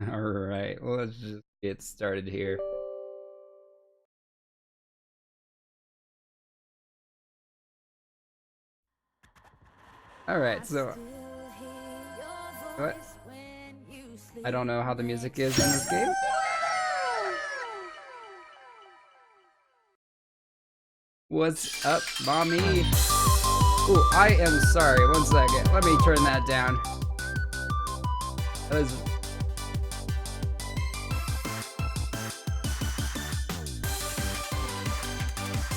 Alright, let's just get started here. Alright, so what? I don't know how the music is in this game. What's up, mommy? Ooh, I am sorry. 1 second. Let me turn that down. That was...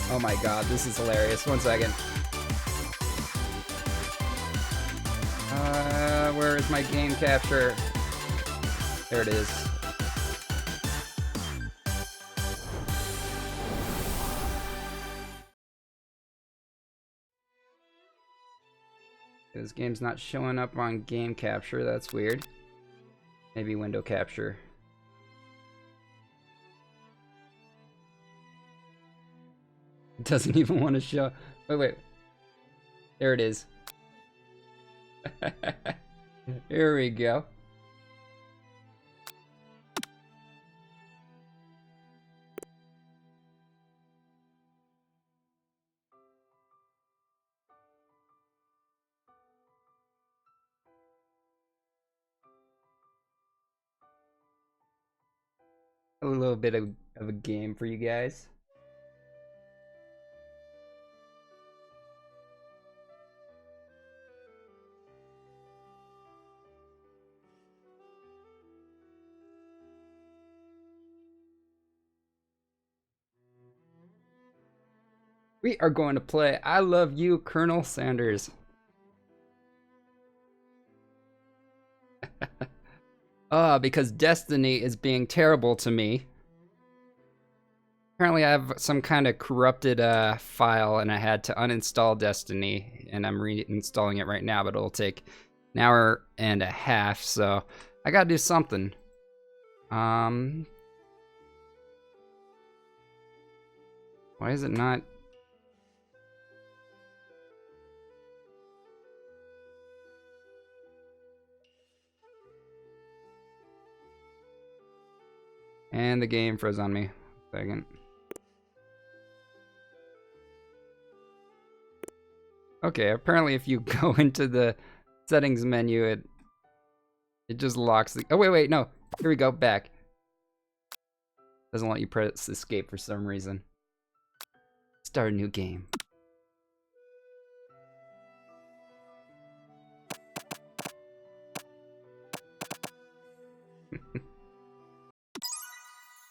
Oh my god, this is hilarious. 1 second. Where is my game capture? There it is. This game's not showing up on game capture. That's weird. Maybe window capture. It doesn't even want to show. Wait. There it is. Here we go. A little bit of a game for you guys. We are going to play I Love You, Colonel Sanders. Because Destiny is being terrible to me. Apparently I have some kind of corrupted file and I had to uninstall Destiny, and I'm reinstalling it right now, but it'll take an hour and a half, so I gotta do something. Why is it not? And the game froze on me. Second. Okay, apparently if you go into the settings menu, it just locks the... Oh, wait, no. Here we go, back. Doesn't let you press escape for some reason. Start a new game.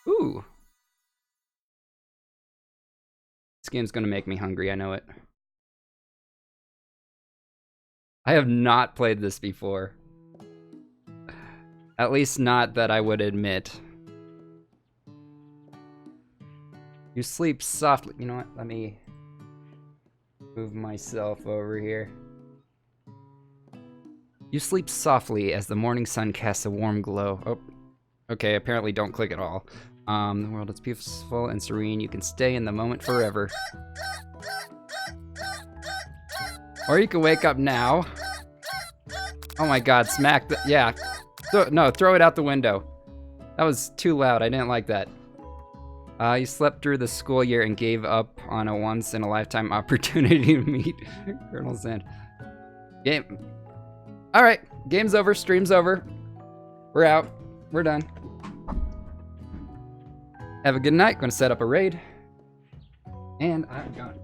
Ooh. This game's gonna make me hungry, I know it. I have not played this before. At least not that I would admit. You sleep softly. You know what? Let me move myself over here. You sleep softly as the morning sun casts a warm glow. Oh, okay, apparently don't click at all. The world is peaceful and serene. You can stay in the moment forever. Or you can wake up now. Oh my god, smack the... Yeah. No, throw it out the window. That was too loud. I didn't like that. You slept through the school year and gave up on a once-in-a-lifetime opportunity to meet Colonel Sand. Game. Alright, game's over, stream's over. We're out. We're done. Have a good night. Gonna set up a raid. And I'm gone.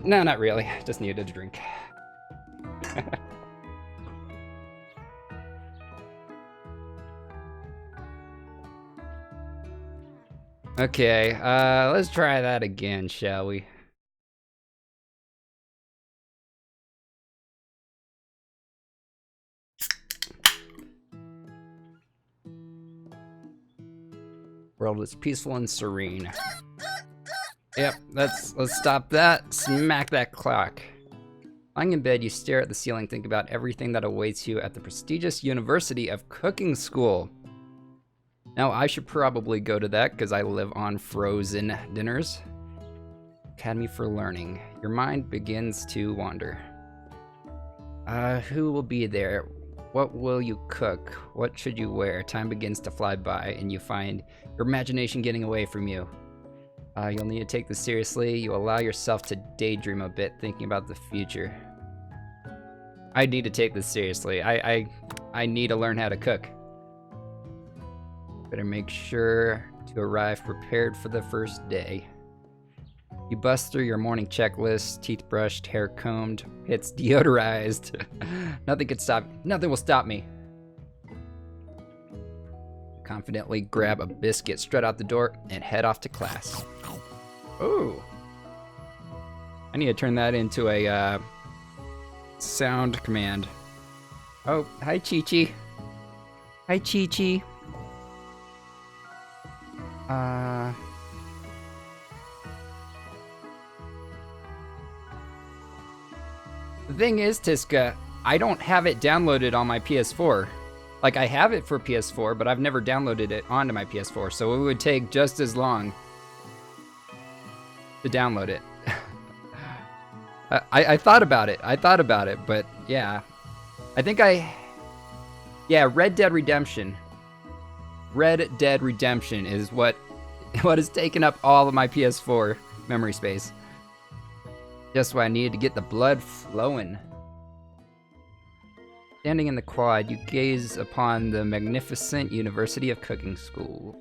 No, not really. Just needed a drink. Okay, let's try that again, shall we? World is peaceful and serene. Yep, let's stop that. Smack that clock. Lying in bed, you stare at the ceiling, think about everything that awaits you at the prestigious University of Cooking School. Now, I should probably go to that because I live on frozen dinners. Academy for Learning. Your mind begins to wander. Who will be there? What will you cook? What should you wear? Time begins to fly by and you find your imagination getting away from you. You'll need to take this seriously. You allow yourself to daydream a bit, thinking about the future. I need to take this seriously. I need to learn how to cook. Better make sure to arrive prepared for the first day. You bust through your morning checklist, teeth brushed, hair combed, hits deodorized. Nothing will stop me. Confidently grab a biscuit, strut out the door, and head off to class. Ooh. I need to turn that into a sound command. Oh, hi Chi-Chi. Hi Chi-Chi. The thing is, Tiska, I don't have it downloaded on my PS4. Like, I have it for PS4, but I've never downloaded it onto my PS4, so it would take just as long to download it. I thought about it, but yeah. I think yeah, Red Dead Redemption. Red Dead Redemption is what has taken up all of my PS4 memory space. Just what I needed to get the blood flowing. Standing in the quad, you gaze upon the magnificent University of Cooking School.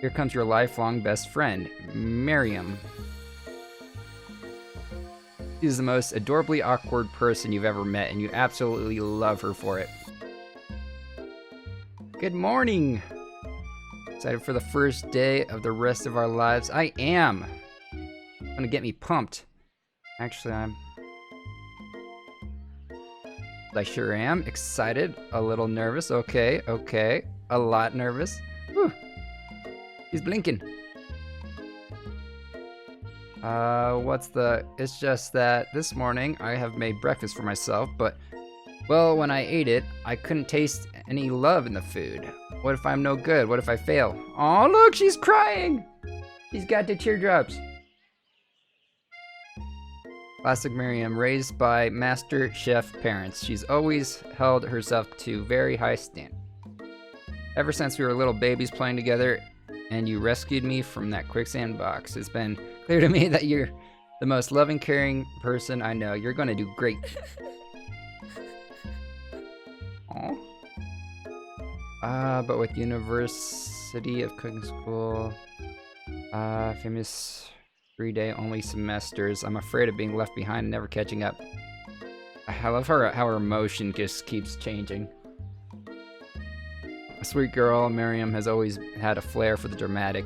Here comes your lifelong best friend, Miriam. She's the most adorably awkward person you've ever met, and you absolutely love her for it. Good morning! Excited for the first day of the rest of our lives? I am! It's gonna get me pumped. Actually, I sure am. Excited, a little nervous. Okay, a lot nervous. Whew. He's blinking. It's just that this morning I have made breakfast for myself, but, well, when I ate it, I couldn't taste any love in the food. What if I'm no good? What if I fail? Oh, look, she's crying! She's got the teardrops. Classic Miriam, raised by master chef parents. She's always held herself to very high standards. Ever since we were little babies playing together and you rescued me from that quicksand box, it's been clear to me that you're the most loving, caring person I know. You're gonna do great. Aww. But with University of Cooking School, famous 3-day only semesters, I'm afraid of being left behind and never catching up. I love how her emotion just keeps changing. A sweet girl, Miriam has always had a flair for the dramatic.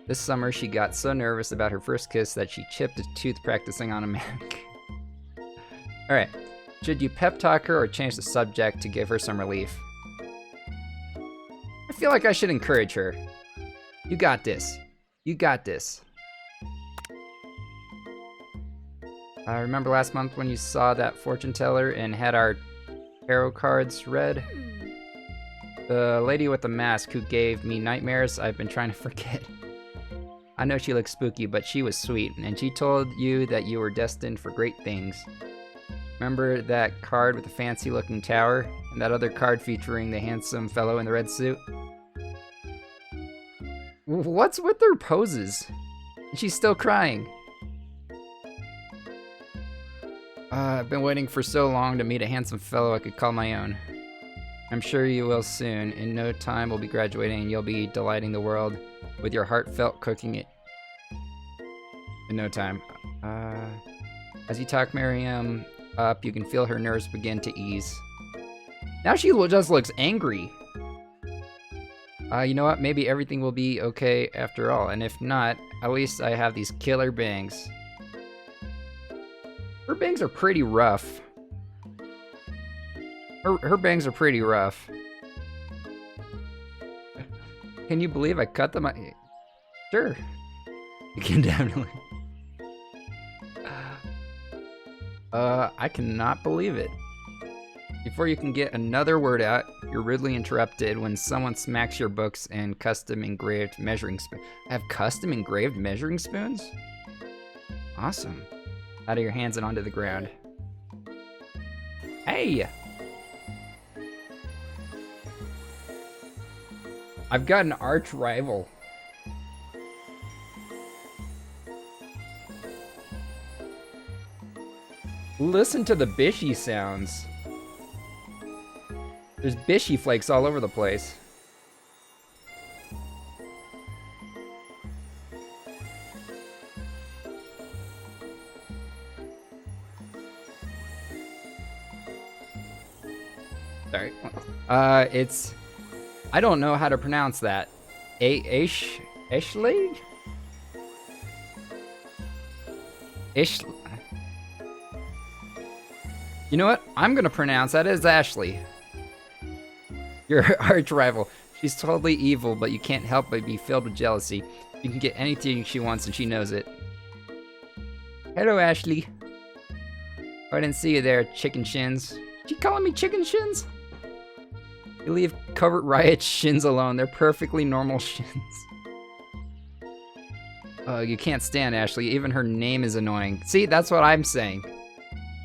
This summer, she got so nervous about her first kiss that she chipped a tooth practicing on a Mac. Alright, should you pep talk her or change the subject to give her some relief? I feel like I should encourage her. You got this. You got this. I remember last month when you saw that fortune teller and had our tarot cards read? The lady with the mask who gave me nightmares, I've been trying to forget. I know she looks spooky, but she was sweet, and she told you that you were destined for great things. Remember that card with the fancy-looking tower, and that other card featuring the handsome fellow in the red suit? What's with their poses? She's still crying. I've been waiting for so long to meet a handsome fellow I could call my own. I'm sure you will soon. In no time we'll be graduating and you'll be delighting the world with your heartfelt cooking it. In no time. As you talk Miriam up, you can feel her nerves begin to ease. Now she just looks angry. You know what? Maybe everything will be okay after all. And if not, at least I have these killer bangs. Her bangs are pretty rough. Her bangs are pretty rough. Can you believe I cut them? Sure. You can definitely. I cannot believe it. Before you can get another word out, you're rudely interrupted when someone smacks your books and custom engraved measuring spoon. I have custom engraved measuring spoons? Awesome. Out of your hands and onto the ground. Hey! I've got an arch rival. Listen to the bishy sounds. There's bishy flakes all over the place. Sorry. It's... I don't know how to pronounce that. Ashley? You know what? I'm gonna pronounce that as Ashley. Your arch rival. She's totally evil, but you can't help but be filled with jealousy. You can get anything she wants and she knows it. Hello, Ashley. Oh, I didn't see you there, chicken shins. You calling me chicken shins? You leave Covert Riot's shins alone. They're perfectly normal shins. Oh, you can't stand Ashley. Even her name is annoying. See, that's what I'm saying.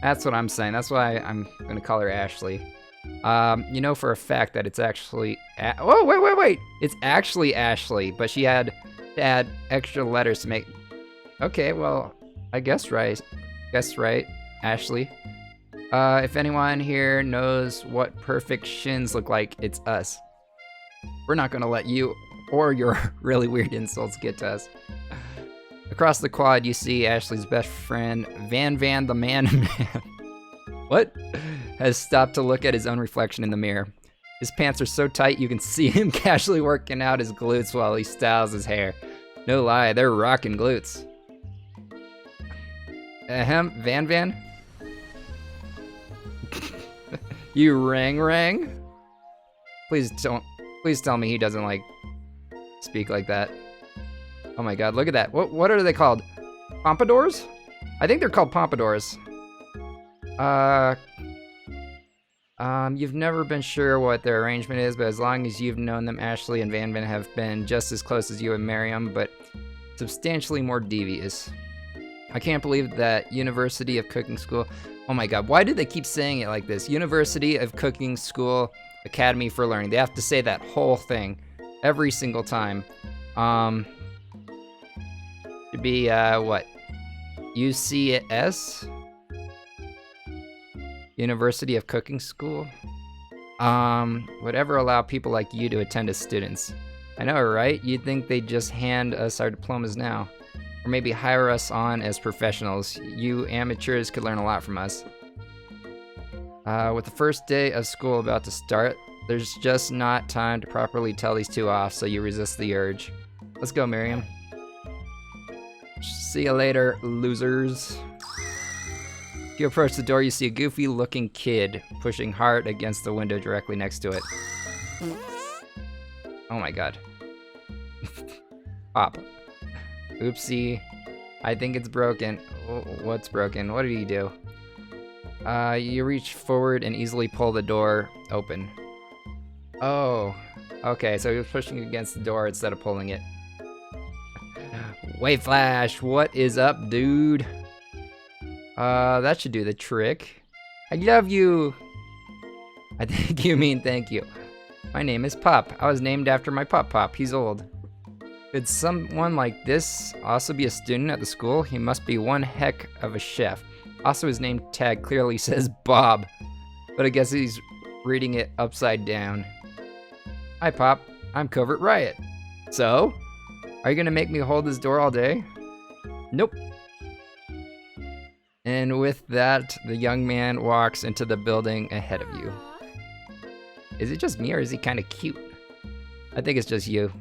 That's what I'm saying. That's why I'm gonna call her Ashley. You know for a fact that it's actually... oh, wait! It's actually Ashley, but she had to add extra letters to make... Okay, well, I guess right. Guess right, Ashley. If anyone here knows what perfect shins look like, it's us. We're not gonna let you or your really weird insults get to us. Across the quad, you see Ashley's best friend, Van the Man. What? Has stopped to look at his own reflection in the mirror. His pants are so tight you can see him casually working out his glutes while he styles his hair. No lie, they're rockin' glutes. Ahem, Van? You rang? Please tell me he doesn't, like, speak like that. Oh my god, look at that. What are they called? Pompadours? I think they're called pompadours. You've never been sure what their arrangement is, but as long as you've known them, Ashley and Van have been just as close as you and Miriam, but substantially more devious. I can't believe that University of Cooking School... Oh my god, why do they keep saying it like this? University of Cooking School Academy for Learning. They have to say that whole thing every single time. To be, what? UCS? University of Cooking School? Would ever allow people like you to attend as students. I know, right? You'd think they'd just hand us our diplomas now. Or maybe hire us on as professionals. You amateurs could learn a lot from us. With the first day of school about to start, there's just not time to properly tell these two off, so you resist the urge. Let's go, Miriam. See you later, losers. You approach the door, you see a goofy-looking kid pushing hard against the window directly next to it. Oh my god. Pop. Oopsie. I think it's broken. What's broken? What did he do? You reach forward and easily pull the door open. Oh. Okay, so he was pushing against the door instead of pulling it. Wait, Flash, what is up, dude? That should do the trick. I love you. I think you mean thank you. My name is Pop. I was named after my Pop. He's old. Could someone like this also be a student at the school? He must be one heck of a chef. Also, his name tag clearly says Bob, but I guess he's reading it upside down. Hi, Pop. I'm Covert Riot. So? Are you gonna make me hold this door all day? Nope. And with that, the young man walks into the building ahead of you. Is it just me, or is he kind of cute? I think it's just you.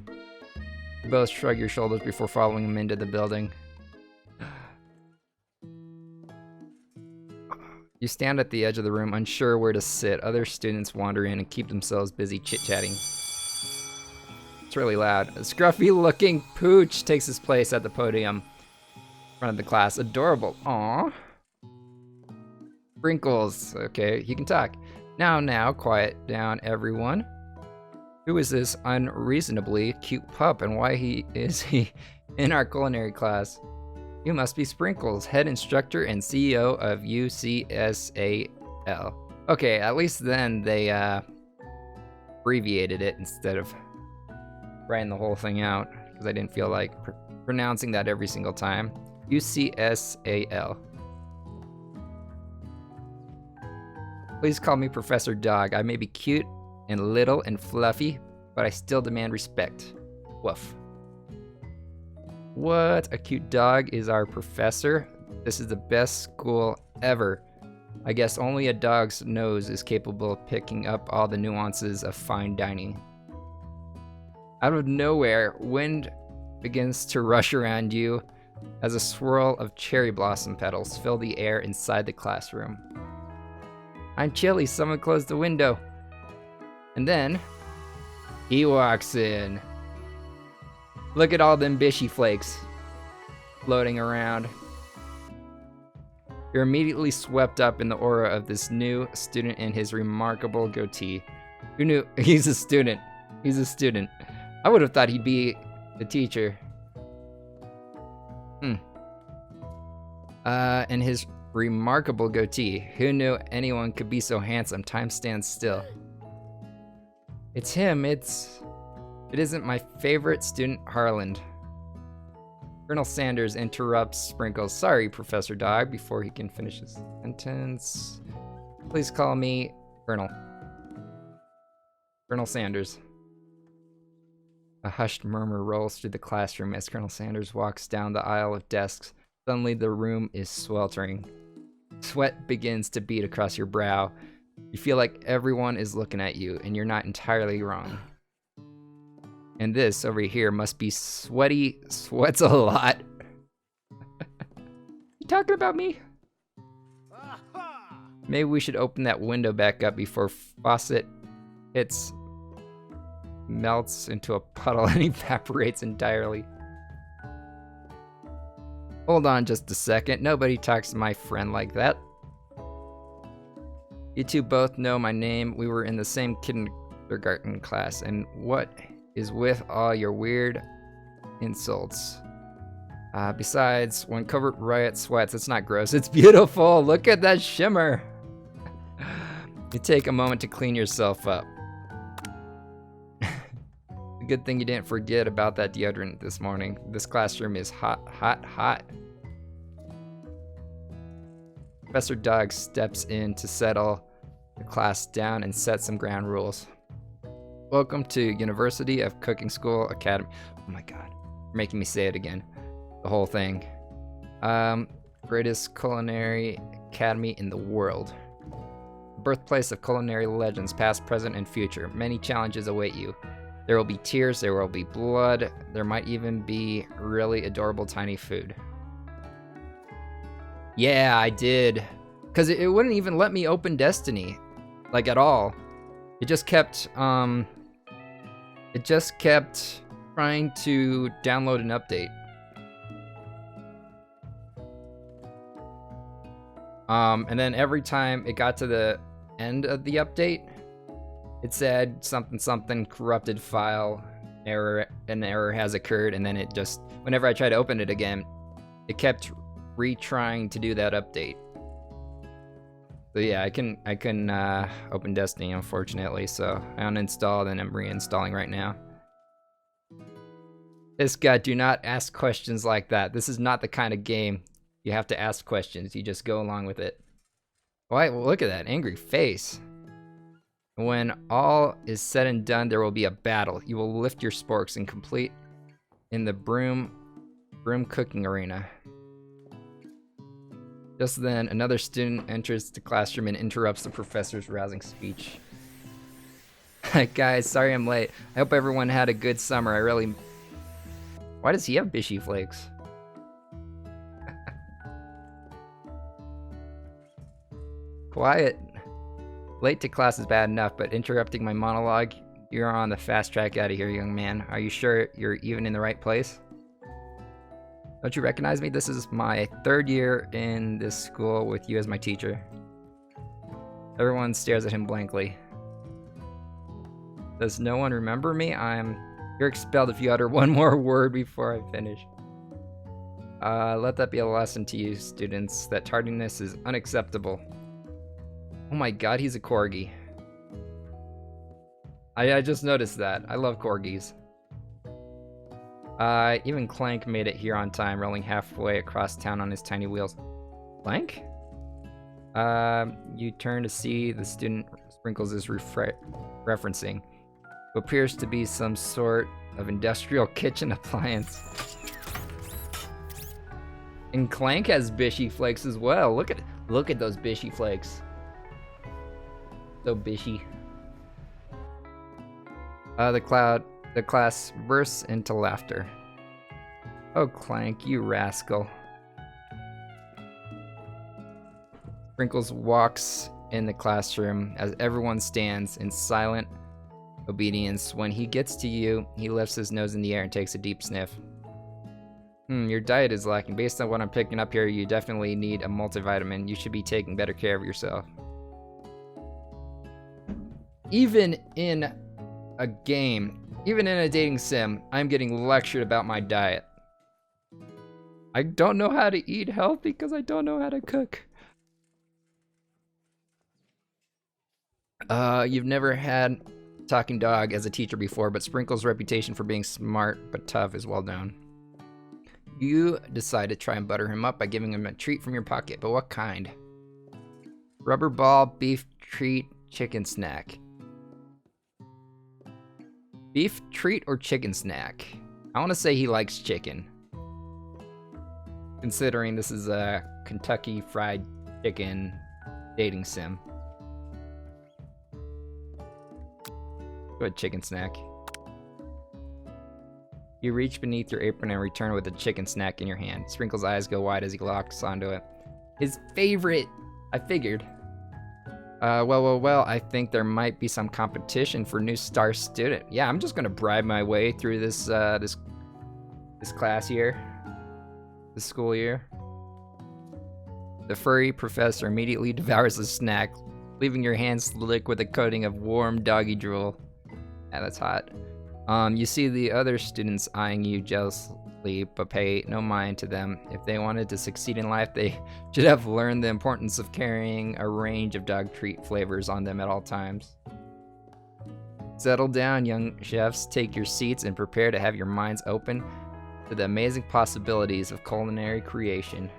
You both shrug your shoulders before following him into the building. You stand at the edge of the room, unsure where to sit. Other students wander in and keep themselves busy chit-chatting. It's really loud. A scruffy-looking pooch takes his place at the podium in front of the class. Adorable. Aww. Sprinkles. Okay, he can talk. Now, quiet down, everyone. Who is this unreasonably cute pup, and why is he in our culinary class? You must be Sprinkles, head instructor and CEO of UCSAL. Okay, at least then they abbreviated it instead of writing the whole thing out, because I didn't feel like pronouncing that every single time. UCSAL. Please call me Professor Dog. I may be cute and little and fluffy, but I still demand respect. Woof. What? A cute dog is our professor? This is the best school ever. I guess only a dog's nose is capable of picking up all the nuances of fine dining. Out of nowhere, wind begins to rush around you as a swirl of cherry blossom petals fill the air inside the classroom. I'm chilly, someone close the window. And then, he walks in. Look at all them bishy flakes floating around. You're immediately swept up in the aura of this new student and his remarkable goatee. Who knew? He's a student. He's a student. I would have thought he'd be the teacher. And his remarkable goatee. Who knew anyone could be so handsome? Time stands still. It's him. It isn't my favorite student, Harland. Colonel Sanders interrupts Sprinkles. Sorry, Professor Dog, before he can finish his sentence. Please call me Colonel. Colonel Sanders. A hushed murmur rolls through the classroom as Colonel Sanders walks down the aisle of desks. Suddenly, the room is sweltering. Sweat begins to bead across your brow. You feel like everyone is looking at you, and you're not entirely wrong. And this over here must be sweaty. Sweats a lot. You talking about me? Maybe we should open that window back up before Fawcett melts into a puddle and evaporates entirely. Hold on just a second. Nobody talks to my friend like that. You two both know my name. We were in the same kindergarten class. And what is with all your weird insults? Besides, when Covert Riot sweats, it's not gross. It's beautiful. Look at that shimmer. You take a moment to clean yourself up. Good thing you didn't forget about that deodorant this morning. This classroom is hot, hot, hot. Professor Dog steps in to settle the class down and set some ground rules. Welcome to University of Cooking School Academy. Oh my god, you're making me say it again. The whole thing. Greatest culinary academy in the world. Birthplace of culinary legends, past, present, and future. Many challenges await you. There will be tears, there will be blood, there might even be really adorable tiny food. Yeah, I did. Because it wouldn't even let me open Destiny. Like, at all. It just kept trying to download an update. And then every time it got to the end of the update, it said something corrupted file error, an error has occurred, and then it just, whenever I tried to open it again, it kept retrying to do that update. So yeah, I can open Destiny, unfortunately, so I uninstalled and I'm reinstalling right now. This guy, do not ask questions like that. This is not the kind of game you have to ask questions. You just go along with it. Why? Well, look at that angry face. When all is said and done, there will be a battle. You will lift your sporks and complete in the broom cooking arena. Just then, another student enters the classroom and interrupts the professor's rousing speech. Guys, sorry I'm late. I hope everyone had a good summer. Why does he have bishy flakes? Quiet. Late to class is bad enough, but interrupting my monologue You're on the fast track out of here, young man. Are you sure you're even in the right place? Don't you recognize me? This is my 3rd year in this school with you as my teacher. Everyone stares at him blankly. Does no one remember me? You're expelled if you utter one more word before I finish. Let that be a lesson to you, students, that tardiness is unacceptable. Oh my god, he's a corgi. I just noticed that. I love corgis. Even Clank made it here on time, rolling halfway across town on his tiny wheels. Clank? You turn to see the student Sprinkles is referencing, who appears to be some sort of industrial kitchen appliance. And Clank has bishy flakes as well. Look at those bishy flakes. So bishy. The class bursts into laughter. Oh, Clank, you rascal. Sprinkles walks in the classroom as everyone stands in silent obedience. When he gets to you, he lifts his nose in the air and takes a deep sniff. Your diet is lacking. Based on what I'm picking up here, you definitely need a multivitamin. You should be taking better care of yourself. Even in a game, even in a dating sim, I'm getting lectured about my diet. I don't know how to eat healthy because I don't know how to cook. You've never had Talking Dog as a teacher before, but Sprinkle's reputation for being smart but tough is well known. You decide to try and butter him up by giving him a treat from your pocket, but what kind? Rubber ball, beef treat, chicken snack. Beef treat or chicken snack? I want to say he likes chicken. Considering this is a Kentucky Fried Chicken dating sim. Go ahead, chicken snack. You reach beneath your apron and return with a chicken snack in your hand. Sprinkle's eyes go wide as he locks onto it. His favorite! I figured. Well, I think there might be some competition for new star student. Yeah, I'm just gonna bribe my way through this class year. This school year. The furry professor immediately devours the snack, leaving your hands slick with a coating of warm doggy drool. Yeah, that's hot. You see the other students eyeing you jealously, but pay no mind to them. If they wanted to succeed in life, they should have learned the importance of carrying a range of dog treat flavors on them at all times. Settle down, young chefs. Take your seats and prepare to have your minds open to the amazing possibilities of culinary creation.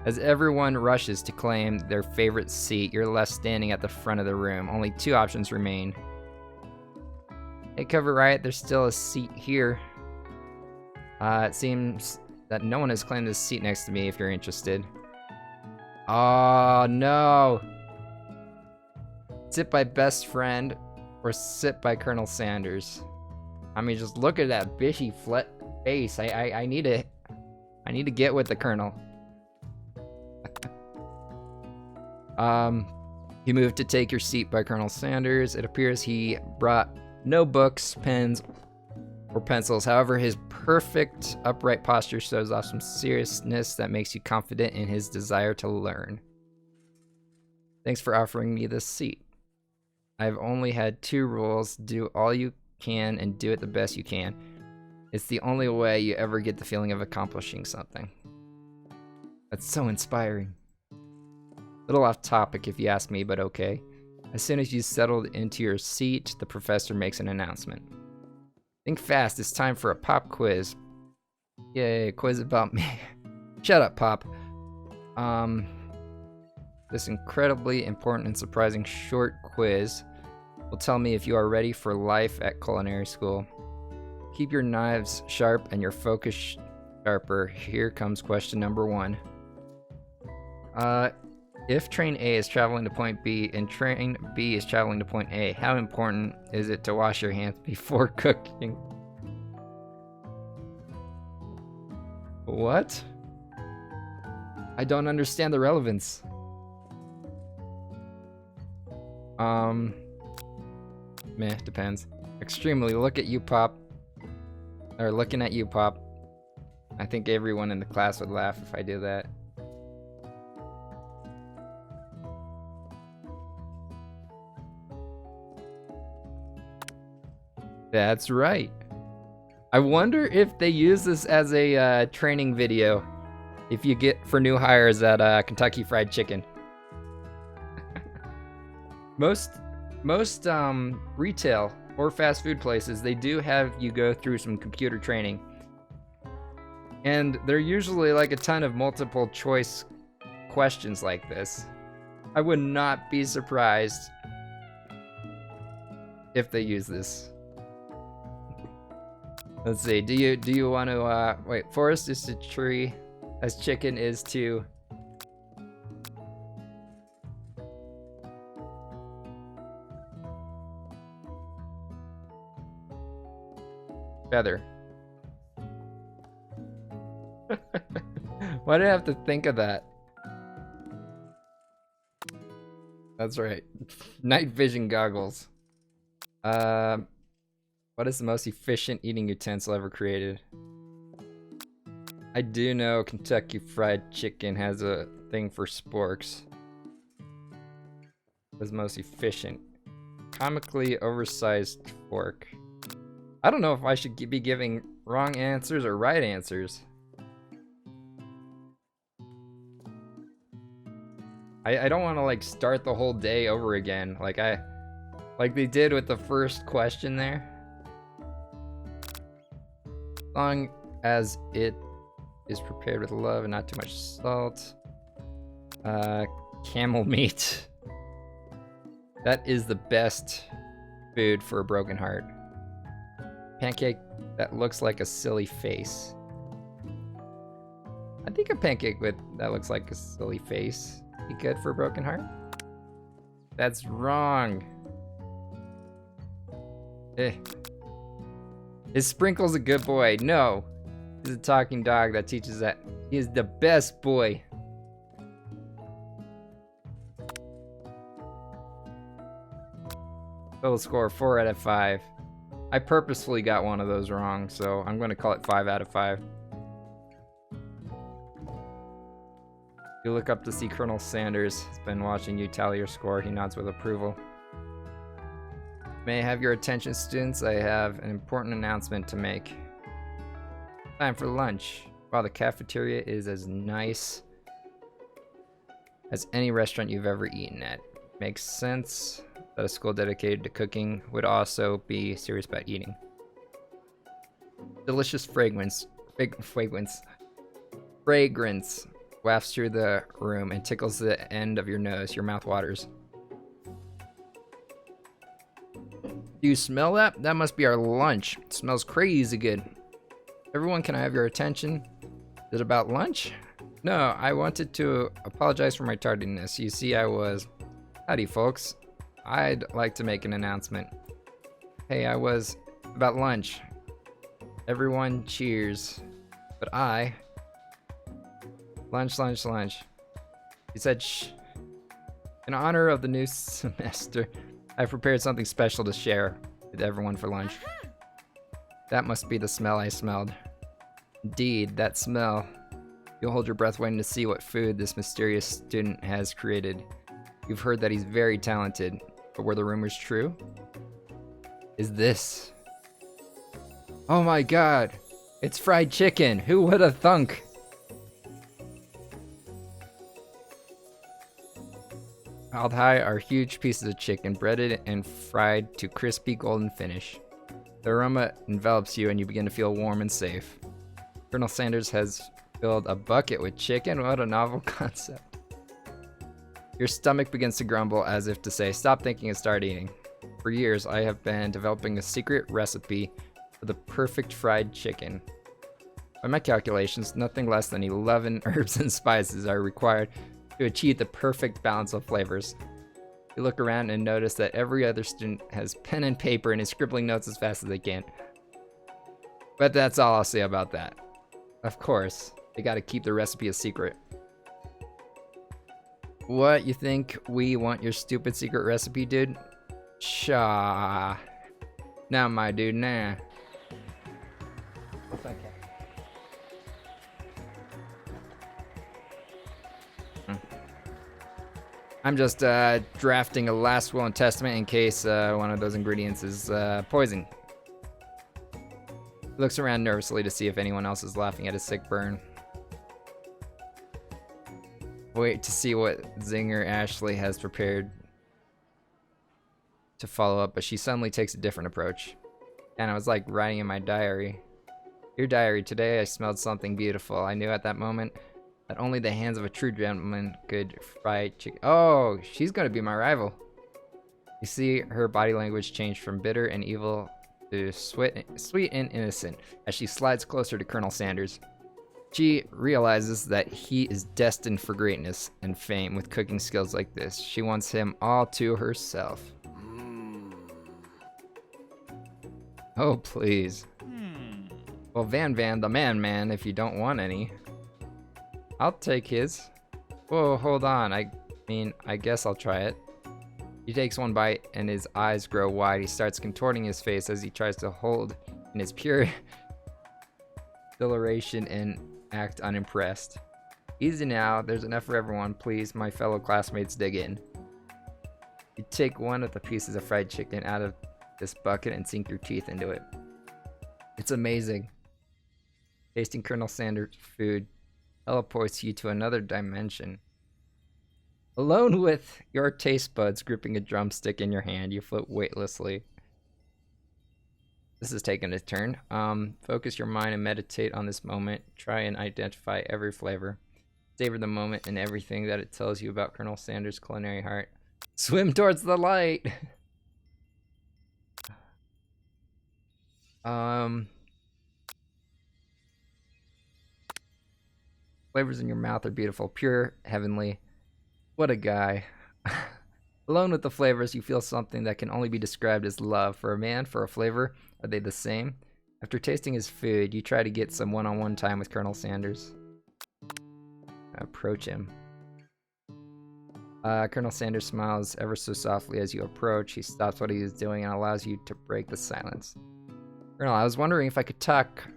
As everyone rushes to claim their favorite seat, you're left standing at the front of the room. Only 2 options remain. Hey, Cover Riot, there's still a seat here. It seems that no one has claimed this seat next to me if you're interested. Oh, no. Sit by best friend or sit by Colonel Sanders. I mean, just look at that bishy face. I need to get with the Colonel. You move to take your seat by Colonel Sanders. It appears he brought no books, pens, or pencils. However, his perfect upright posture shows off some seriousness that makes you confident in his desire to learn. Thanks for offering me this seat. I've only had 2 rules. Do all you can and do it the best you can. It's the only way you ever get the feeling of accomplishing something. That's so inspiring. Little off topic if you ask me, but okay. As soon as you settled into your seat, the professor makes an announcement. Think fast, it's time for a pop quiz. Yay, quiz about me. Shut up, Pop. This incredibly important and surprising short quiz will tell me if you are ready for life at culinary school. Keep your knives sharp and your focus sharper. Here comes question number 1. If train A is traveling to point B and train B is traveling to point A, how important is it to wash your hands before cooking? What? I don't understand the relevance. Meh, depends. Extremely, look at you, Pop. Or looking at you, Pop. I think everyone in the class would laugh if I did that. That's right. I wonder if they use this as a training video. If you get for new hires at Kentucky Fried Chicken. Most retail or fast food places, they do have you go through some computer training. And they're usually like a ton of multiple choice questions like this. I would not be surprised if they use this. Let's see, do you want to, wait, forest is to tree, as chicken is to... feather. Why did I have to think of that? That's right. Night vision goggles. What is the most efficient eating utensil ever created? I do know Kentucky Fried Chicken has a thing for sporks. What's most efficient? Comically oversized fork. I don't know if I should be giving wrong answers or right answers. I don't want to like start the whole day over again like they did with the first question there. As long as it is prepared with love and not too much salt. Camel meat. That is the best food for a broken heart. Pancake that looks like a silly face. I think a pancake that looks like a silly face be good for a broken heart. That's wrong. Is Sprinkles a good boy? No. He's a talking dog that teaches that he is the best boy. Total score 4 out of 5. I purposefully got one of those wrong, so I'm going to call it 5 out of 5. You look up to see Colonel Sanders has been watching you tally your score. He nods with approval. May I have your attention, students? I have an important announcement to make. Time for lunch. Wow, the cafeteria is as nice as any restaurant you've ever eaten at. Makes sense that a school dedicated to cooking would also be serious about eating. Delicious fragrance wafts through the room and tickles the end of your nose. Your mouth waters. Do you smell that? That must be our lunch. It smells crazy good. Everyone, can I have your attention? Is it about lunch? No, I wanted to apologize for my tardiness. You see, Howdy, folks. I'd like to make an announcement. Hey, I was about lunch. Everyone cheers. But lunch. He said, shh. In honor of the new semester, I've prepared something special to share with everyone for lunch. That must be the smell I smelled. Indeed, that smell. You'll hold your breath waiting to see what food this mysterious student has created. You've heard that he's very talented, but were the rumors true? Is this? Oh my god! It's fried chicken! Who would have thunk? Piled high are huge pieces of chicken, breaded and fried to crispy golden finish. The aroma envelops you and you begin to feel warm and safe. Colonel Sanders has filled a bucket with chicken? What a novel concept. Your stomach begins to grumble as if to say, stop thinking and start eating. For years, I have been developing a secret recipe for the perfect fried chicken. By my calculations, nothing less than 11 herbs and spices are required to achieve the perfect balance of flavors. You look around and notice that every other student has pen and paper and is scribbling notes as fast as they can. But that's all I'll say about that. Of course, they gotta keep the recipe a secret. What, you think we want your stupid secret recipe, dude? Shaw. Nah, my dude, nah. It's okay. I'm just drafting a last will and testament in case one of those ingredients is poison. He looks around nervously to see if anyone else is laughing at his sick burn. Wait to see what zinger Ashley has prepared to follow up, but she suddenly takes a different approach. And I was like writing in my diary. Dear diary, today I smelled something beautiful. I knew at that moment that only the hands of a true gentleman could fry chicken. Oh, she's gonna be my rival. You see her body language change from bitter and evil to sweet and innocent as she slides closer to Colonel Sanders. She realizes that he is destined for greatness and fame with cooking skills like this. She wants him all to herself. Oh, please. Well, Van the man, if you don't want any. I'll take his. Whoa, hold on. I guess I'll try it. He takes one bite and his eyes grow wide. He starts contorting his face as he tries to hold in his pure exhilaration and act unimpressed. Easy now, there's enough for everyone. Please, my fellow classmates, dig in. You take one of the pieces of fried chicken out of this bucket and sink your teeth into it. It's amazing. Tasting Colonel Sanders' food teleports you to another dimension. Alone with your taste buds gripping a drumstick in your hand, you float weightlessly. This is taking a turn. Focus your mind and meditate on this moment. Try and identify every flavor. Savor the moment and everything that it tells you about Colonel Sanders' culinary heart. Swim towards the light! Flavors in your mouth are beautiful, pure, heavenly. What a guy. Alone with the flavors, you feel something that can only be described as love. For a man, for a flavor, are they the same? After tasting his food, you try to get some one-on-one time with Colonel Sanders. Approach him. Colonel Sanders smiles ever so softly as you approach. He stops what he is doing and allows you to break the silence. Colonel, I was wondering if I could talk to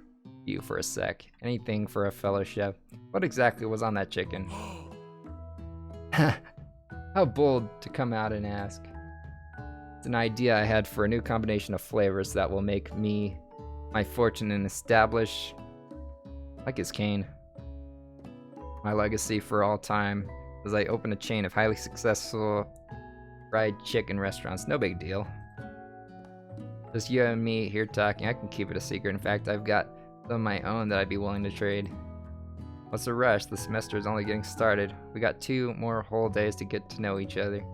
you for a sec. Anything for a fellow chef. What exactly was on that chicken? How bold to come out and ask. It's an idea I had for a new combination of flavors that will make me my fortune and establish, like his cane, my legacy for all time as I open a chain of highly successful fried chicken restaurants. No big deal. Just you and me here talking. I can keep it a secret. In fact, I've got some of my own that I'd be willing to trade. What's the rush? The semester is only getting started. We got 2 more whole days to get to know each other.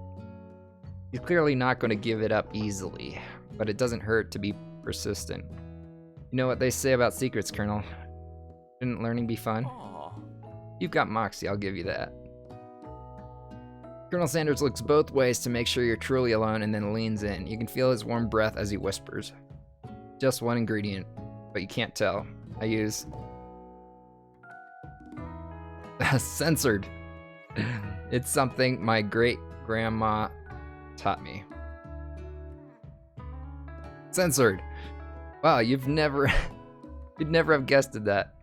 He's clearly not going to give it up easily, but it doesn't hurt to be persistent. You know what they say about secrets, Colonel? Shouldn't learning be fun? Aww. You've got moxie, I'll give you that. Colonel Sanders looks both ways to make sure you're truly alone and then leans in. You can feel his warm breath as he whispers. Just one ingredient, but you can't tell. I use... censored. It's something my great-grandma taught me. Censored. Wow, you'd never have guessed that.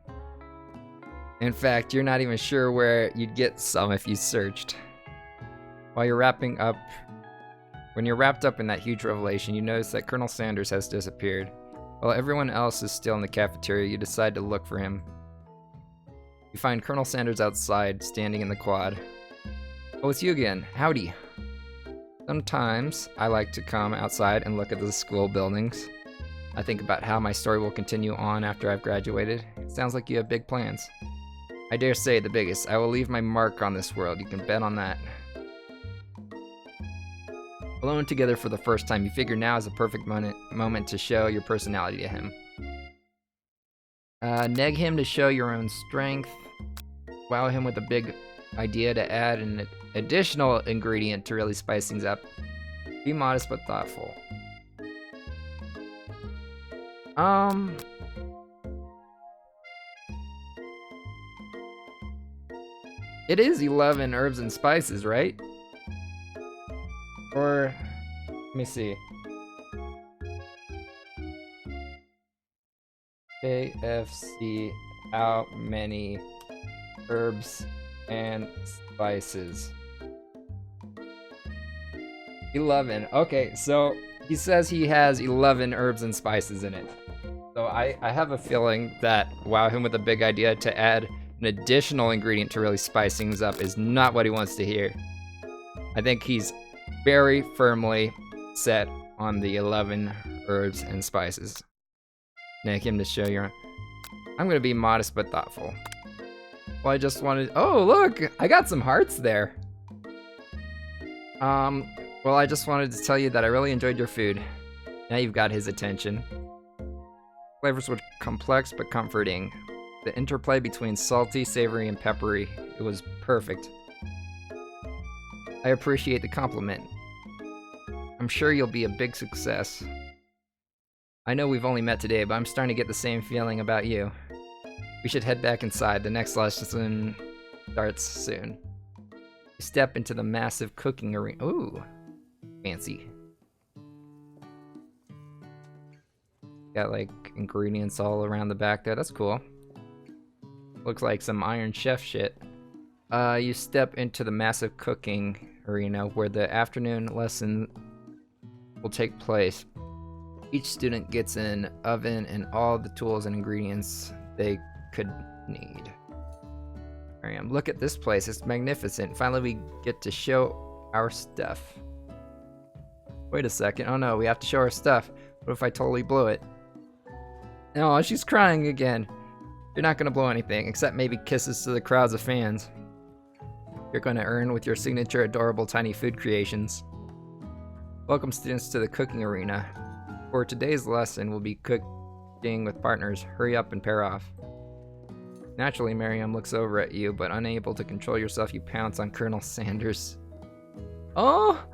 In fact, you're not even sure where you'd get some if you searched. When you're wrapped up in that huge revelation, you notice that Colonel Sanders has disappeared. While everyone else is still in the cafeteria, you decide to look for him. You find Colonel Sanders outside, standing in the quad. Oh, it's you again. Howdy. Sometimes I like to come outside and look at the school buildings. I think about how my story will continue on after I've graduated. It sounds like you have big plans. I dare say the biggest. I will leave my mark on this world. You can bet on that. Alone together for the first time, you figure now is the perfect moment to show your personality to him. Neg him to show your own strength. Wow him with a big idea to add an additional ingredient to really spice things up. Be modest but thoughtful. It is 11 herbs and spices, right? Or Let me see. KFC, how many herbs and spices? 11. Okay, so he says he has 11 herbs and spices in it. So I have a feeling that wow him with a big idea to add an additional ingredient to really spice things up is not what he wants to hear. I think he's very firmly set on the 11 herbs and spices. Nick, him to show you. I'm gonna be modest but thoughtful. Well, I just wanted. Oh, look! I got some hearts there. Well, I just wanted to tell you that I really enjoyed your food. Now you've got his attention. Flavors were complex but comforting. The interplay between salty, savory, and peppery, it was perfect. I appreciate the compliment. I'm sure you'll be a big success. I know we've only met today, but I'm starting to get the same feeling about you. We should head back inside. The next lesson starts soon. You step into the massive cooking arena. Ooh, fancy. Got like ingredients all around the back there. That's cool. Looks like some Iron Chef shit. You step into the massive cooking arena where the afternoon lesson will take place. Each student gets an oven and all the tools and ingredients they could need. Miriam, look at this place. It's magnificent. Finally, we get to show our stuff. Wait a second. Oh no, we have to show our stuff. What if I totally blew it? Oh, she's crying again. You're not gonna blow anything, except maybe kisses to the crowds of fans. You're gonna earn with your signature adorable tiny food creations. Welcome students to the cooking arena. For today's lesson, we'll be cooking with partners. Hurry up and pair off. Naturally, Miriam looks over at you, but unable to control yourself, you pounce on Colonel Sanders. Oh!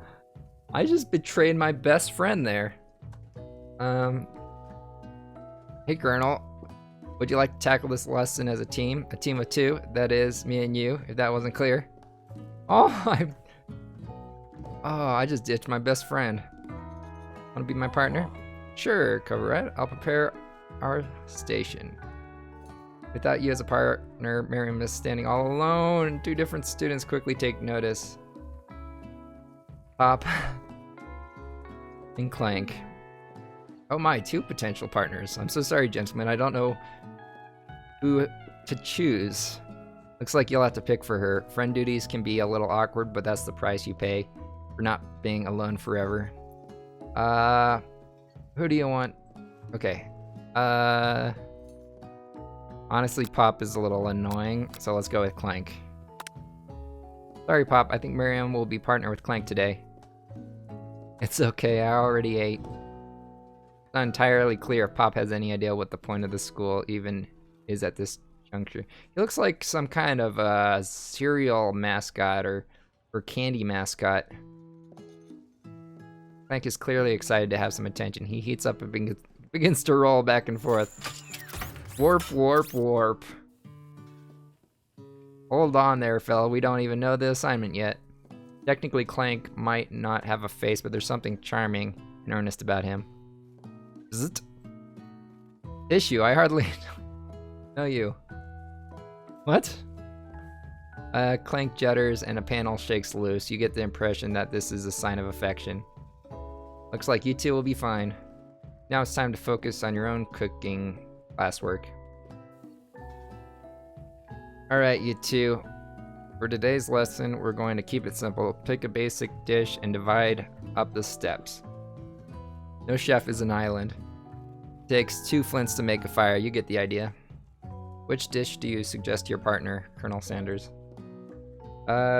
I just betrayed my best friend there. Hey, Colonel. Would you like to tackle this lesson as a team? A team of two? That is, me and you, if that wasn't clear. Oh, I just ditched my best friend. Wanna be my partner? Sure, Coverette. I'll prepare our station. Without you as a partner, Miriam is standing all alone. Two different students quickly take notice. Pop and Clank. Oh my, two potential partners. I'm so sorry, gentlemen. I don't know who to choose. Looks like you'll have to pick for her. Friend duties can be a little awkward, but that's the price you pay for not being alone forever. Who do you want? Okay. Honestly, Pop is a little annoying, so let's go with Clank. Sorry, Pop. I think Miriam will be partner with Clank today. It's okay. I already ate. It's not entirely clear if Pop has any idea what the point of the school even is at this juncture. He looks like some kind of cereal mascot or candy mascot. Clank is clearly excited to have some attention. He heats up and begins to roll back and forth. Warp, warp, warp. Hold on there, fella. We don't even know the assignment yet. Technically, Clank might not have a face, but there's something charming and earnest about him. Zzzt. Issue, I hardly know you. What? Clank jutters and a panel shakes loose. You get the impression that this is a sign of affection. Looks like you two will be fine. Now it's time to focus on your own cooking classwork. Alright, you two. For today's lesson, we're going to keep it simple. Pick a basic dish and divide up the steps. No chef is an island. It takes 2 flints to make a fire. You get the idea. Which dish do you suggest to your partner, Colonel Sanders?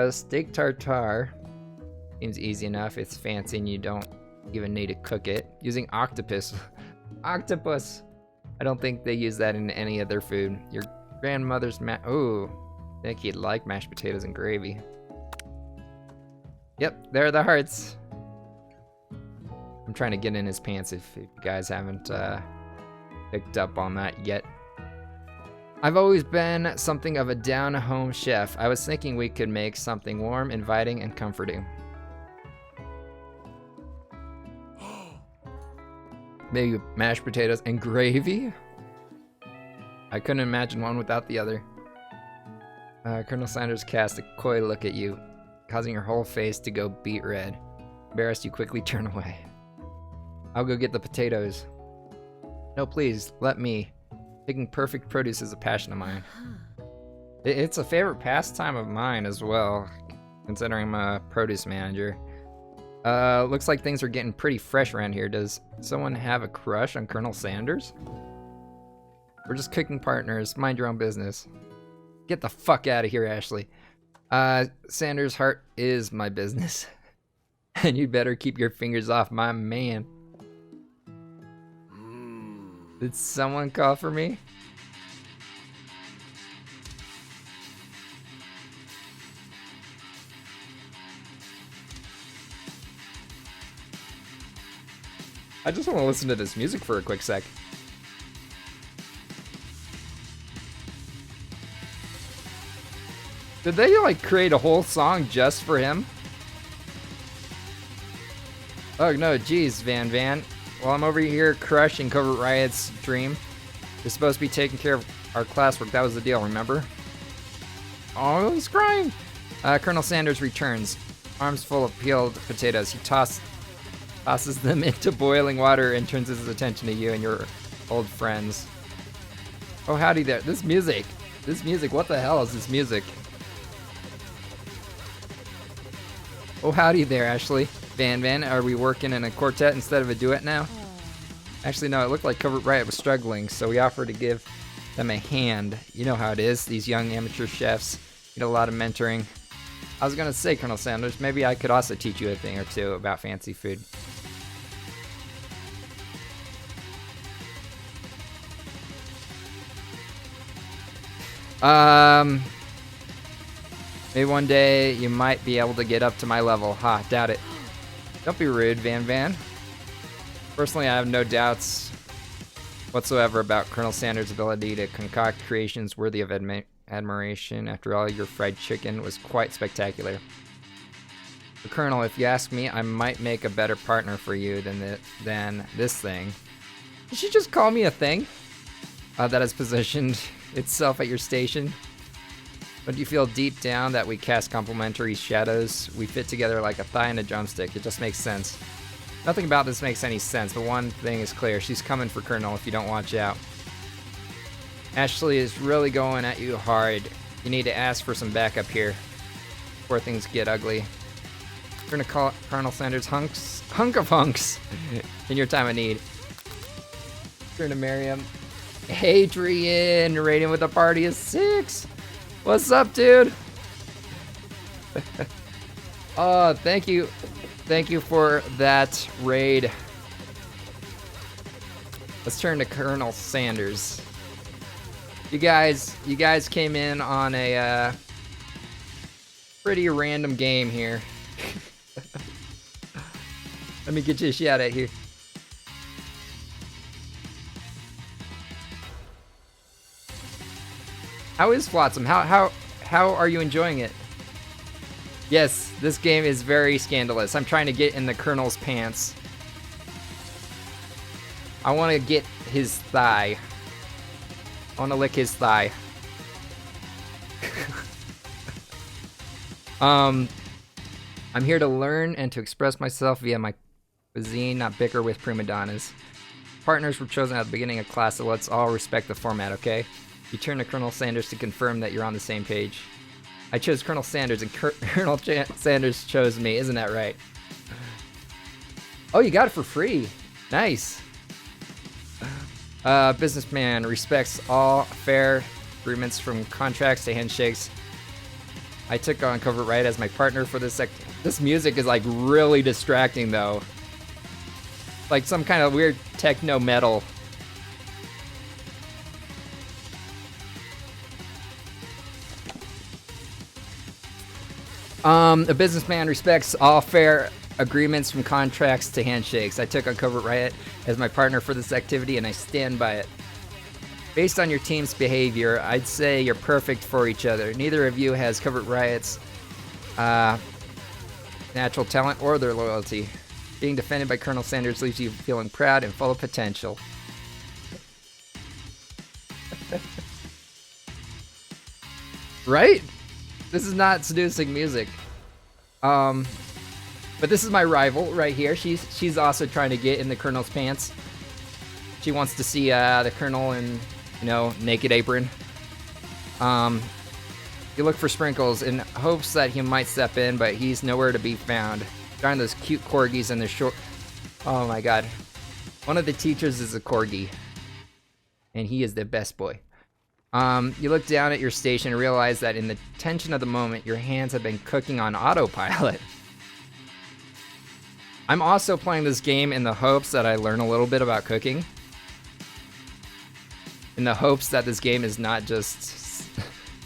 Steak tartare. Seems easy enough. It's fancy and you don't even need to cook it. Using octopus. Octopus! I don't think they use that in any other food. Your grandmother's ooh. I think he'd like mashed potatoes and gravy. Yep, there are the hearts. I'm trying to get in his pants if you guys haven't picked up on that yet. I've always been something of a down-home chef. I was thinking we could make something warm, inviting, and comforting. Maybe mashed potatoes and gravy? I couldn't imagine one without the other. Colonel Sanders cast a coy look at you, causing your whole face to go beet red. Embarrassed, you quickly turn away. I'll go get the potatoes. No, please, let me. Picking perfect produce is a passion of mine. It's a favorite pastime of mine as well, considering I'm a produce manager. Looks like things are getting pretty fresh around here. Does someone have a crush on Colonel Sanders? We're just cooking partners. Mind your own business. Get the fuck out of here, Ashley. Sanders' heart is my business. And you'd better keep your fingers off my man. Did someone call for me? I just want to listen to this music for a quick sec. Did they like create a whole song just for him? Oh no, geez, Van Van. While I'm over here crushing Covert Riot's dream, you're supposed to be taking care of our classwork. That was the deal, remember? Oh, he's crying. Colonel Sanders returns, arms full of peeled potatoes. He tosses them into boiling water and turns his attention to you and your old friends. Oh, howdy there. This music, what the hell is this music? Oh, howdy there, Ashley. Van Van, are we working in a quartet instead of a duet now? Actually, no, it looked like Covert Riot was struggling, so we offered to give them a hand. You know how it is, these young amateur chefs need a lot of mentoring. I was gonna say, Colonel Sanders, maybe I could also teach you a thing or two about fancy food. Maybe one day you might be able to get up to my level. Ha, doubt it. Don't be rude, Van Van. Personally, I have no doubts whatsoever about Colonel Sanders' ability to concoct creations worthy of admiration. After all, your fried chicken was quite spectacular. But Colonel, if you ask me, I might make a better partner for you than this thing. Did she just call me a thing? That has positioned itself at your station? But do you feel deep down that we cast complementary shadows? We fit together like a thigh and a drumstick. It just makes sense. Nothing about this makes any sense, but one thing is clear. She's coming for Colonel if you don't watch out. Ashley is really going at you hard. You need to ask for some backup here before things get ugly. We're gonna call Colonel Sanders hunk of hunks in your time of need. Turn to Miriam. Hadrian, rating with a party of 6. What's up, dude? Oh, thank you. Thank you for that raid. Let's turn to Colonel Sanders. You guys came in on a pretty random game here. Let me get you a shout out here. How is Flotsam? How are you enjoying it? Yes, this game is very scandalous. I'm trying to get in the Colonel's pants. I want to get his thigh. I want to lick his thigh. I'm here to learn and to express myself via my cuisine, not bicker with prima donnas. Partners were chosen at the beginning of class, so let's all respect the format, okay? You turn to Colonel Sanders to confirm that you're on the same page. I chose Colonel Sanders and Colonel Sanders chose me, isn't that right? Oh, you got it for free. Nice. Businessman respects all fair agreements from contracts to handshakes. I took on Covert Riot as my partner for this This music is like really distracting though. Like some kind of weird techno metal. A businessman respects all fair agreements from contracts to handshakes. I took on Covert Riot as my partner for this activity and I stand by it. Based on your team's behavior, I'd say you're perfect for each other. Neither of you has Covert Riot's natural talent or their loyalty. Being defended by Colonel Sanders leaves you feeling proud and full of potential. Right? This is not seducing music. But this is my rival right here. She's also trying to get in the Colonel's pants. She wants to see the Colonel in, naked apron. You look for Sprinkles in hopes that he might step in, but he's nowhere to be found. Darn those cute corgis and their short... Oh my god. One of the teachers is a corgi. And he is the best boy. You look down at your station and realize that in the tension of the moment, your hands have been cooking on autopilot. I'm also playing this game in the hopes that I learn a little bit about cooking. In the hopes that this game is not just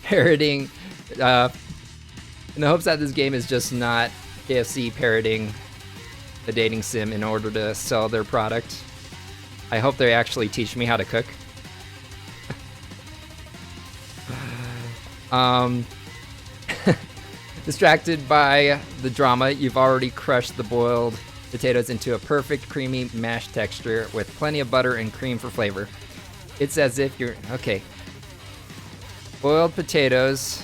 parroting... in the hopes that this game is just not KFC parroting the dating sim in order to sell their product. I hope they actually teach me how to cook. Distracted by the drama, you've already crushed the boiled potatoes into a perfect creamy mashed texture with plenty of butter and cream for flavor. It's as if you're... Okay. Boiled potatoes,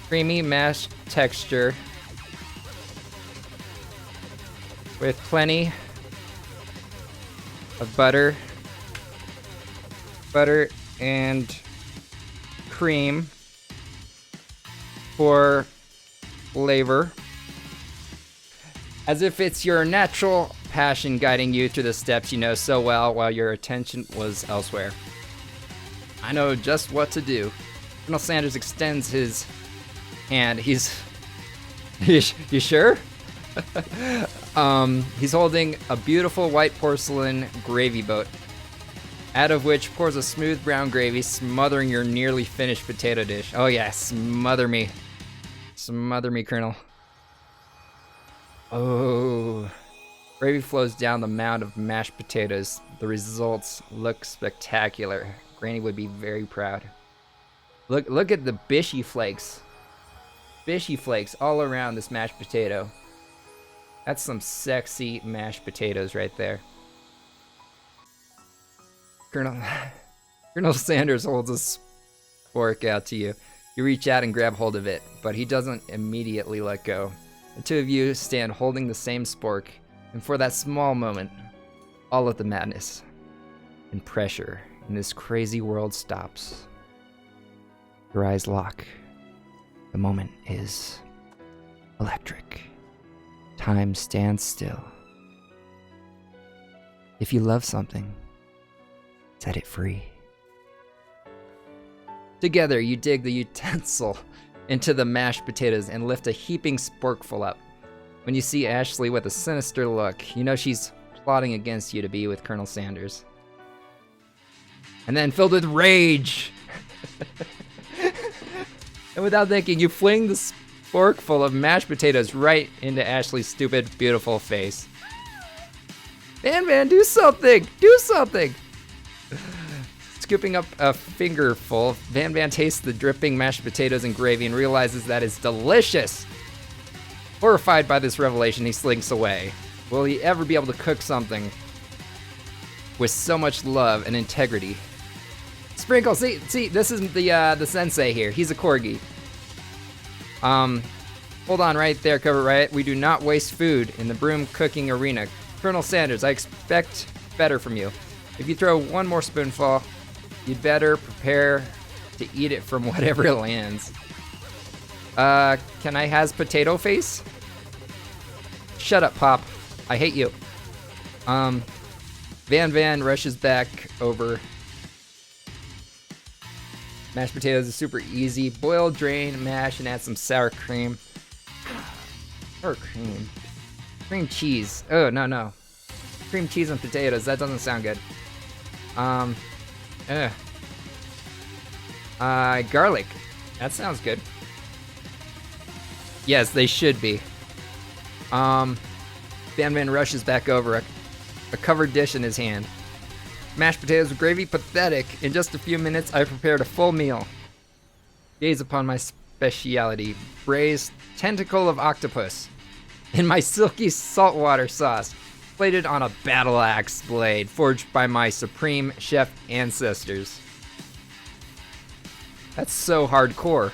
creamy mashed texture with plenty of butter and cream for flavor. As if it's your natural passion guiding you through the steps you know so well while your attention was elsewhere. I know just what to do. Colonel Sanders extends his hand. You sure? He's holding a beautiful white porcelain gravy boat, out of which pours a smooth brown gravy, smothering your nearly finished potato dish. Oh yeah, smother me. Smother me, Colonel. Oh. Gravy flows down the mound of mashed potatoes. The results look spectacular. Granny would be very proud. Look at the bishy flakes. Bishy flakes all around this mashed potato. That's some sexy mashed potatoes right there. Colonel Sanders holds a spork out to you. You reach out and grab hold of it, but he doesn't immediately let go. The two of you stand holding the same spork, and for that small moment, all of the madness and pressure in this crazy world stops. Your eyes lock. The moment is electric. Time stands still. If you love something, set it free. Together, you dig the utensil into the mashed potatoes and lift a heaping sporkful up. When you see Ashley with a sinister look, you know she's plotting against you to be with Colonel Sanders. And then, filled with rage, and without thinking, you fling the sporkful of mashed potatoes right into Ashley's stupid, beautiful face. Van, do something! Do something! Scooping up a fingerful, Van tastes the dripping mashed potatoes and gravy and realizes that it's delicious. Horrified by this revelation, he slinks away. Will he ever be able to cook something with so much love and integrity? Sprinkle, see, this isn't the sensei here. He's a corgi. Hold on right there, Cover Riot. We do not waste food in the broom cooking arena. Colonel Sanders, I expect better from you. If you throw one more spoonful, you'd better prepare to eat it from whatever lands. Can I has potato face? Shut up, Pop. I hate you. Van rushes back over. Mashed potatoes is super easy. Boil, drain, mash, and add some sour cream. Sour cream. Cream cheese. Oh, no. Cream cheese and potatoes. That doesn't sound good. Garlic. That sounds good. Yes, they should be. Van rushes back over, a covered dish in his hand. Mashed potatoes with gravy, pathetic. In just a few minutes, I prepared a full meal. Gaze upon my speciality, braised tentacle of octopus in my silky saltwater sauce. Plated on a battle axe blade forged by my supreme chef ancestors. That's so hardcore.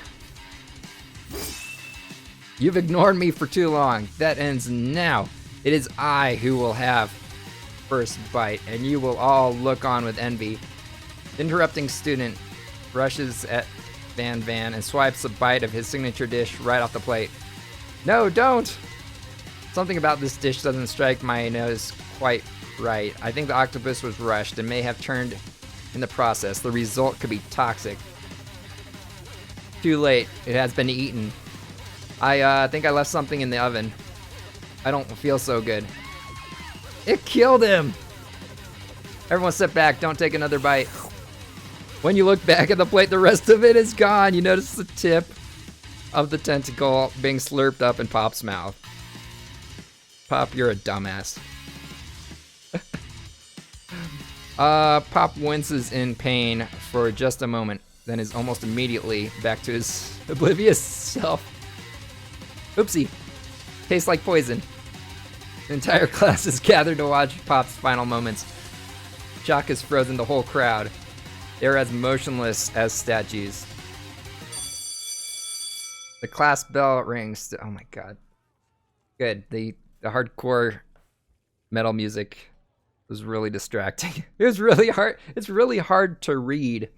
You've ignored me for too long. That ends now. It is I who will have first bite, and you will all look on with envy. The interrupting student rushes at Van and swipes a bite of his signature dish right off the plate. No, don't! Something about this dish doesn't strike my nose quite right. I think the octopus was rushed and may have turned in the process. The result could be toxic. Too late. It has been eaten. I think I left something in the oven. I don't feel so good. It killed him! Everyone step back. Don't take another bite. When you look back at the plate, the rest of it is gone. You notice the tip of the tentacle being slurped up in Pop's mouth. Pop, you're a dumbass. Pop winces in pain for just a moment, then is almost immediately back to his oblivious self. Oopsie. Tastes like poison. The entire class is gathered to watch Pop's final moments. Shock has frozen the whole crowd. They're as motionless as statues. The class bell rings. Oh my god. Good. The hardcore metal music was really distracting. It was really hard. It's really hard to read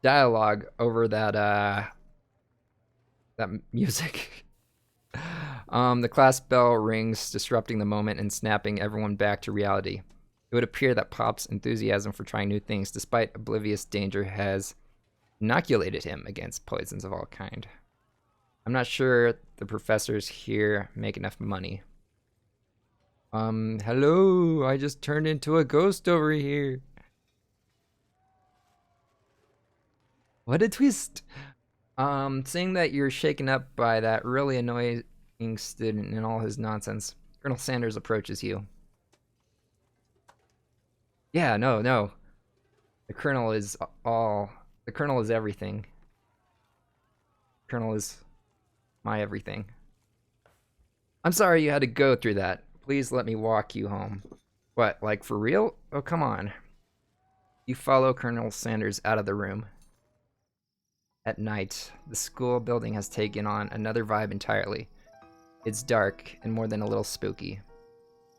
dialogue over that music. The class bell rings, disrupting the moment and snapping everyone back to reality. It would appear that Pop's enthusiasm for trying new things, despite oblivious danger, has inoculated him against poisons of all kind. I'm not sure the professors here make enough money. Hello, I just turned into a ghost over here. What a twist. Seeing that you're shaken up by that really annoying student and all his nonsense, Colonel Sanders approaches you. Yeah, no. The Colonel is everything. The Colonel is my everything. I'm sorry you had to go through that. Please let me walk you home. What, like for real? Oh, come on. You follow Colonel Sanders out of the room. At night, the school building has taken on another vibe entirely. It's dark and more than a little spooky.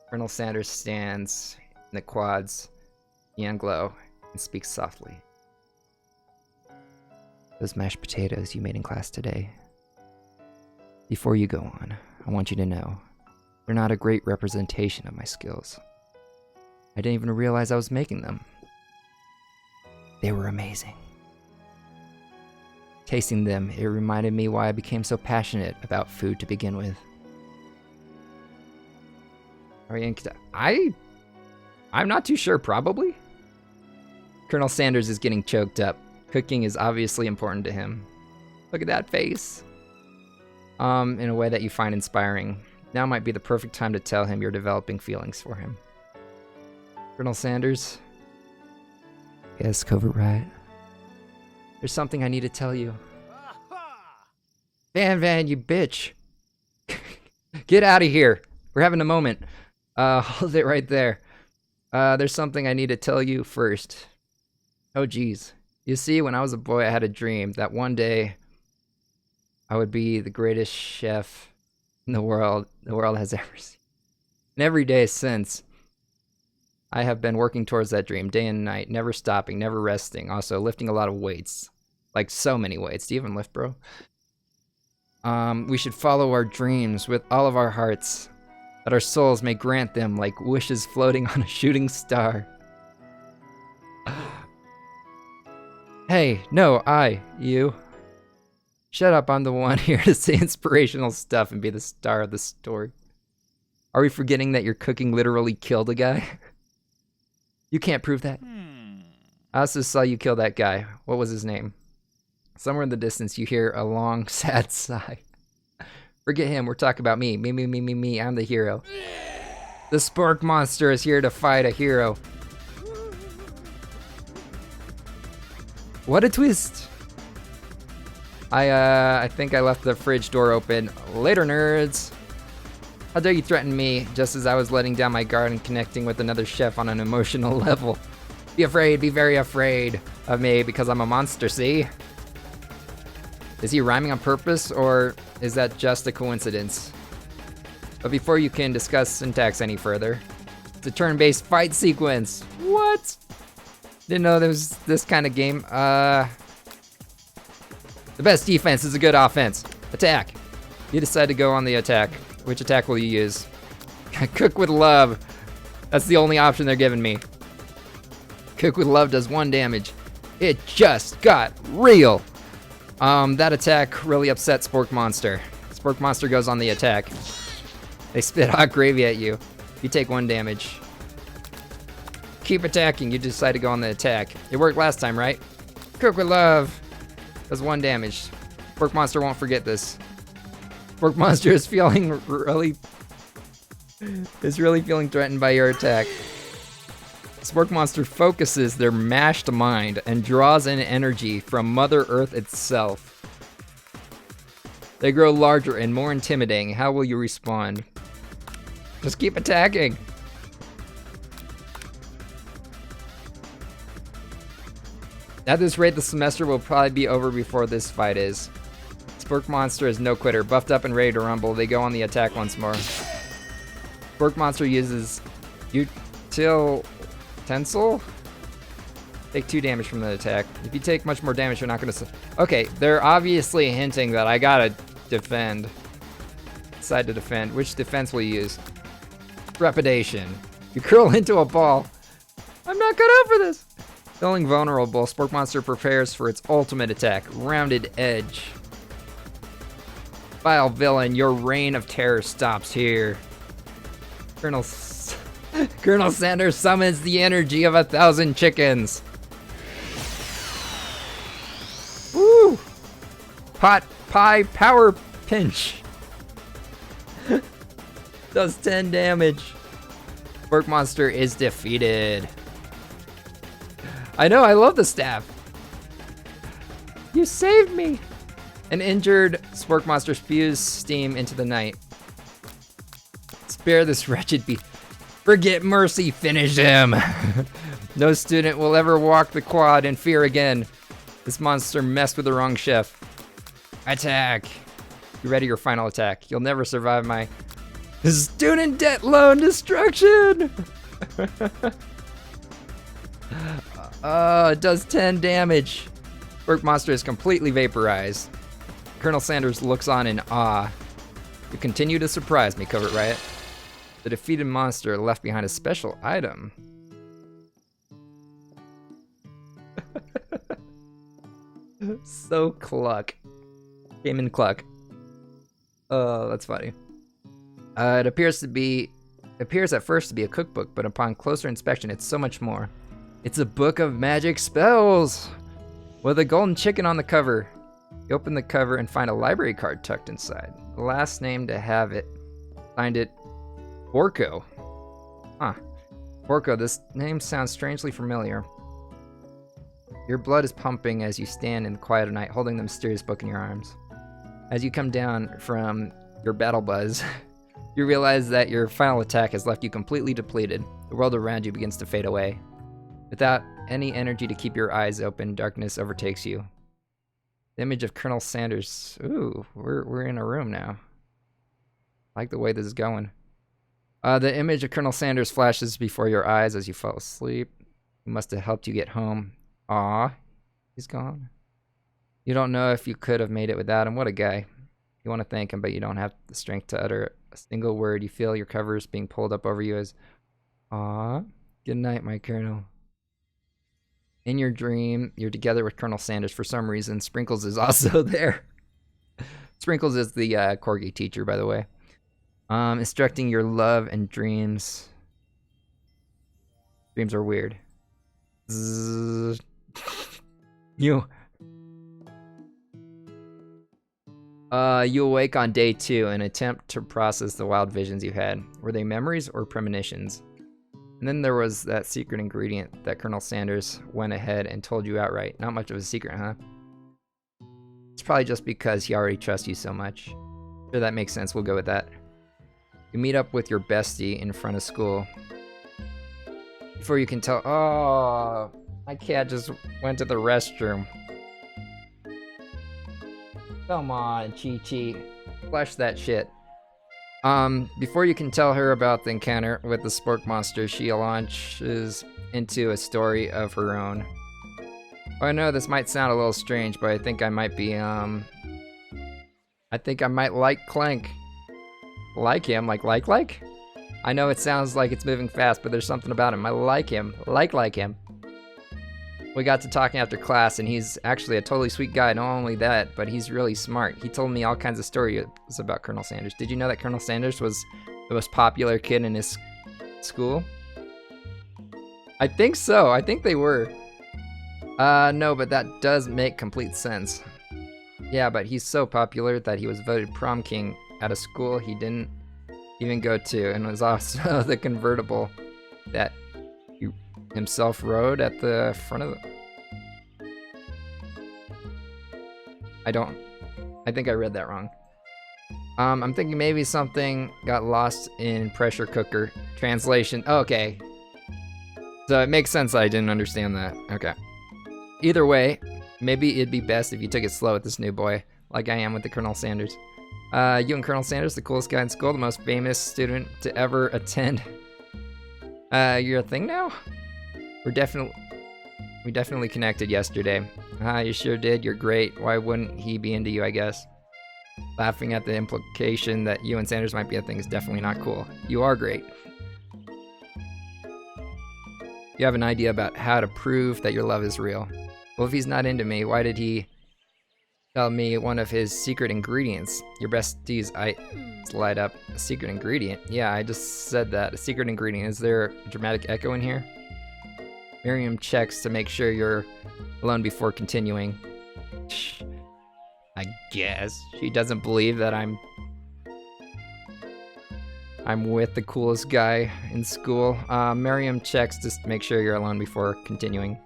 Colonel Sanders stands in the quad's neon glow and speaks softly. Those mashed potatoes you made in class today. Before you go on, I want you to know they're not a great representation of my skills. I didn't even realize I was making them. They were amazing. Tasting them, it reminded me why I became so passionate about food to begin with. I'm not too sure, probably. Colonel Sanders is getting choked up. Cooking is obviously important to him. Look at that face. In a way that you find inspiring. Now might be the perfect time to tell him you're developing feelings for him. Colonel Sanders? Yes, Covert Riot. There's something I need to tell you. Van, you bitch. Get out of here. We're having a moment. Hold it right there. There's something I need to tell you first. Oh, geez. You see, when I was a boy, I had a dream that one day I would be the greatest chef in the world has ever seen. And every day since, I have been working towards that dream, day and night, never stopping, never resting. Also, lifting a lot of weights. Like, so many weights. Do you even lift, bro? We should follow our dreams with all of our hearts, that our souls may grant them like wishes floating on a shooting star. Hey, no, you. Shut up, I'm the one here to say inspirational stuff and be the star of the story. Are we forgetting that your cooking literally killed a guy? You can't prove that. I also saw you kill that guy. What was his name? Somewhere in the distance, you hear a long, sad sigh. Forget him, we're talking about me. Me, I'm the hero. The Spork Monster is here to fight a hero. What a twist! I think I left the fridge door open. Later, nerds! How dare you threaten me just as I was letting down my guard and connecting with another chef on an emotional level. Be afraid, be very afraid of me because I'm a monster, see? Is he rhyming on purpose or is that just a coincidence? But before you can discuss syntax any further, it's a turn-based fight sequence. What? Didn't know there was this kind of game. The best defense is a good offense. Attack. You decide to go on the attack. Which attack will you use? Cook with love. That's the only option they're giving me. Cook with love does 1 damage. It just got real. That attack really upset Spork Monster. Spork Monster goes on the attack. They spit hot gravy at you. You take 1 damage. Keep attacking. You decide to go on the attack. It worked last time, right? Cook with love does 1 damage. Spork Monster won't forget this. Spork Monster is really feeling threatened by your attack. Spork Monster focuses their mashed mind and draws in energy from Mother Earth itself. They grow larger and more intimidating. How will you respond? Just keep attacking. At this rate, the semester will probably be over before this fight is. Spork Monster is no quitter. Buffed up and ready to rumble, they go on the attack once more. Spork Monster uses Utensil? Take 2 damage from the attack. If you take much more damage, you're not gonna... Okay, they're obviously hinting that I gotta defend. Decide to defend. Which defense will you use? Trepidation. You curl into a ball. I'm not cut out for this. Feeling vulnerable, Spork Monster prepares for its ultimate attack. Rounded Edge. Vile villain, your reign of terror stops here. Colonel Sanders summons the energy of 1,000 chickens. Woo! Pot pie power pinch. Does 10 damage. Spork Monster is defeated. I know, I love the staff. You saved me. An injured Spork Monster spews steam into the night. Spare this wretched beast. Forget mercy, finish him. No student will ever walk the quad in fear again. This monster messed with the wrong chef. Attack. You ready your final attack. You'll never survive my student debt loan destruction. It does 10 damage. Spork Monster is completely vaporized. Colonel Sanders looks on in awe. You continue to surprise me, Covert Riot. The defeated monster left behind a special item. So Cluck. Came in Cluck. Oh, that's funny. It appears at first to be a cookbook, but upon closer inspection, it's so much more. It's a book of magic spells with a golden chicken on the cover. You open the cover and find a library card tucked inside. The last name to have it, signed it, Borko. Huh. Borko, this name sounds strangely familiar. Your blood is pumping as you stand in the quiet of night, holding the mysterious book in your arms. As you come down from your battle buzz, you realize that your final attack has left you completely depleted. The world around you begins to fade away. Without any energy to keep your eyes open, darkness overtakes you. The image of Colonel Sanders. Ooh, we're in a room now. I like the way this is going. The image of Colonel Sanders flashes before your eyes as you fall asleep. He must have helped you get home. Aw, he's gone. You don't know if you could have made it without him. What a guy. You want to thank him, but you don't have the strength to utter a single word. You feel your covers being pulled up over you as, aw, good night, my Colonel. In your dream, you're together with Colonel Sanders. For some reason, Sprinkles is also there. Sprinkles is the Corgi teacher, by the way. Instructing your love and dreams. Dreams are weird. Zzz. You awake on day 2 and attempt to process the wild visions you had. Were they memories or premonitions? And then there was that secret ingredient that Colonel Sanders went ahead and told you outright. Not much of a secret, huh? It's probably just because he already trusts you so much. Sure, that makes sense. We'll go with that. You meet up with your bestie in front of school. Before you can tell, oh, my cat just went to the restroom. Come on, Chi-Chi. Flush that shit. Before you can tell her about the encounter with the spork monster, she launches into a story of her own. Oh, I know this might sound a little strange, but I think I might be, I think I might like Clank. Like him? Like? I know it sounds like it's moving fast, but there's something about him. I like him. Like him. We got to talking after class, and he's actually a totally sweet guy. Not only that, but he's really smart. He told me all kinds of stories about Colonel Sanders. Did you know that Colonel Sanders was the most popular kid in his school? I think so. I think they were. No, but that does make complete sense. Yeah, but he's so popular that he was voted prom king at a school he didn't even go to, and was also the convertible that he himself rode at the front of the... I think I read that wrong. I'm thinking maybe something got lost in pressure cooker translation. Okay. So it makes sense that I didn't understand that. Okay. Either way, maybe it'd be best if you took it slow with this new boy, like I am with the Colonel Sanders. You and Colonel Sanders, the coolest guy in school, the most famous student to ever attend. You're a thing now? We definitely connected yesterday. You sure did. You're great. Why wouldn't he be into you, I guess? Laughing at the implication that you and Sanders might be a thing is definitely not cool. You are great. You have an idea about how to prove that your love is real. Well, if he's not into me, why did he tell me one of his secret ingredients? Your bestie's eyes light up. A secret ingredient? Yeah, I just said that. A secret ingredient. Is there a dramatic echo in here? Miriam checks to make sure you're alone before continuing. I guess. She doesn't believe that I'm with the coolest guy in school. Miriam checks to make sure you're alone before continuing.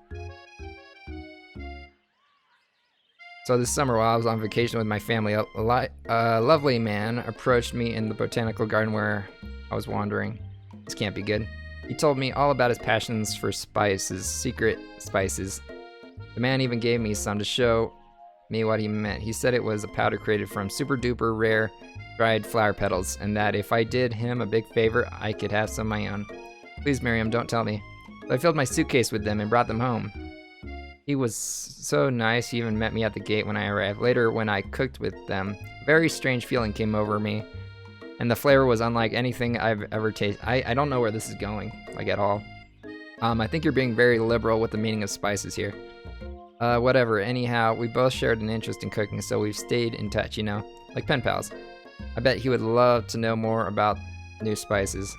So this summer, while I was on vacation with my family, a lovely man approached me in the botanical garden where I was wandering. This can't be good. He told me all about his passions for spices, secret spices. The man even gave me some to show me what he meant. He said it was a powder created from super duper rare dried flower petals, and that if I did him a big favor, I could have some of my own. Please, Miriam, don't tell me. So I filled my suitcase with them and brought them home. He was so nice, he even met me at the gate when I arrived. Later, when I cooked with them, a very strange feeling came over me, and the flavor was unlike anything I've ever tasted. I don't know where this is going, like at all. I think you're being very liberal with the meaning of spices here. Whatever, anyhow, we both shared an interest in cooking, so we've stayed in touch, you know, like pen pals. I bet he would love to know more about new spices.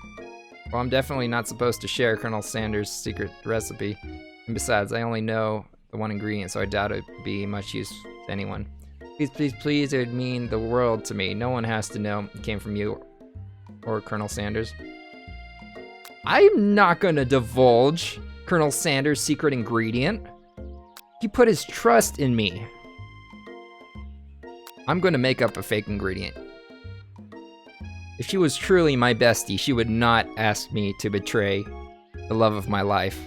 Well, I'm definitely not supposed to share Colonel Sanders' secret recipe, and besides, I only know the one ingredient, so I doubt it'd be much use to anyone. Please, please, please, it would mean the world to me. No one has to know it came from you or Colonel Sanders. I'm not gonna divulge Colonel Sanders' secret ingredient. He put his trust in me. I'm gonna make up a fake ingredient. If she was truly my bestie, she would not ask me to betray the love of my life.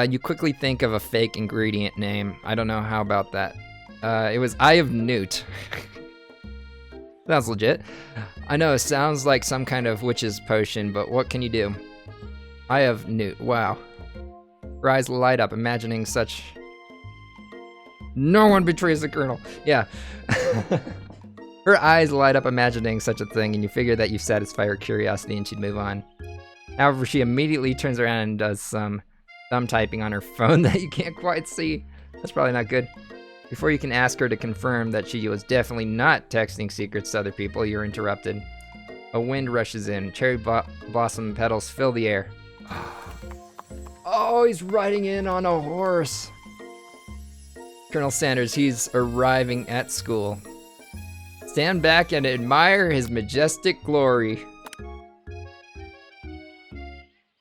You quickly think of a fake ingredient name. I don't know how about that. It was Eye of Newt. Sounds legit. I know it sounds like some kind of witch's potion, but what can you do? Eye of Newt, wow. Her eyes light up, imagining such... No one betrays the Colonel. Yeah. Her eyes light up imagining such a thing, and you figure that you satisfy her curiosity and she'd move on. However, she immediately turns around and does some thumb typing on her phone that you can't quite see. That's probably not good. Before you can ask her to confirm that she was definitely not texting secrets to other people, you're interrupted. A wind rushes in. Cherry blossom petals fill the air. Oh, he's riding in on a horse. Colonel Sanders, he's arriving at school. Stand back and admire his majestic glory.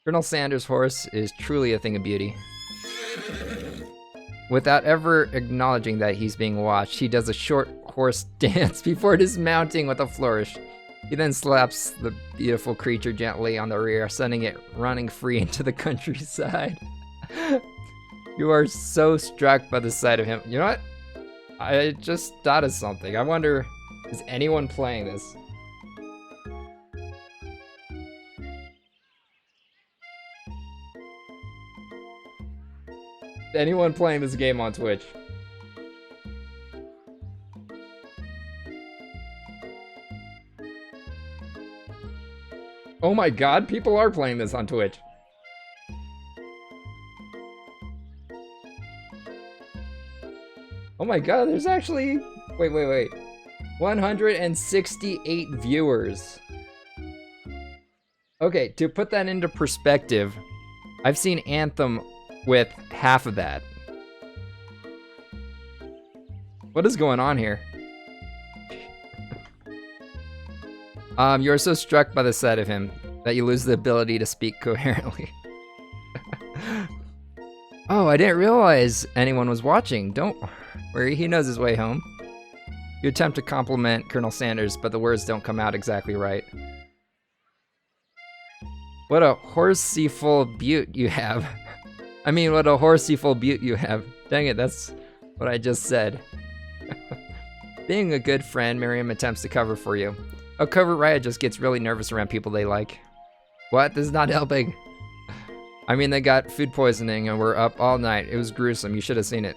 Colonel Sanders' horse is truly a thing of beauty. Without ever acknowledging that he's being watched, he does a short horse dance before dismounting with a flourish. He then slaps the beautiful creature gently on the rear, sending it running free into the countryside. You are so struck by the sight of him. You know what? I just thought of something. I wonder, is anyone playing this? Anyone playing this game on Twitch? Oh my god, people are playing this on Twitch. Oh my god, there's actually... Wait. 168 viewers. Okay, to put that into perspective, I've seen Anthem with half of that. What is going on here? You are so struck by the sight of him that you lose the ability to speak coherently. Oh, I didn't realize anyone was watching. Don't worry, he knows his way home. You attempt to compliment Colonel Sanders, but the words don't come out exactly right. What a horseyful butte you have. I mean, what a horseyful butte you have. Dang it, that's what I just said. Being a good friend, Miriam attempts to cover for you. A covert riot just gets really nervous around people they like. What? This is not helping. I mean, they got food poisoning and were up all night. It was gruesome. You should have seen it.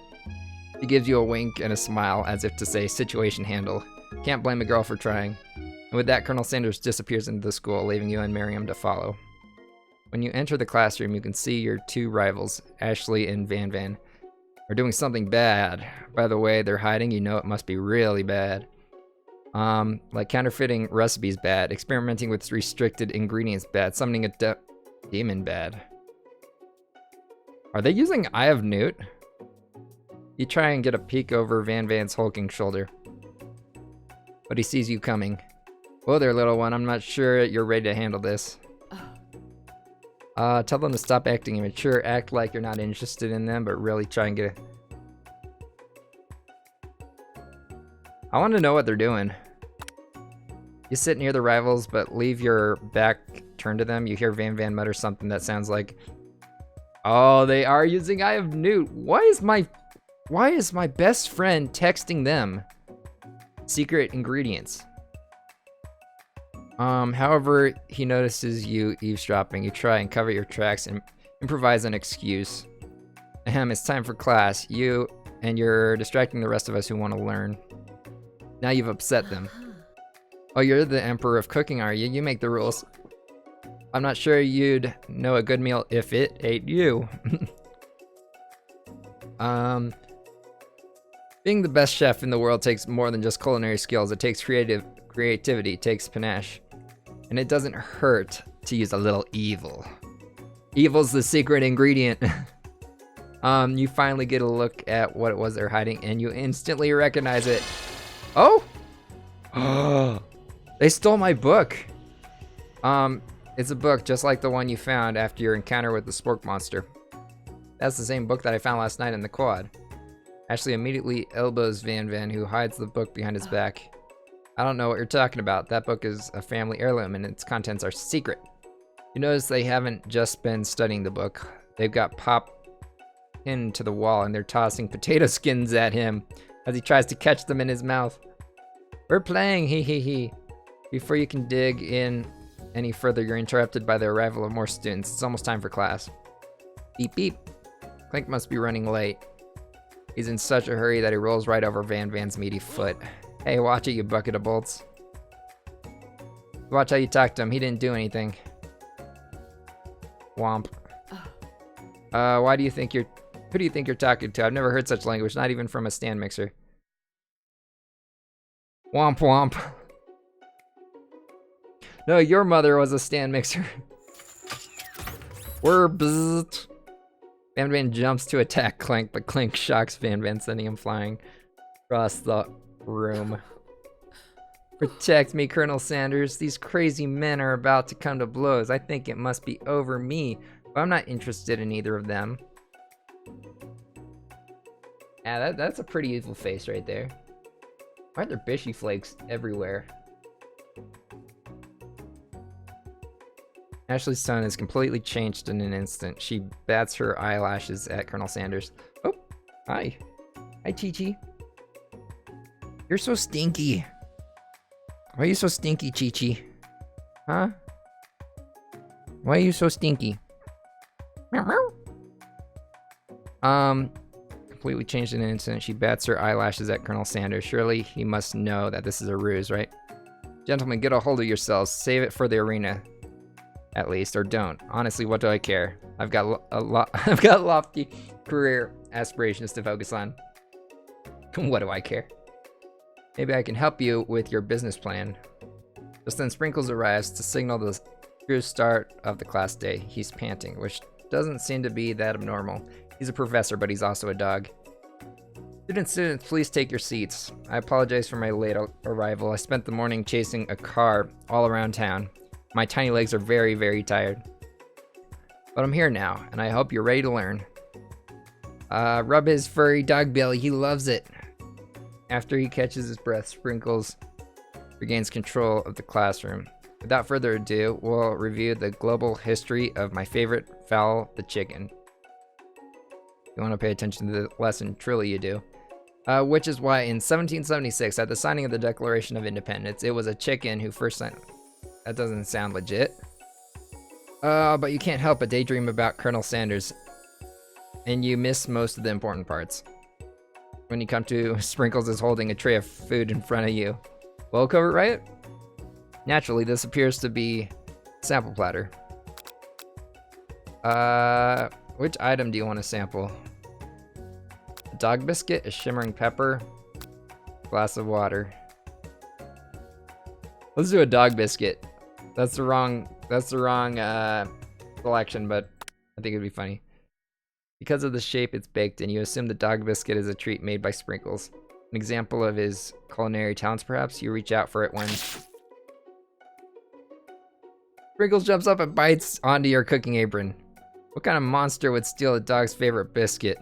He gives you a wink and a smile as if to say, situation handle. Can't blame a girl for trying. And with that, Colonel Sanders disappears into the school, leaving you and Miriam to follow. When you enter the classroom, you can see your two rivals, Ashley and Van Van, are doing something bad. By the way they're hiding, you know it must be really bad. Like counterfeiting recipes bad, experimenting with restricted ingredients bad, summoning a demon bad. Are they using Eye of Newt? You try and get a peek over Van Van's hulking shoulder, but he sees you coming. Whoa there, little one, I'm not sure you're ready to handle this. Tell them to stop acting immature, act like you're not interested in them, but really try and get I want to know what they're doing. You sit near the rivals, but leave your back turned to them. You hear Van Van mutter something that sounds like, oh, they are using Eye of Newt. Why is my best friend texting them secret ingredients? However, he notices you eavesdropping. You try and cover your tracks and improvise an excuse. Ahem, it's time for class. You're distracting the rest of us who want to learn. Now you've upset them. Oh, you're the emperor of cooking, are you? You make the rules. I'm not sure you'd know a good meal if it ate you. Being the best chef in the world takes more than just culinary skills. It takes creativity, it takes panache. And it doesn't hurt to use a little evil. Evil's the secret ingredient. You finally get a look at what it was they're hiding, and you instantly recognize it. Oh! They stole my book. It's a book just like the one you found after your encounter with the spork monster. That's the same book that I found last night in the quad. Ashley immediately elbows Van Van, who hides the book behind his back. I don't know what you're talking about. That book is a family heirloom and its contents are secret. You notice they haven't just been studying the book. They've got Pop pinned to the wall and they're tossing potato skins at him as he tries to catch them in his mouth. We're playing, hee hee hee. Before you can dig in any further, you're interrupted by the arrival of more students. It's almost time for class. Beep beep. Clink must be running late. He's in such a hurry that he rolls right over Van Van's meaty foot. Hey, watch it, you bucket of bolts. Watch how you talk to him. He didn't do anything. Womp. Who do you think you're talking to? I've never heard such language, not even from a stand mixer. Womp womp. No, your mother was a stand mixer. We're bzzzt. Van Van jumps to attack Clink, but Clink shocks Van Van, sending him flying across the room. Protect me, Colonel Sanders. These crazy men are about to come to blows. I think it must be over me, but I'm not interested in either of them. Yeah, that's a pretty evil face right there. Why are there Bishy flakes everywhere? Ashley's tone is completely changed in an instant. She bats her eyelashes at Colonel Sanders. Oh, hi. Hi, Chi-Chi. You're so stinky. Why are you so stinky, Chi-Chi? Huh? Why are you so stinky? Meow, meow. Completely changed in an instant. She bats her eyelashes at Colonel Sanders. Surely he must know that this is a ruse, right? Gentlemen, get a hold of yourselves. Save it for the arena. At least, or don't. Honestly, what do I care? I've got I've got lofty career aspirations to focus on. What do I care? Maybe I can help you with your business plan. Just then Sprinkles arrives to signal the true start of the class day. He's panting, which doesn't seem to be that abnormal. He's a professor, but he's also a dog. Students, please take your seats. I apologize for my late arrival. I spent the morning chasing a car all around town. My tiny legs are very, very tired. But I'm here now, and I hope you're ready to learn. Rub his furry dog belly. He loves it. After he catches his breath, Sprinkles regains control of the classroom. Without further ado, we'll review the global history of my favorite fowl, the chicken. You want to pay attention to the lesson, truly you do. Which is why in 1776, at the signing of the Declaration of Independence, it was a chicken who first signed. That doesn't sound legit. But you can't help but daydream about Colonel Sanders. And you miss most of the important parts. When you come to Sprinkles is holding a tray of food in front of you. Well covered, right? Naturally, this appears to be a sample platter. Which item do you want to sample? A dog biscuit, a shimmering pepper, glass of water. Let's do a dog biscuit. That's the wrong selection, but I think it'd be funny. Because of the shape it's baked in, you assume the dog biscuit is a treat made by Sprinkles. An example of his culinary talents, perhaps? You reach out for it when Sprinkles jumps up and bites onto your cooking apron. What kind of monster would steal a dog's favorite biscuit?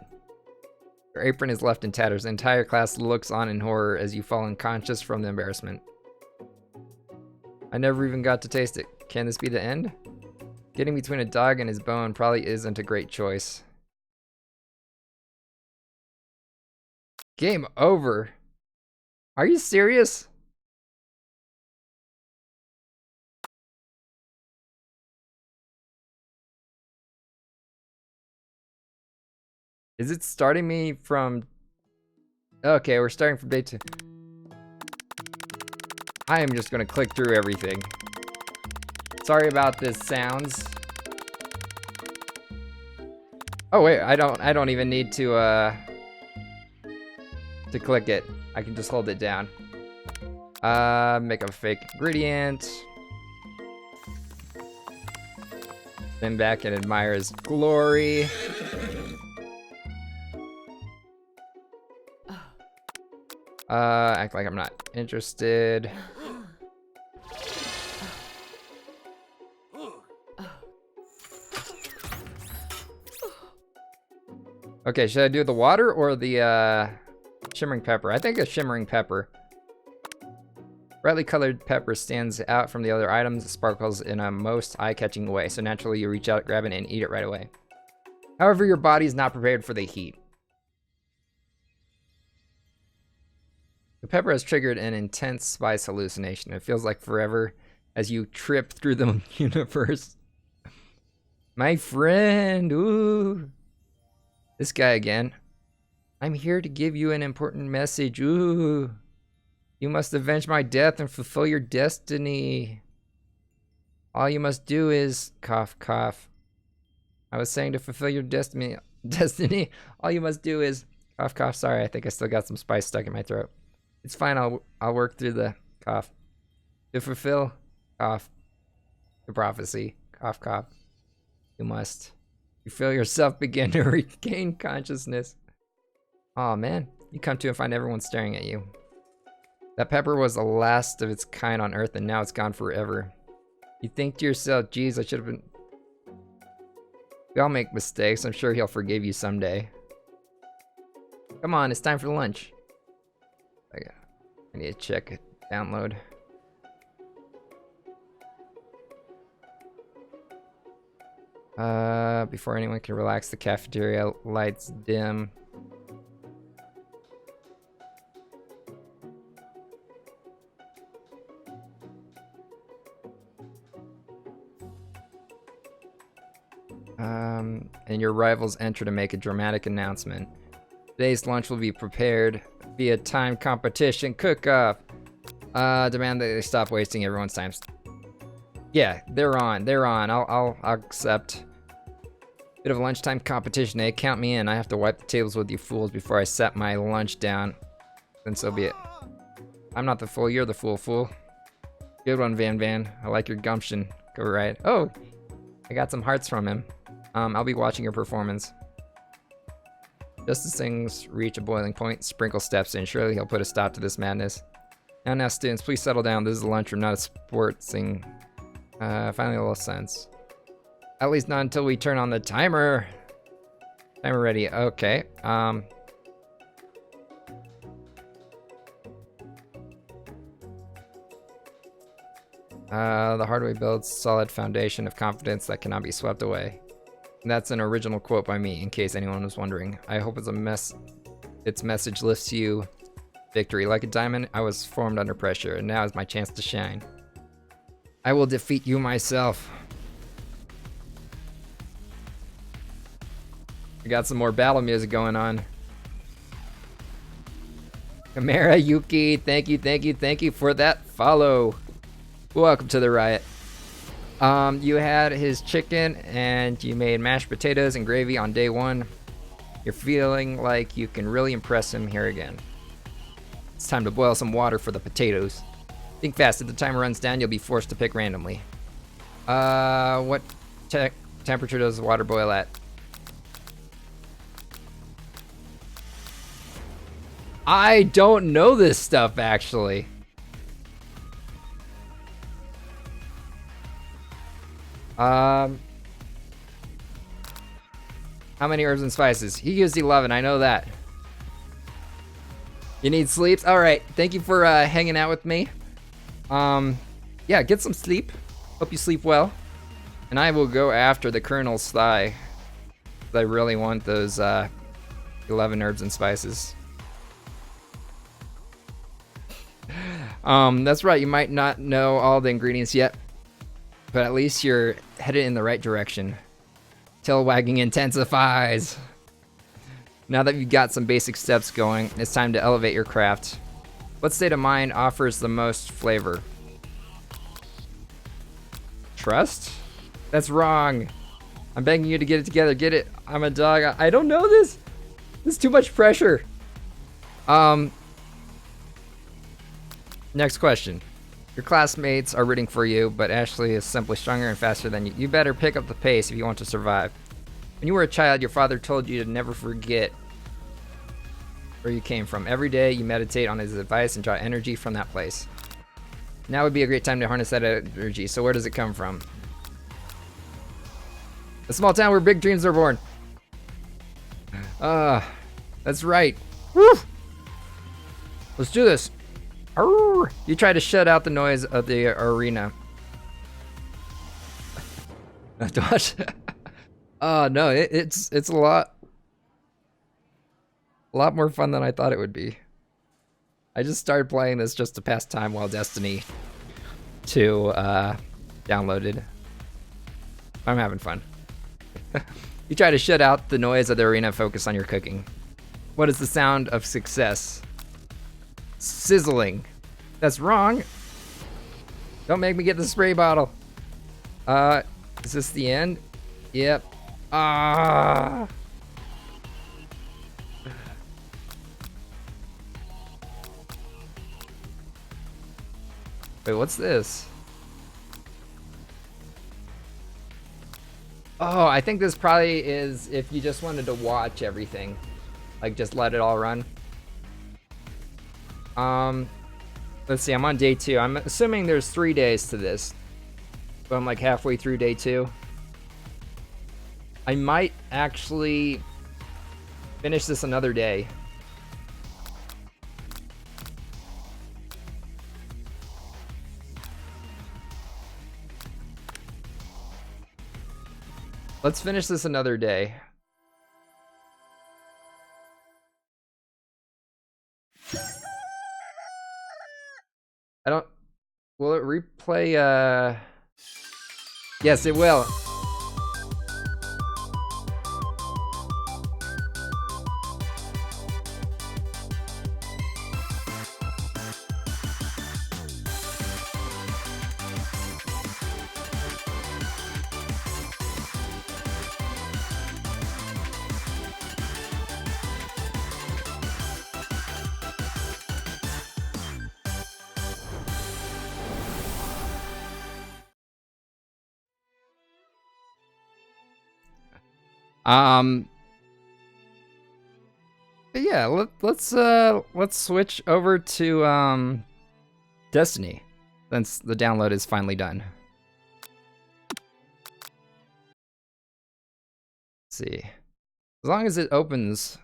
Your apron is left in tatters. The entire class looks on in horror as you fall unconscious from the embarrassment. I never even got to taste it. Can this be the end? Getting between a dog and his bone probably isn't a great choice. Game over. Are you serious? Is it starting me from... Okay, we're starting from day 2. I am just gonna click through everything. Sorry about this sounds. Oh wait, I don't even need to click it. I can just hold it down. Make a fake ingredient. Then back and admire his glory. Act like I'm not interested. Okay, should I do the water or the shimmering pepper? I think a shimmering pepper. Brightly colored pepper stands out from the other items. It sparkles in a most eye-catching way, so naturally you reach out, grab it, and eat it right away. However, your body is not prepared for the heat. The pepper has triggered an intense spice hallucination. It feels like forever as you trip through the universe. My friend, ooh. This guy again. I'm here to give you an important message, ooh. You must avenge my death and fulfill your destiny. All you must do is... Cough, cough. I was saying to fulfill your destiny. All you must do is... Cough, cough. Sorry, I think I still got some spice stuck in my throat. It's fine, I'll work through the... Cough. To fulfill... Cough. The prophecy. Cough, cough. You must... You feel yourself begin to regain consciousness. Aw, man. You come to and find everyone staring at you. That pepper was the last of its kind on Earth, and now it's gone forever. You think to yourself, geez, I should have been... We all make mistakes. I'm sure he'll forgive you someday. Come on, it's time for lunch. I need to check, download. Before anyone can relax, the cafeteria lights dim. And your rivals enter to make a dramatic announcement. Today's lunch will be prepared via time competition cook-off. Demand that they stop wasting everyone's time. Yeah, they're on. I'll accept. Bit of a lunchtime competition, eh? Count me in. I have to wipe the tables with you fools before I set my lunch down. Then so be it. I'm not the fool, you're the fool. Good one, Van Van. I like your gumption. Go right. Oh, I got some hearts from him. I'll be watching your performance. Just as things reach a boiling point, Sprinkle steps in. Surely he'll put a stop to this madness. Now, students, please settle down. This is a lunchroom, not a sports thing. Finally, a little sense. At least not until we turn on the timer. Timer ready. Okay. The hard way builds solid foundation of confidence that cannot be swept away. And that's an original quote by me, in case anyone was wondering. I hope its message lifts you. Victory. Like a diamond, I was formed under pressure, and now is my chance to shine. I will defeat you myself. We got some more battle music going on. Chimera Yuki, thank you for that follow. Welcome to the riot. You had his chicken and you made mashed potatoes and gravy on day 1. You're feeling like you can really impress him here again. It's time to boil some water for the potatoes. Think fast, if the timer runs down, you'll be forced to pick randomly. What temperature does the water boil at? I don't know this stuff, actually. How many herbs and spices? He used 11, I know that. You need sleeps? Alright, thank you for hanging out with me. Yeah, get some sleep. Hope you sleep well. And I will go after the Colonel's thigh. I really want those 11 herbs and spices. That's right, you might not know all the ingredients yet, but at least you're headed in the right direction. Tail wagging intensifies. Now that you've got some basic steps going, it's time to elevate your craft. What state of mind offers the most flavor? Trust? That's wrong. I'm begging you to get it together. Get it. I'm a dog. I don't know this. This is too much pressure. Next question. Your classmates are rooting for you, but Ashley is simply stronger and faster than you. You better pick up the pace if you want to survive. When you were a child, your father told you to never forget where you came from. Every day, you meditate on his advice and draw energy from that place. Now would be a great time to harness that energy. So where does it come from? A small town where big dreams are born. That's right. Woo! Let's do this. Arr! You try to shut out the noise of the arena. Oh no, it's a lot more fun than I thought it would be. I just started playing this just to pass time while Destiny 2 downloaded. I'm having fun. You try to shut out the noise of the arena, focus on your cooking. What is the sound of success? Sizzling. That's wrong. Don't make me get the spray bottle. Is this the end? Yep. Ah. Wait, what's this? Oh, I think this probably is if you just wanted to watch everything. Like, just let it all run. Let's see, I'm on day 2. I'm assuming there's 3 days to this. But I'm like halfway through day 2. I might actually finish this another day. Let's finish this another day. I don't... Will it replay, Yes, it will. But yeah, let's switch over to Destiny, since the download is finally done. Let's see. As long as it opens,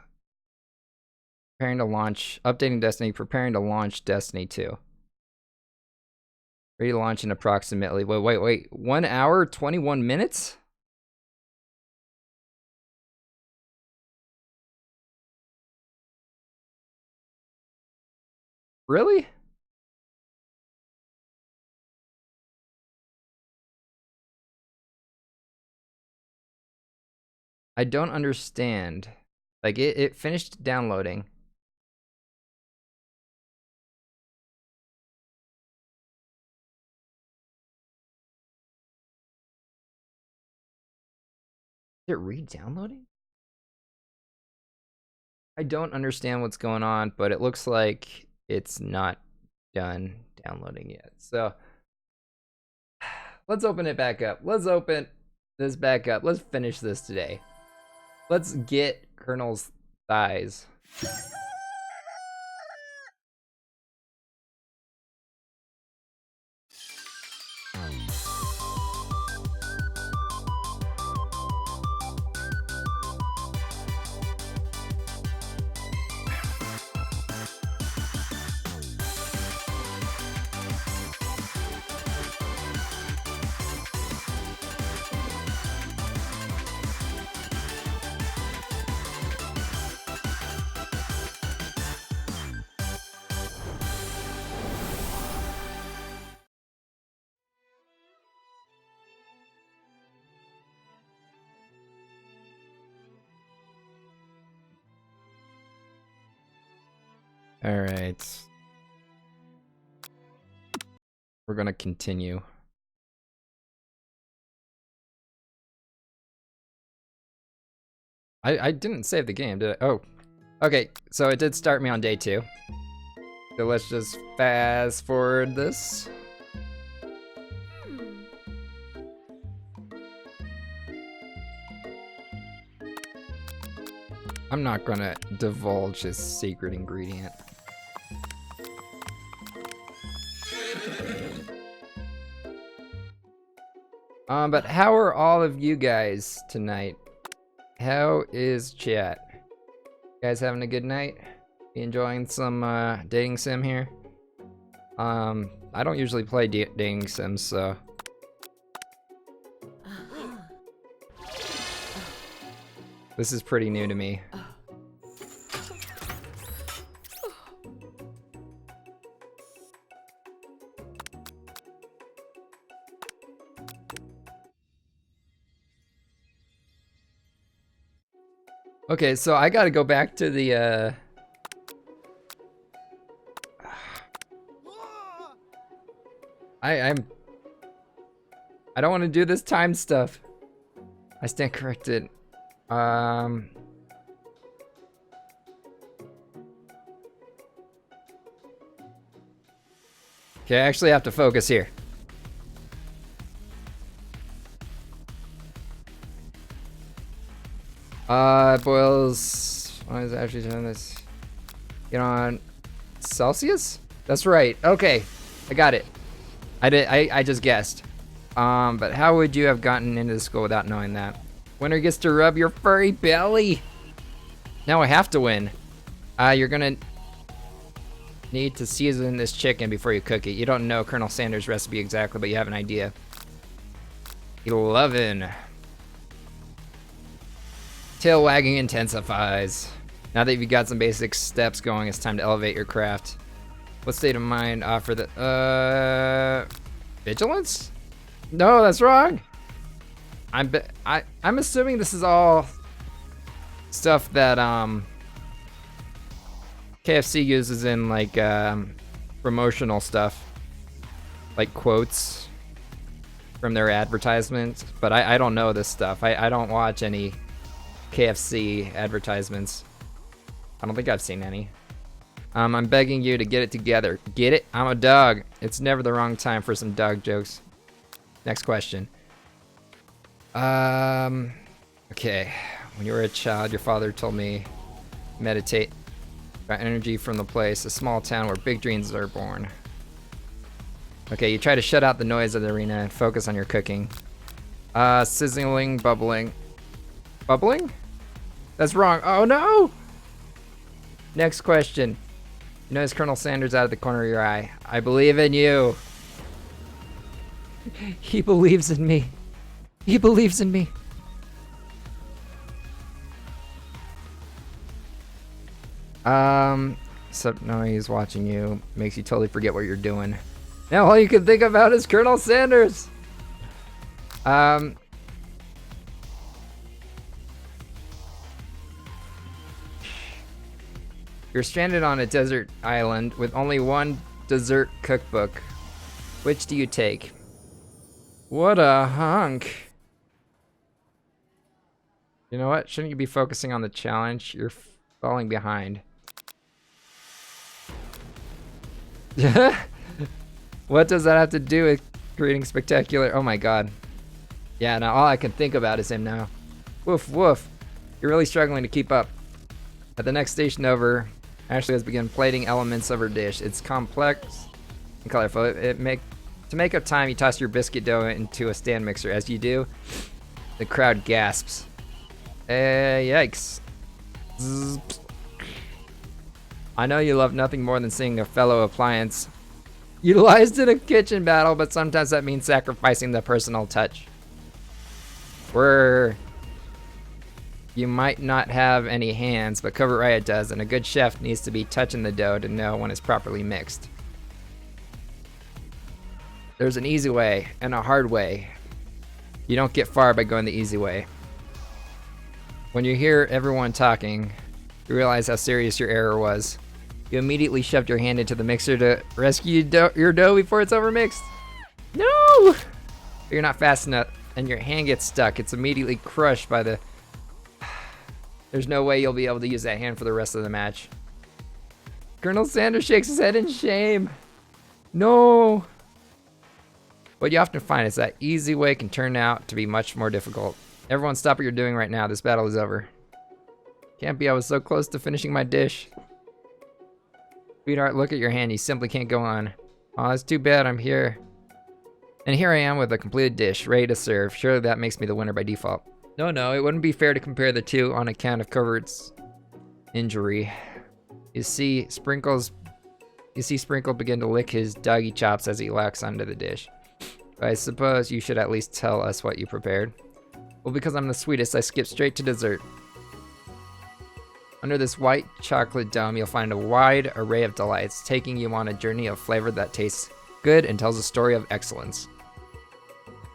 preparing to launch, updating Destiny, preparing to launch Destiny 2. Ready to launch in approximately, wait, 1 hour, 21 minutes? Really? I don't understand. Like, it finished downloading. Is it re-downloading? I don't understand what's going on, but it looks like it's not done downloading yet. So let's open it back up. Let's open this back up. Let's finish this today. Let's get Colonel's thighs. All right. We're gonna continue. I didn't save the game, did I? Oh, okay. So it did start me on day 2. So let's just fast forward this. I'm not gonna divulge his secret ingredient. But how are all of you guys tonight? How is chat? You guys having a good night? You enjoying some dating sim here? I don't usually play dating sims, so. This is pretty new to me. Okay, so I gotta go back to the, I don't want to do this time stuff. I stand corrected. Okay, I actually have to focus here. Boils. Why is it actually doing this? Get on Celsius? That's right. Okay, I got it. I just guessed. But how would you have gotten into school without knowing that? Winner gets to rub your furry belly. Now I have to win. You're gonna need to season this chicken before you cook it. You don't know Colonel Sanders' recipe exactly, but you have an idea. 11. Tail wagging intensifies. Now that you've got some basic steps going, it's time to elevate your craft. What state of mind offer the vigilance? No, that's wrong. I'm assuming this is all stuff that KFC uses in like promotional stuff, like quotes from their advertisements. But I don't know this stuff. I don't watch any KFC advertisements. I don't think I've seen any. I'm begging you to get it together. Get it? I'm a dog. It's never the wrong time for some dog jokes. Next question. Okay. When you were a child, your father told me meditate about energy from the place, a small town where big dreams are born. Okay, you try to shut out the noise of the arena and focus on your cooking. Sizzling, bubbling. Bubbling? That's wrong. Oh no! Next question. You notice Colonel Sanders out of the corner of your eye. I believe in you. He believes in me. He believes in me. So no, he's watching you. Makes you totally forget what you're doing. Now all you can think about is Colonel Sanders. You're stranded on a desert island with only one dessert cookbook. Which do you take? What a hunk. You know what? Shouldn't you be focusing on the challenge? You're falling behind. What does that have to do with creating spectacular? Oh my god. Yeah, now all I can think about is him now. Woof, woof. You're really struggling to keep up. At the next station over, Ashley has begun plating elements of her dish. It's complex and colorful. To make up time, you toss your biscuit dough into a stand mixer. As you do, the crowd gasps. Yikes. Zzz. I know you love nothing more than seeing a fellow appliance utilized in a kitchen battle, but sometimes that means sacrificing the personal touch. Where you might not have any hands, but Covert Riot does, and a good chef needs to be touching the dough to know when it's properly mixed. There's an easy way and a hard way. You don't get far by going the easy way. When you hear everyone talking, you realize how serious your error was. You immediately shoved your hand into the mixer to rescue your dough before it's overmixed. No! But you're not fast enough, and your hand gets stuck. It's immediately crushed by the... There's no way you'll be able to use that hand for the rest of the match. Colonel Sanders shakes his head in shame. No! What you often find is that easy way can turn out to be much more difficult. Everyone stop what you're doing right now. This battle is over. Can't be. I was so close to finishing my dish. Sweetheart, look at your hand. You simply can't go on. Oh, that's too bad. I'm here. And here I am with a completed dish, ready to serve. Surely that makes me the winner by default. No, it wouldn't be fair to compare the two on account of Covert's injury. You see Sprinkle begin to lick his doggy chops as he locks onto the dish. But I suppose you should at least tell us what you prepared. Well, because I'm the sweetest, I skip straight to dessert. Under this white chocolate dome, you'll find a wide array of delights, taking you on a journey of flavor that tastes good and tells a story of excellence.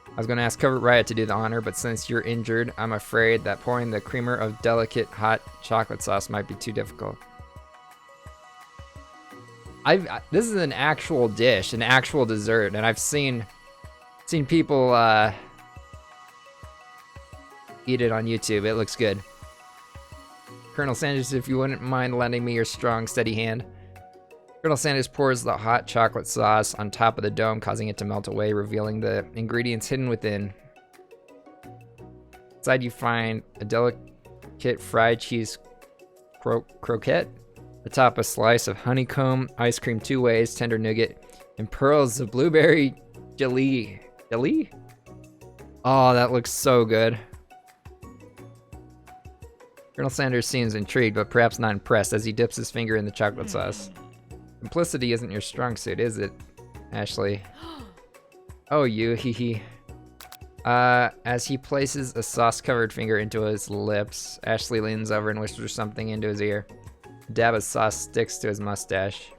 I was going to ask Covert Riot to do the honor, but since you're injured, I'm afraid that pouring the creamer of delicate hot chocolate sauce might be too difficult. This is an actual dish, an actual dessert, and I've seen people eat it on YouTube. It looks good. Colonel Sanders, if you wouldn't mind lending me your strong, steady hand. Colonel Sanders pours the hot chocolate sauce on top of the dome, causing it to melt away, revealing the ingredients hidden within. Inside you find a delicate fried cheese croquette, atop a slice of honeycomb, ice cream 2 ways, tender nougat, and pearls of blueberry jelly. Jelly? Oh, that looks so good. Colonel Sanders seems intrigued, but perhaps not impressed, as he dips his finger in the chocolate sauce. Simplicity isn't your strong suit, is it, Ashley? Oh, you, hee hee. As he places a sauce-covered finger into his lips, Ashley leans over and whispers something into his ear. A dab of sauce sticks to his mustache.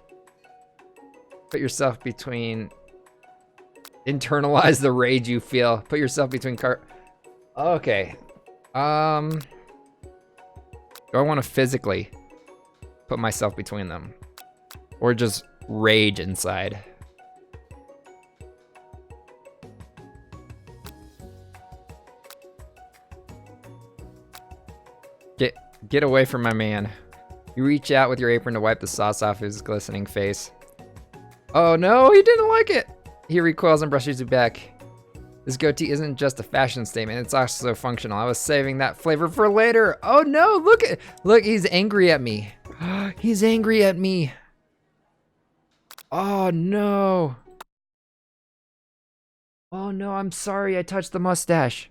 Put yourself between... Internalize the rage you feel. Put yourself between Okay. Do I want to physically put myself between them? Or just rage inside? Get away from my man. You reach out with your apron to wipe the sauce off his glistening face. Oh no, he didn't like it! He recoils and brushes you back. This goatee isn't just a fashion statement, it's also functional. I was saving that flavor for later. Oh no, look, he's angry at me. He's angry at me. Oh no. Oh no, I'm sorry I touched the mustache.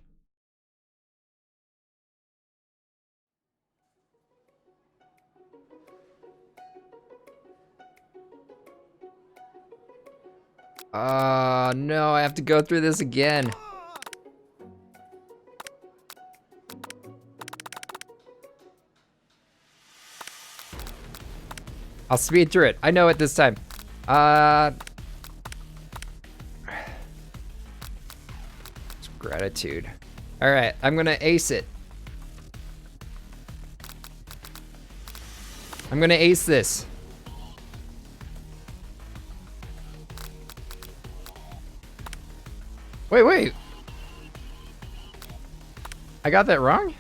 No, I have to go through this again. I'll speed through it. I know it this time. Gratitude. All right, I'm gonna ace it. I'm gonna ace this. Wait. I got that wrong?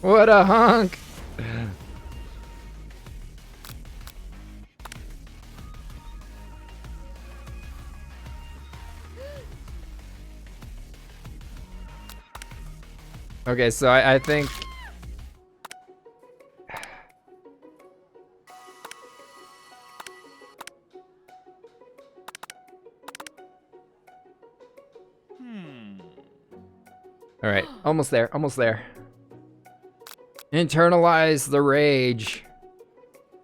What a hunk! Okay, so I think... All right, almost there. Internalize the rage.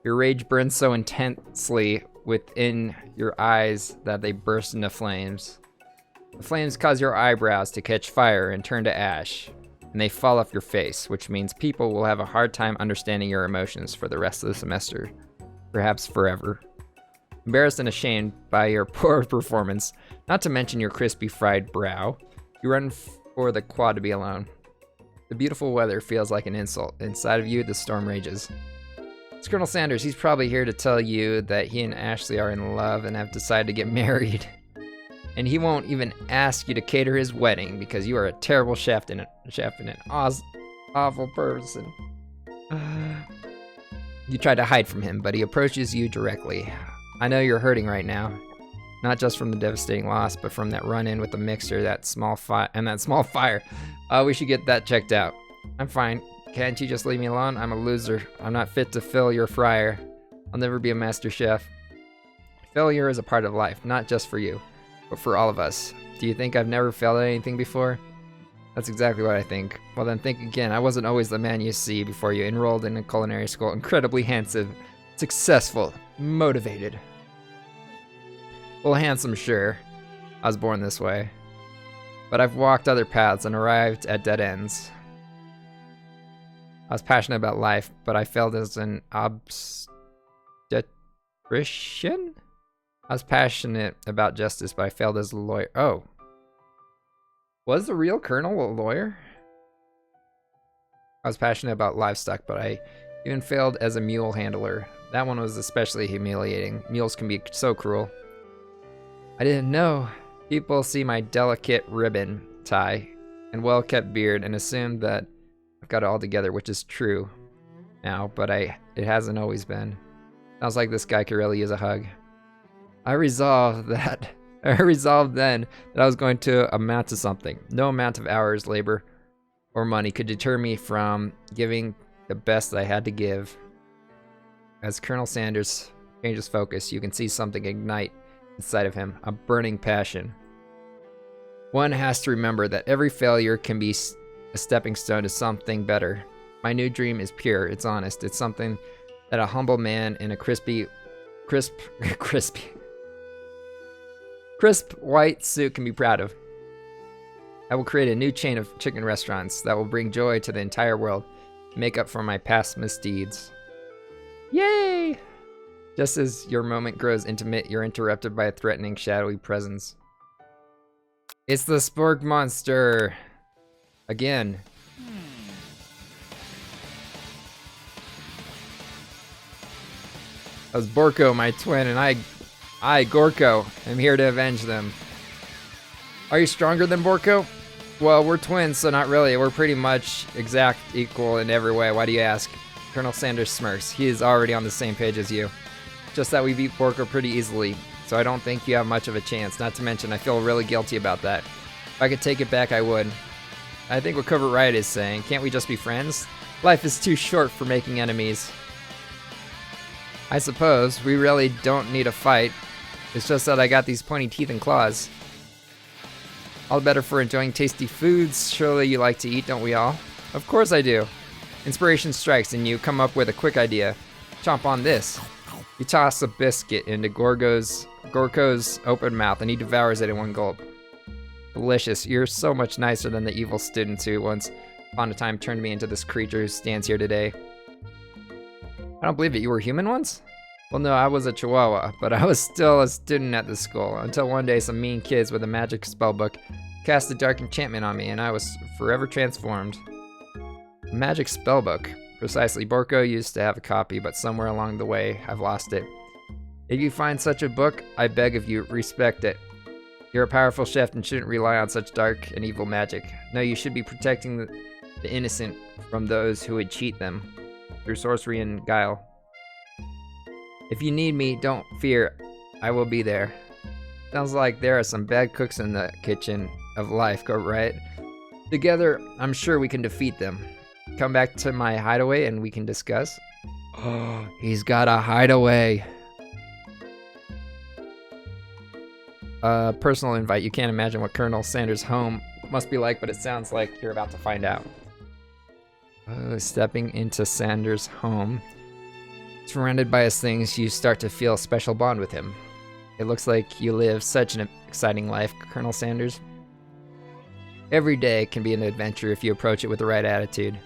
Your rage burns so intensely within your eyes that they burst into flames. The flames cause your eyebrows to catch fire and turn to ash, and they fall off your face, which means people will have a hard time understanding your emotions for the rest of the semester, perhaps forever. Embarrassed and ashamed by your poor performance, not to mention your crispy fried brow, you run for the quad to be alone. The beautiful weather feels like an insult. Inside of you, the storm rages. It's Colonel Sanders. He's probably here to tell you that he and Ashley are in love and have decided to get married. And he won't even ask you to cater his wedding because you are a terrible chef and an awful person. You tried to hide from him, but he approaches you directly. I know you're hurting right now. Not just from the devastating loss, but from that run-in with the mixer, that small fire. We should get that checked out. I'm fine. Can't you just leave me alone? I'm a loser. I'm not fit to fill your fryer. I'll never be a master chef. Failure is a part of life, not just for you, but for all of us. Do you think I've never failed at anything before? That's exactly what I think. Well then think again. I wasn't always the man you see before you enrolled in a culinary school. Incredibly handsome, successful, motivated. Well, handsome, sure. I was born this way. But I've walked other paths and arrived at dead ends. I was passionate about life, but I failed as an obstetrician? I was passionate about justice, but I failed as a lawyer. Oh. Was the real colonel a lawyer? I was passionate about livestock, but I even failed as a mule handler. That one was especially humiliating. Mules can be so cruel. I didn't know. People see my delicate ribbon tie and well-kept beard and assume that I've got it all together, which is true now, but it hasn't always been. Sounds like this guy could really use a hug. I resolved then that I was going to amount to something. No amount of hours, labor, or money could deter me from giving the best I had to give. As Colonel Sanders changes focus, you can see something ignite inside of him, a burning passion. One has to remember that every failure can be a stepping stone to something better. My new dream is pure. It's honest. It's something that a humble man in a crisp white suit can be proud of. I will create a new chain of chicken restaurants that will bring joy to the entire world, make up for my past misdeeds. Yay! Just as your moment grows intimate, you're interrupted by a threatening, shadowy presence. It's the Spork monster! Again. That was Borko, my twin, and I, Gorko, am here to avenge them. Are you stronger than Borko? Well, we're twins, so not really. We're pretty much exact equal in every way. Why do you ask? Colonel Sanders smirks. He is already on the same page as you. Just that we beat Borko pretty easily, so I don't think you have much of a chance. Not to mention, I feel really guilty about that. If I could take it back, I would. I think what Covert Riot is saying, can't we just be friends? Life is too short for making enemies. I suppose we really don't need a fight. It's just that I got these pointy teeth and claws. All the better for enjoying tasty foods. Surely you like to eat, don't we all? Of course I do. Inspiration strikes and you come up with a quick idea. Chomp on this. You toss a biscuit into Gorko's open mouth and he devours it in one gulp. Delicious. You're so much nicer than the evil students who once upon a time turned me into this creature who stands here today. I don't believe it. You were human once? Well, no, I was a Chihuahua, but I was still a student at the school until one day some mean kids with a magic spellbook cast a dark enchantment on me and I was forever transformed. A magic spellbook. Precisely. Borko used to have a copy, but somewhere along the way, I've lost it. If you find such a book, I beg of you, respect it. You're a powerful chef and shouldn't rely on such dark and evil magic. No, you should be protecting the innocent from those who would cheat them through sorcery and guile. If you need me, don't fear. I will be there. Sounds like there are some bad cooks in the kitchen of life, right? Together, I'm sure we can defeat them. Come back to my hideaway and we can discuss. Oh, he's got a hideaway. Personal invite. You can't imagine what Colonel Sanders' home must be like, but it sounds like you're about to find out. Stepping into Sanders' home. Surrounded by his things, you start to feel a special bond with him. It looks like you live such an exciting life, Colonel Sanders. Every day can be an adventure if you approach it with the right attitude.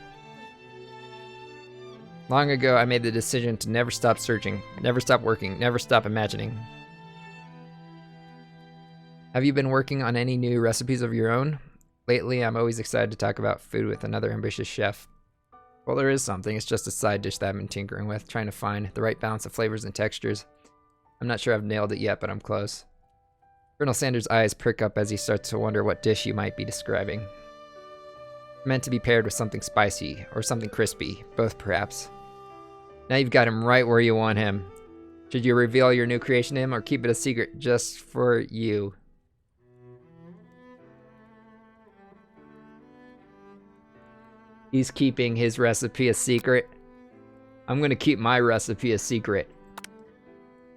Long ago, I made the decision to never stop searching, never stop working, never stop imagining. Have you been working on any new recipes of your own? Lately, I'm always excited to talk about food with another ambitious chef. Well, there is something. It's just a side dish that I've been tinkering with, trying to find the right balance of flavors and textures. I'm not sure I've nailed it yet, but I'm close. Colonel Sanders' eyes prick up as he starts to wonder what dish you might be describing. Meant to be paired with something spicy, or something crispy, both perhaps. Now you've got him right where you want him. Should you reveal your new creation to him, or keep it a secret just for you? He's keeping his recipe a secret. I'm gonna keep my recipe a secret.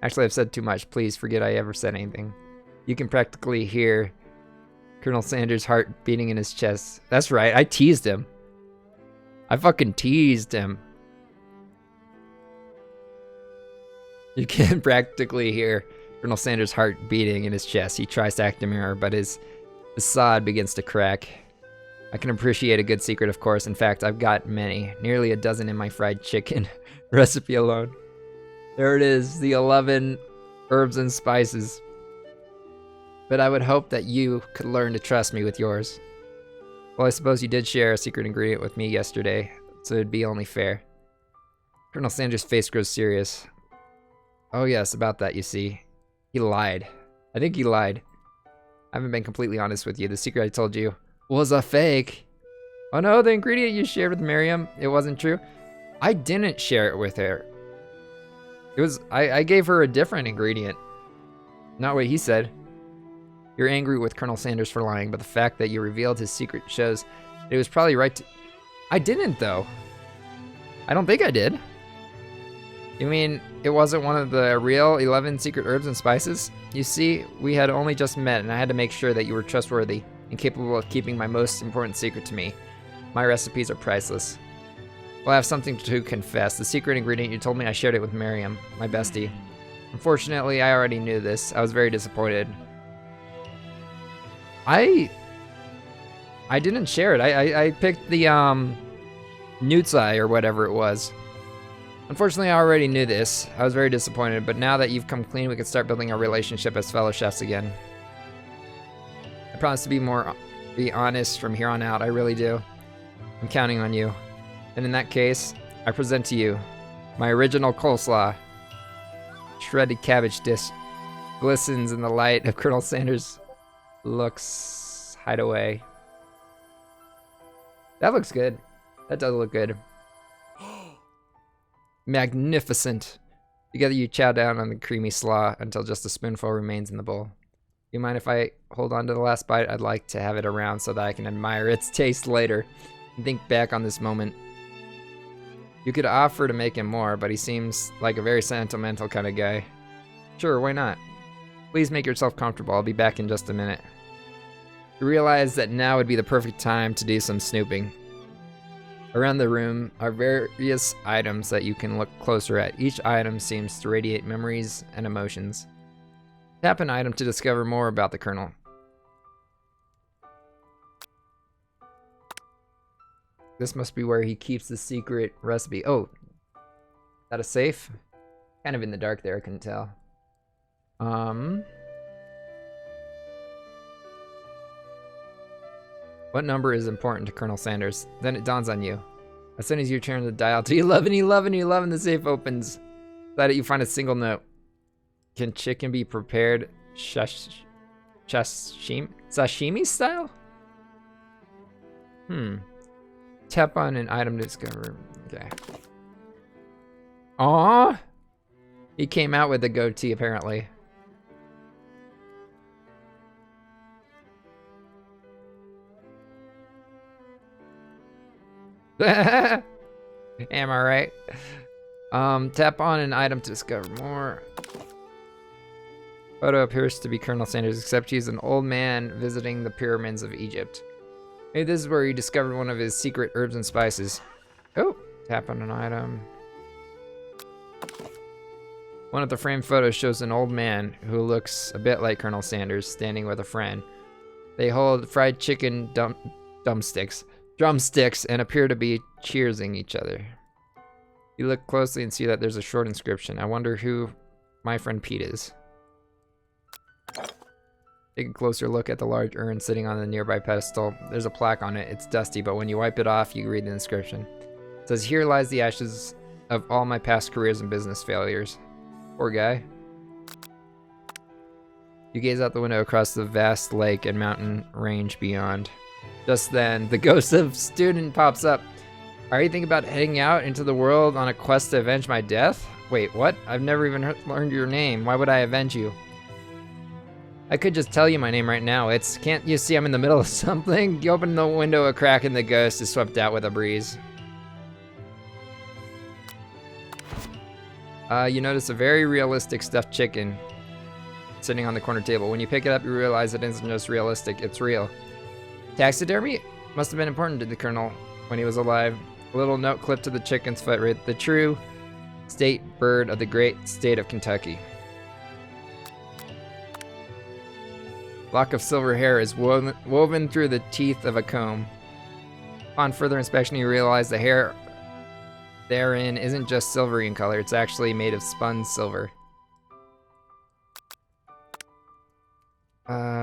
Actually, I've said too much. Please forget I ever said anything. You can practically hear Colonel Sanders' heart beating in his chest. That's right, I teased him. I fucking teased him. You can practically hear Colonel Sanders' heart beating in his chest. He tries to act demure, but his facade begins to crack. I can appreciate a good secret, of course. In fact, I've got many, nearly a dozen in my fried chicken recipe alone. There it is, the 11 herbs and spices. But I would hope that you could learn to trust me with yours. Well, I suppose you did share a secret ingredient with me yesterday, so it'd be only fair. Colonel Sanders' face grows serious. Oh yes, about that, you see. He lied. I think he lied. I haven't been completely honest with you. The secret I told you was a fake. Oh no, the ingredient you shared with Miriam, it wasn't true. I didn't share it with her. It was, I gave her a different ingredient. Not what he said. You're angry with Colonel Sanders for lying, but the fact that you revealed his secret shows that it was probably right to... I didn't, though. I don't think I did. You mean it wasn't one of the real 11 secret herbs and spices? You see, we had only just met, and I had to make sure that you were trustworthy and capable of keeping my most important secret to me. My recipes are priceless. Well, I have something to confess. The secret ingredient, you told me I shared it with Miriam, my bestie. Unfortunately, I already knew this. I was very disappointed. I didn't share it. I picked the Nutsai or whatever it was. Unfortunately, I already knew this. I was very disappointed, but now that you've come clean, we can start building our relationship as fellow chefs again. I promise to be honest from here on out. I really do. I'm counting on you. And in that case, I present to you my original coleslaw. Shredded cabbage dish glistens in the light of Colonel Sanders' looks hideaway. That looks good. That does look good. Magnificent. Together you chow down on the creamy slaw until just a spoonful remains in the bowl. You mind if I hold on to the last bite? I'd like to have it around so that I can admire its taste later and think back on this moment. You could offer to make him more, but he seems like a very sentimental kind of guy. Sure, why not? Please make yourself comfortable. I'll be back in just a minute. You realize that now would be the perfect time to do some snooping. Around the room are various items that you can look closer at. Each item seems to radiate memories and emotions. Tap an item to discover more about the Colonel. This must be where he keeps the secret recipe. Oh, is that a safe? Kind of in the dark there, I couldn't tell. What number is important to Colonel Sanders? Then it dawns on you. As soon as you turn the dial to 1111, the safe opens. Inside it, you find a single note. Can chicken be prepared sashimi style? Tap on an item to discover. Okay. Aww. He came out with a goatee, apparently. Am I right? Tap on an item to discover more. Photo appears to be Colonel Sanders, except he's an old man visiting the pyramids of Egypt. Maybe this is where he discovered one of his secret herbs and spices. Oh, tap on an item. One of the framed photos shows an old man who looks a bit like Colonel Sanders standing with a friend. They hold fried chicken drumsticks and appear to be cheersing each other. You look closely and see that there's a short inscription. I wonder who my friend Pete is. Take a closer look at the large urn sitting on the nearby pedestal. There's a plaque on it. It's dusty, but when you wipe it off, you read the inscription. It says, "Here lies the ashes of all my past careers and business failures." Poor guy. You gaze out the window across the vast lake and mountain range beyond. Just then, the ghost of student pops up. Are you thinking about heading out into the world on a quest to avenge my death? Wait, what? I've never even learned your name. Why would I avenge you? I could just tell you my name right now. Can't you see I'm in the middle of something? You open the window a crack and the ghost is swept out with a breeze. You notice a very realistic stuffed chicken sitting on the corner table. When you pick it up, you realize it isn't just realistic, it's real. Taxidermy must have been important to the Colonel when he was alive. A little note clipped to the chicken's foot read, "The true state bird of the great state of Kentucky." Lock of silver hair is woven through the teeth of a comb. Upon further inspection, you realize the hair therein isn't just silvery in color, it's actually made of spun silver.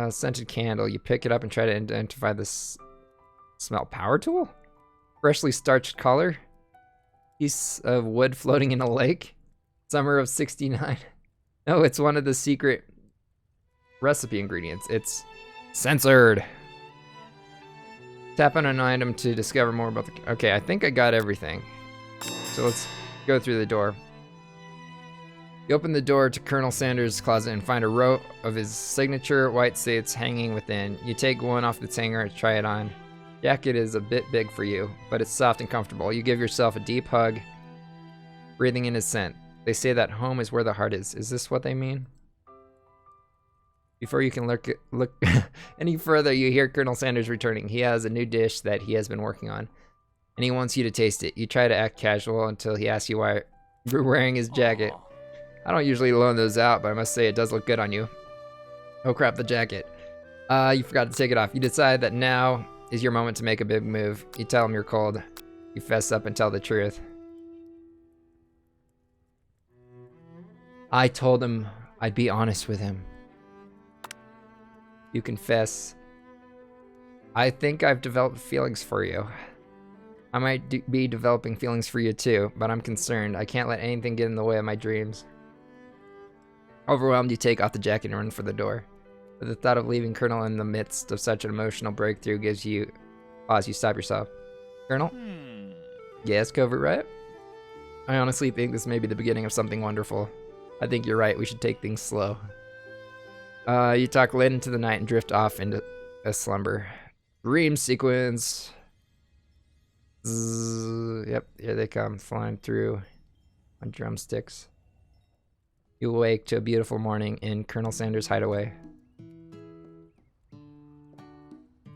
Scented candle. You pick it up and try to identify this smell. Power tool? Freshly starched color? Piece of wood floating in a lake? Summer of '69. No, it's one of the secret recipe ingredients. It's censored. Tap on an item to discover more about the... Okay, I think I got everything. So let's go through the door. You open the door to Colonel Sanders' closet and find a row of his signature white suits hanging within. You take one off its hanger and try it on. Jacket is a bit big for you, but it's soft and comfortable. You give yourself a deep hug, breathing in his scent. They say that home is where the heart is. Is this what they mean? Before you can look any further, you hear Colonel Sanders returning. He has a new dish that he has been working on. and he wants you to taste it. You try to act casual until he asks you why you're wearing his jacket. I don't usually loan those out, but I must say it does look good on you. Oh crap, the jacket. You forgot to take it off. You decide that now is your moment to make a big move. You tell him you're cold. You fess up and tell the truth. I told him I'd be honest with him. You confess. I think I've developed feelings for you. I might be developing feelings for you too, but I'm concerned. I can't let anything get in the way of my dreams. Overwhelmed, you take off the jacket and run for the door. But the thought of leaving Colonel in the midst of such an emotional breakthrough gives you pause. You stop yourself. Colonel? Yes, Covert Riot? I honestly think this may be the beginning of something wonderful. I think you're right. We should take things slow. You talk late into the night and drift off into a slumber. Dream sequence. Zzz, yep, here they come, flying through on drumsticks. You awake to a beautiful morning in Colonel Sanders' hideaway.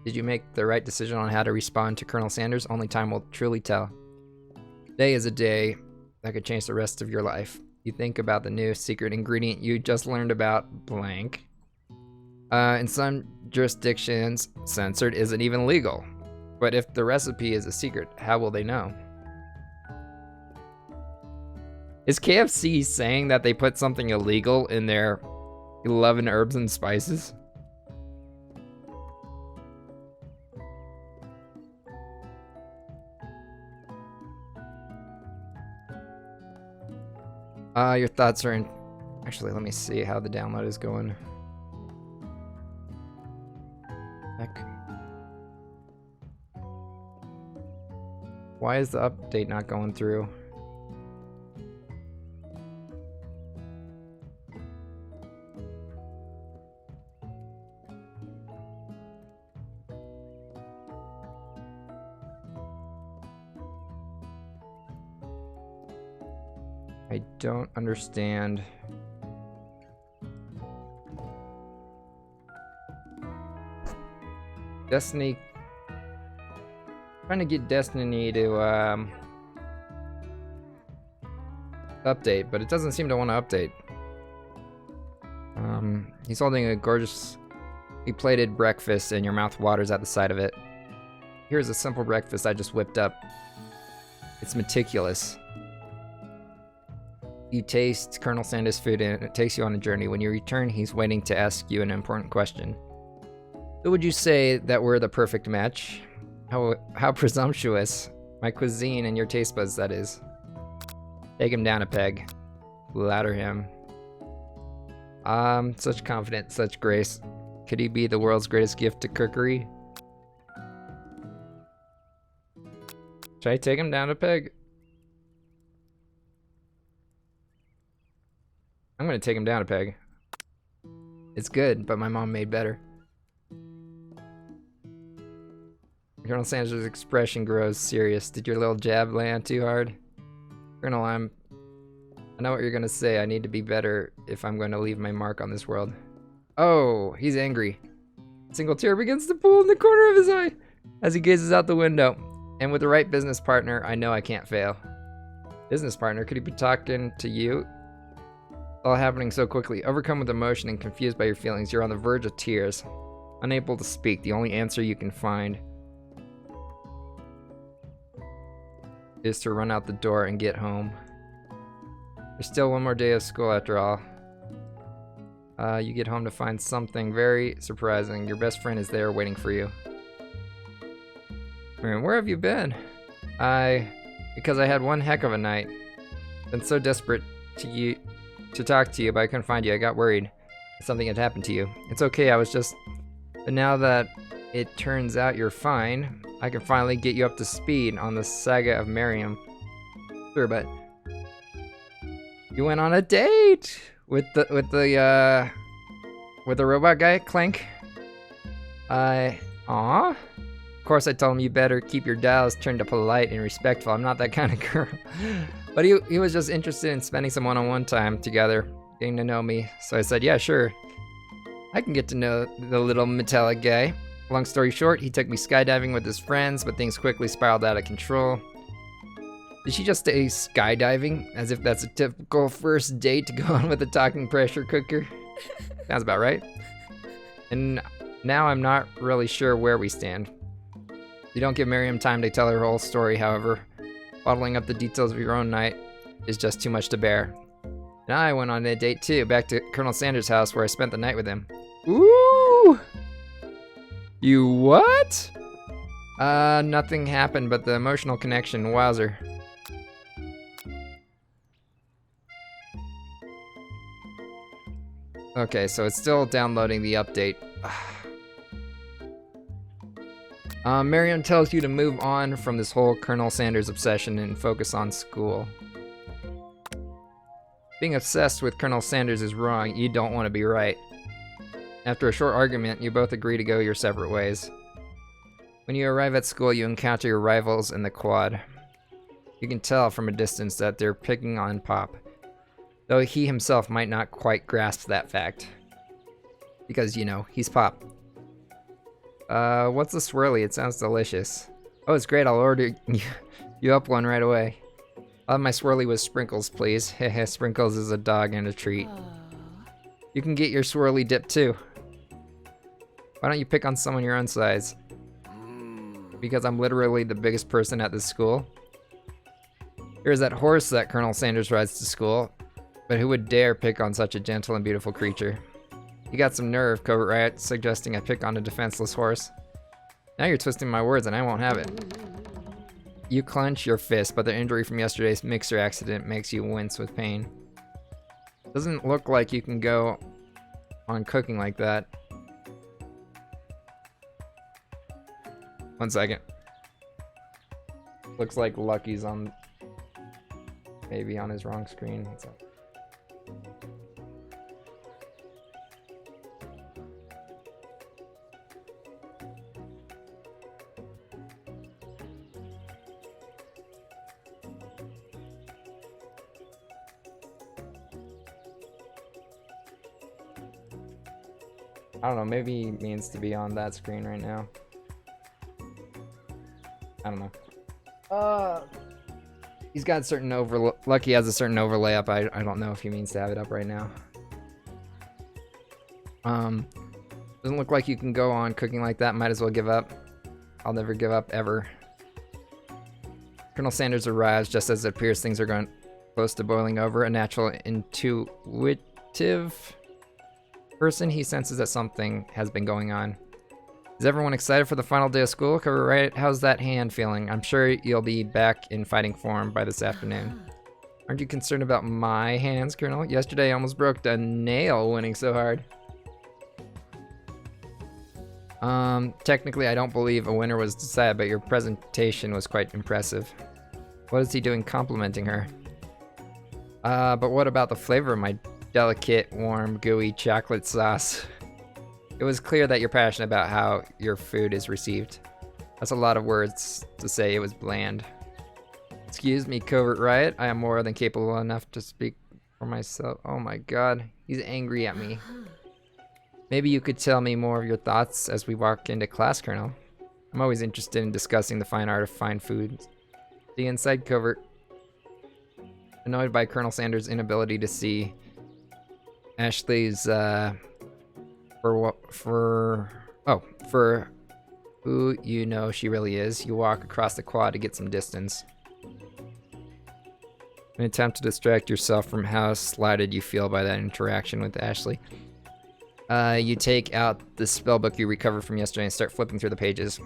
Did you make the right decision on how to respond to Colonel Sanders? Only time will truly tell. Today is a day that could change the rest of your life. You think about the new secret ingredient you just learned about, blank. In some jurisdictions, censored isn't even legal. But if the recipe is a secret, how will they know? Is KFC saying that they put something illegal in their 11 herbs and spices? Your thoughts are in... Actually, let me see how the download is going. Heck. Why is the update not going through? I don't understand. Destiny. Trying to get Destiny to update, but it doesn't seem to want to update. He's holding a gorgeously plated breakfast and your mouth waters at the sight of it. Here's a simple breakfast I just whipped up. It's meticulous. You taste Colonel Sanders' food and it takes you on a journey. When you return, he's waiting to ask you an important question. Who would you say that we're the perfect match? How presumptuous. My cuisine and your taste buds, that is. Take him down a peg. Louder him. Such confidence, such grace. Could he be the world's greatest gift to cookery? Should I take him down a peg? I'm gonna take him down a peg. It's good, but my mom made better. Colonel Sanders' expression grows serious. Did your little jab land too hard? Colonel, I know what you're gonna say. I need to be better if I'm going to leave my mark on this world. Oh, he's angry. A single tear begins to pool in the corner of his eye as he gazes out the window. And with the right business partner, I know I can't fail. Business partner? Could he be talking to you? All happening so quickly. Overcome with emotion and confused by your feelings, you're on the verge of tears. Unable to speak, the only answer you can find is to run out the door and get home. There's still one more day of school after all. You get home to find something very surprising. Your best friend is there waiting for you. Man, where have you been? Because I had one heck of a night. Been so desperate to talk to you, but I couldn't find you. I got worried something had happened to you. It's okay, but now that it turns out you're fine, I can finally get you up to speed on the saga of Miriam. Sure, but you went on a date with the robot guy, Clank. Aw. Of course, I told him you better keep your dials turned to polite and respectful. I'm not that kind of girl. But he was just interested in spending some one-on-one time together, getting to know me. So I said, yeah, sure. I can get to know the little metallic guy. Long story short, he took me skydiving with his friends, but things quickly spiraled out of control. Did she just say skydiving? As if that's a typical first date to go on with a talking pressure cooker? Sounds about right. And now I'm not really sure where we stand. You don't give Miriam time to tell her whole story, however. Bottling up the details of your own night is just too much to bear. And I went on a date too, back to Colonel Sanders' house where I spent the night with him. Ooh! You what? Nothing happened, but the emotional connection, wowzer. Okay, so it's still downloading the update. Miriam tells you to move on from this whole Colonel Sanders obsession and focus on school. Being obsessed with Colonel Sanders is wrong. You don't want to be right. After a short argument, you both agree to go your separate ways. When you arrive at school, you encounter your rivals in the quad. You can tell from a distance that they're picking on Pop, though he himself might not quite grasp that fact. Because, you know, he's Pop. What's the swirly? It sounds delicious. Oh, it's great. I'll order you up one right away. I'll have my swirly with Sprinkles, please. Heh, Sprinkles is a dog and a treat. You can get your swirly dip too. Why don't you pick on someone your own size? Because I'm literally the biggest person at this school. Here's that horse that Colonel Sanders rides to school. But who would dare pick on such a gentle and beautiful creature? You got some nerve, Covert Riot, suggesting I pick on a defenseless horse. Now you're twisting my words and I won't have it. You clench your fist, but the injury from yesterday's mixer accident makes you wince with pain. Doesn't look like you can go on cooking like that. 1 second. Looks like Lucky's on, maybe on his wrong screen. What's up? I don't know, maybe he means to be on that screen right now. I don't know. He's got certain Lucky has a certain overlay up. I don't know if he means to have it up right now. Doesn't look like you can go on cooking like that. Might as well give up. I'll never give up, ever. Colonel Sanders arrives just as it appears things are going close to boiling over. A natural, intuitive person, he senses that something has been going on. Is everyone excited for the final day of school? Cover right? How's that hand feeling? I'm sure you'll be back in fighting form by this afternoon. Aren't you concerned about my hands, Colonel? Yesterday I almost broke a nail winning so hard. Technically I don't believe a winner was decided, but your presentation was quite impressive. What is he doing complimenting her? But what about the flavor of my delicate, warm, gooey chocolate sauce? It was clear that you're passionate about how your food is received. That's a lot of words to say it was bland. Excuse me, Covert Riot. I am more than capable enough to speak for myself. Oh my god, he's angry at me. Maybe you could tell me more of your thoughts as we walk into class, Colonel. I'm always interested in discussing the fine art of fine food. The inside Covert. Annoyed by Colonel Sanders' inability to see Ashley's, for who you know she really is, you walk across the quad to get some distance. In an attempt to distract yourself from how slighted you feel by that interaction with Ashley, you take out the spell book you recovered from yesterday and start flipping through the pages.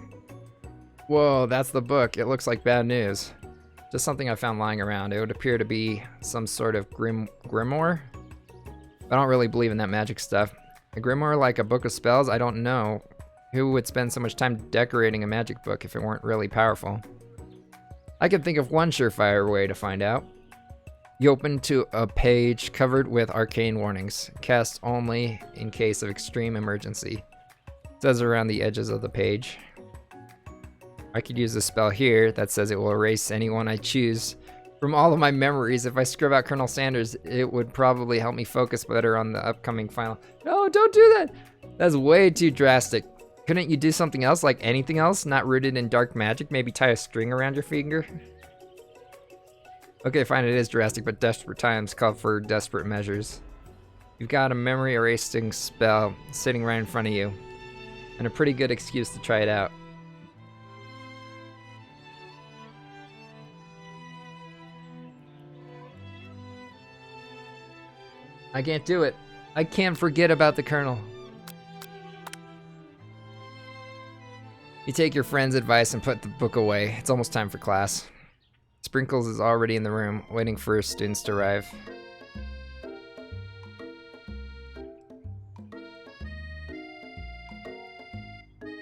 Whoa, that's the book. It looks like bad news. Just something I found lying around. It would appear to be some sort of grimoire. I don't really believe in that magic stuff. A grimoire like a book of spells? I don't know. Who would spend so much time decorating a magic book if it weren't really powerful? I can think of one surefire way to find out. You open to a page covered with arcane warnings. Cast only in case of extreme emergency. It says around the edges of the page. I could use a spell here that says it will erase anyone I choose from all of my memories. If I scrub out Colonel Sanders, it would probably help me focus better on the upcoming final. No, don't do that! That's way too drastic. Couldn't you do something else, like anything else, not rooted in dark magic? Maybe tie a string around your finger? Okay, fine, it is drastic, but desperate times call for desperate measures. You've got a memory erasing spell sitting right in front of you, and a pretty good excuse to try it out. I can't do it. I can't forget about the Colonel. You take your friend's advice and put the book away. It's almost time for class. Sprinkles is already in the room, waiting for students to arrive.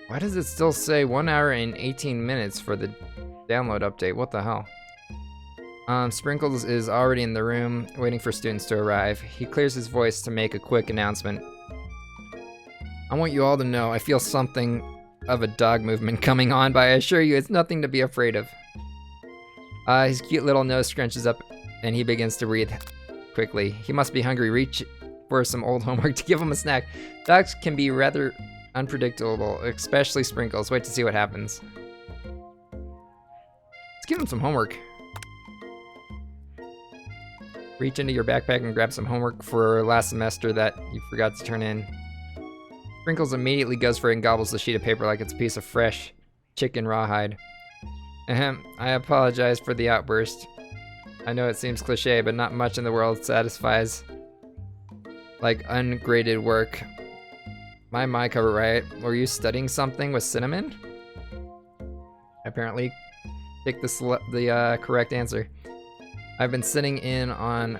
Why does it still say 1 hour and 18 minutes for the download update? What the hell? Sprinkles is already in the room, waiting for students to arrive. He clears his voice to make a quick announcement. I want you all to know I feel something of a dog movement coming on, but I assure you it's nothing to be afraid of. His cute little nose scrunches up and he begins to breathe quickly. He must be hungry. Reach for some old homework to give him a snack. Dogs can be rather unpredictable, especially Sprinkles. Wait to see what happens. Let's give him some homework. Reach into your backpack and grab some homework for last semester that you forgot to turn in. Sprinkles immediately goes for it and gobbles the sheet of paper like it's a piece of fresh chicken rawhide. Ahem, I apologize for the outburst. I know it seems cliche, but not much in the world satisfies like ungraded work. My cover right. Were you studying something with cinnamon? Apparently picked the correct answer. I've been sitting in on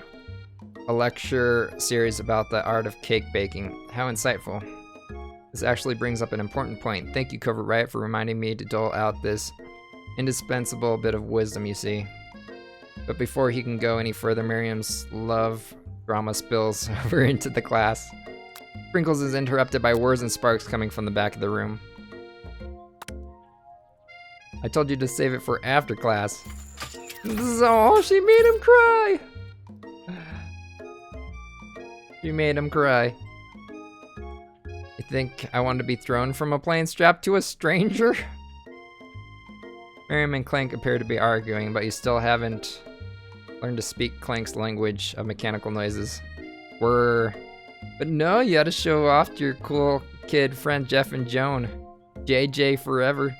a lecture series about the art of cake baking. How insightful. This actually brings up an important point. Thank you, Covert Riot, for reminding me to dole out this indispensable bit of wisdom, you see. But before he can go any further, Miriam's love drama spills over into the class. Sprinkles is interrupted by whirs and sparks coming from the back of the room. I told you to save it for after class. Oh, she made him cry! She made him cry. You think I want to be thrown from a plane strapped to a stranger? Miriam and Clank appear to be arguing, but you still haven't learned to speak Clank's language of mechanical noises. But no, you had to show off to your cool kid friend Jeff and Joan. JJ forever.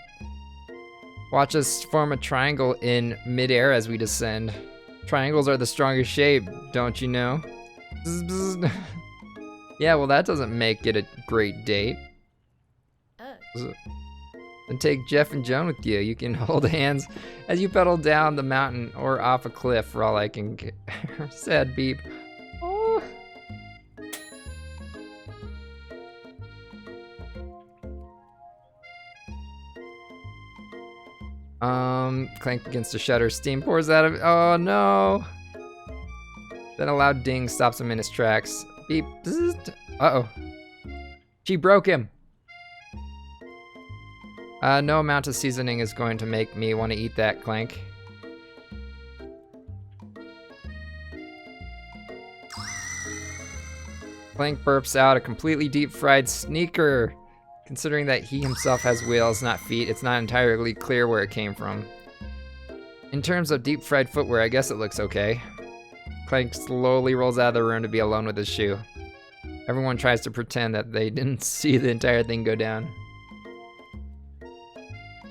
Watch us form a triangle in midair as we descend. Triangles are the strongest shape, don't you know? Bzz, bzz. Yeah, well that doesn't make it a great date. Then take Jeff and Joan with you. You can hold hands as you pedal down the mountain or off a cliff for all I can get. Sad beep. Oh. Clank begins to shudder. Steam pours out of it. Oh no. Then a loud ding stops him in his tracks. Beep. Uh-oh. She broke him. No amount of seasoning is going to make me want to eat that, Clank. Clank burps out a completely deep-fried sneaker. Considering that he himself has wheels, not feet, it's not entirely clear where it came from. In terms of deep-fried footwear, I guess it looks okay. Clank slowly rolls out of the room to be alone with his shoe. Everyone tries to pretend that they didn't see the entire thing go down.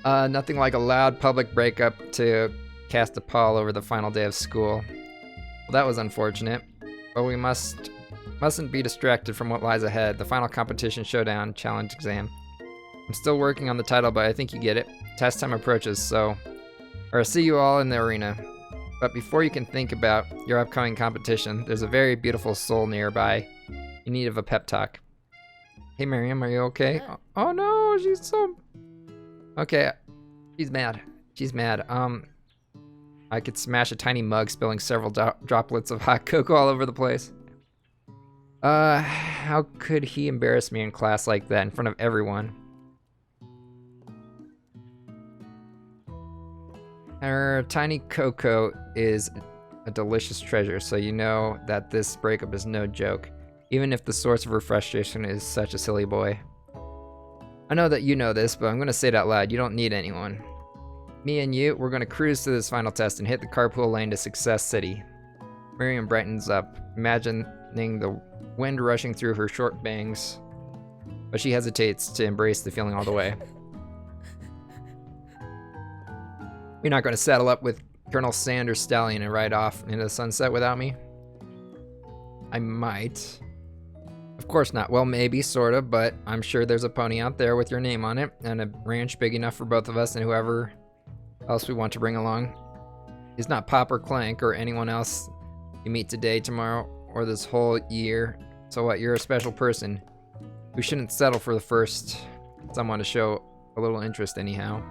Nothing like a loud public breakup to cast a pall over the final day of school. Well, that was unfortunate, but we mustn't be distracted from what lies ahead. The final competition showdown challenge exam. I'm still working on the title, but I think you get it. Test time approaches, so I'll see you all in the arena. But before you can think about your upcoming competition, there's a very beautiful soul nearby in need of a pep talk. Hey Miriam, are you okay? Oh no, she's so... Okay, she's mad. She's mad. I could smash a tiny mug, spilling several droplets of hot cocoa all over the place. How could he embarrass me in class like that in front of everyone? Her tiny cocoa is a delicious treasure, so you know that this breakup is no joke, even if the source of her frustration is such a silly boy. I know that you know this, but I'm gonna say it out loud. You don't need anyone. Me and you, we're gonna cruise to this final test and hit the carpool lane to Success City. Miriam brightens up, imagining the wind rushing through her short bangs, but she hesitates to embrace the feeling all the way. You're not gonna saddle up with Colonel Sanders Stallion and ride off into the sunset without me? I might. Of course not. Well, maybe, sort of, but I'm sure there's a pony out there with your name on it, and a ranch big enough for both of us and whoever else we want to bring along. He's not Pop or Clank or anyone else you meet today, tomorrow, or this whole year. So what, you're a special person. We shouldn't settle for the first someone to show a little interest anyhow.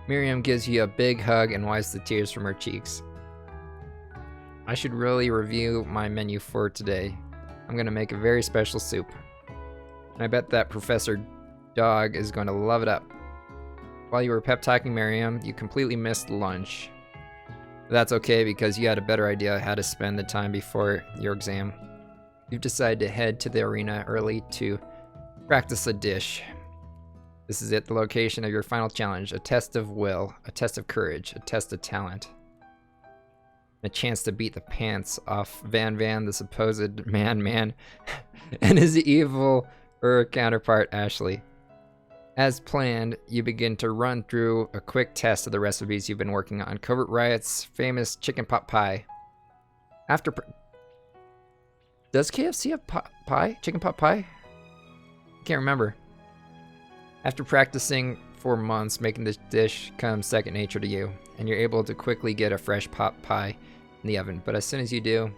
Miriam gives you a big hug and wipes the tears from her cheeks. I should really review my menu for today. I'm gonna make a very special soup. And I bet that Professor Dog is going to love it up. While you were pep-talking Miriam, you completely missed lunch. But that's okay because you had a better idea how to spend the time before your exam. You've decided to head to the arena early to practice a dish. This is it, the location of your final challenge. A test of will, a test of courage, a test of talent. A chance to beat the pants off Van Van, the supposed man, and his evil counterpart, Ashley. As planned, you begin to run through a quick test of the recipes you've been working on. Covert Riot's famous chicken pot pie. Does KFC have pie? Chicken pot pie? Can't remember. After practicing for months, making this dish comes second nature to you, and you're able to quickly get a fresh pot pie in the oven. But as soon as you do,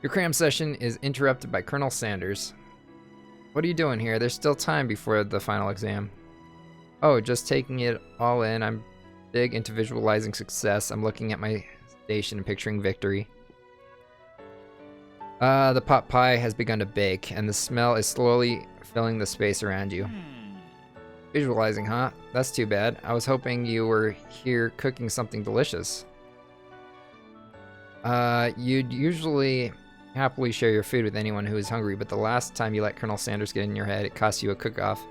your cram session is interrupted by Colonel Sanders. What are you doing here? There's still time before the final exam. Oh, just taking it all in. I'm big into visualizing success. I'm looking at my station and picturing victory. The pot pie has begun to bake, and the smell is slowly filling the space around you. Visualizing, huh? That's too bad. I was hoping you were here cooking something delicious. You'd usually happily share your food with anyone who is hungry, but the last time you let Colonel Sanders get in your head, it cost you a cook-off.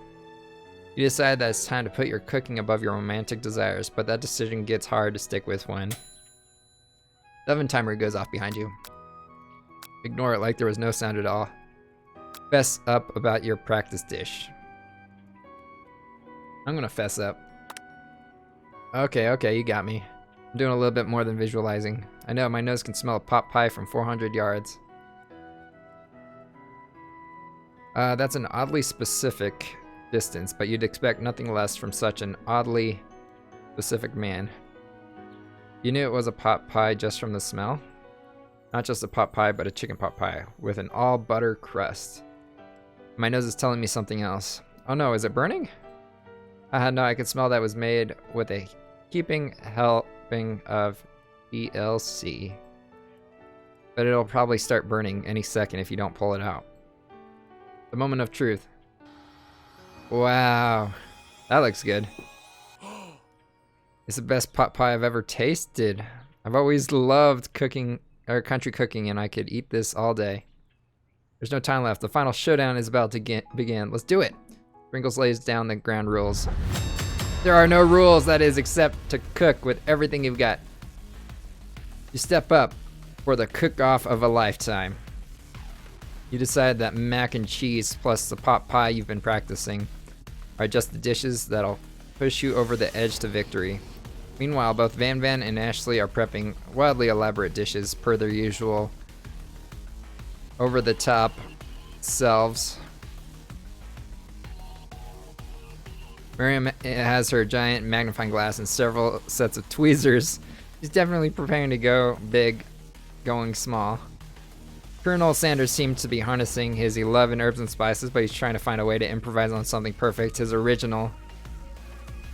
You decide that it's time to put your cooking above your romantic desires, but that decision gets hard to stick with when the oven timer goes off behind you. Ignore it like there was no sound at all. Fess up about your practice dish. I'm gonna fess up. Okay, you got me. I'm doing a little bit more than visualizing. I know, my nose can smell a pot pie from 400 yards. That's an oddly specific distance, but you'd expect nothing less from such an oddly specific man. You knew it was a pot pie just from the smell? Not just a pot pie, but a chicken pot pie with an all butter crust. My nose is telling me something else. Oh no, is it burning? No, I could smell that was made with a heaping helping of TLC. But it'll probably start burning any second if you don't pull it out. The moment of truth. Wow, that looks good. It's the best pot pie I've ever tasted. I've always loved cooking, or country cooking, and I could eat this all day. There's no time left. The final showdown is about to begin. Let's do it. Sprinkles lays down the ground rules. There are no rules, that is, except to cook with everything you've got. You step up for the cook-off of a lifetime. You decide that mac and cheese plus the pot pie you've been practicing are just the dishes that'll push you over the edge to victory. Meanwhile, both Van Van and Ashley are prepping wildly elaborate dishes per their usual over-the-top selves. Miriam has her giant magnifying glass and several sets of tweezers. She's definitely preparing to go big, going small. Colonel Sanders seems to be harnessing his 11 herbs and spices, but he's trying to find a way to improvise on something perfect. His original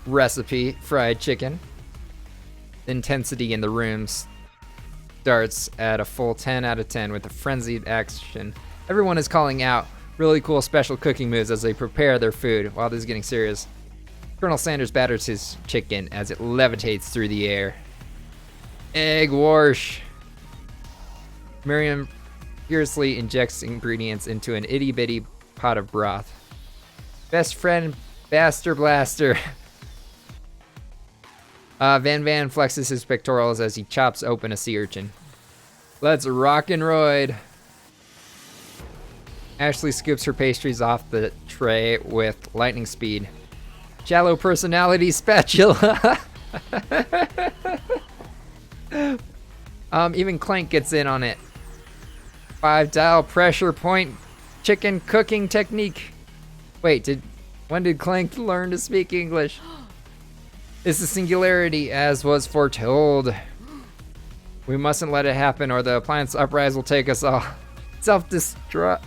recipe, fried chicken. The intensity in the room starts at a full 10 out of 10 with a frenzied action. Everyone is calling out really cool special cooking moves as they prepare their food. Wow, this is getting serious. Colonel Sanders batters his chicken as it levitates through the air. Egg wash. Miriam fiercely injects ingredients into an itty-bitty pot of broth. Best friend, Baster Blaster. Van Van flexes his pectorals as he chops open a sea urchin. Let's rock and roid. Ashley scoops her pastries off the tray with lightning speed. Shallow personality spatula. Even Clank gets in on it. 5-dial pressure point chicken cooking technique. Wait, when did Clank learn to speak English? It's the singularity, as was foretold. We mustn't let it happen, or the appliance uprise will take us all. Self-destruct.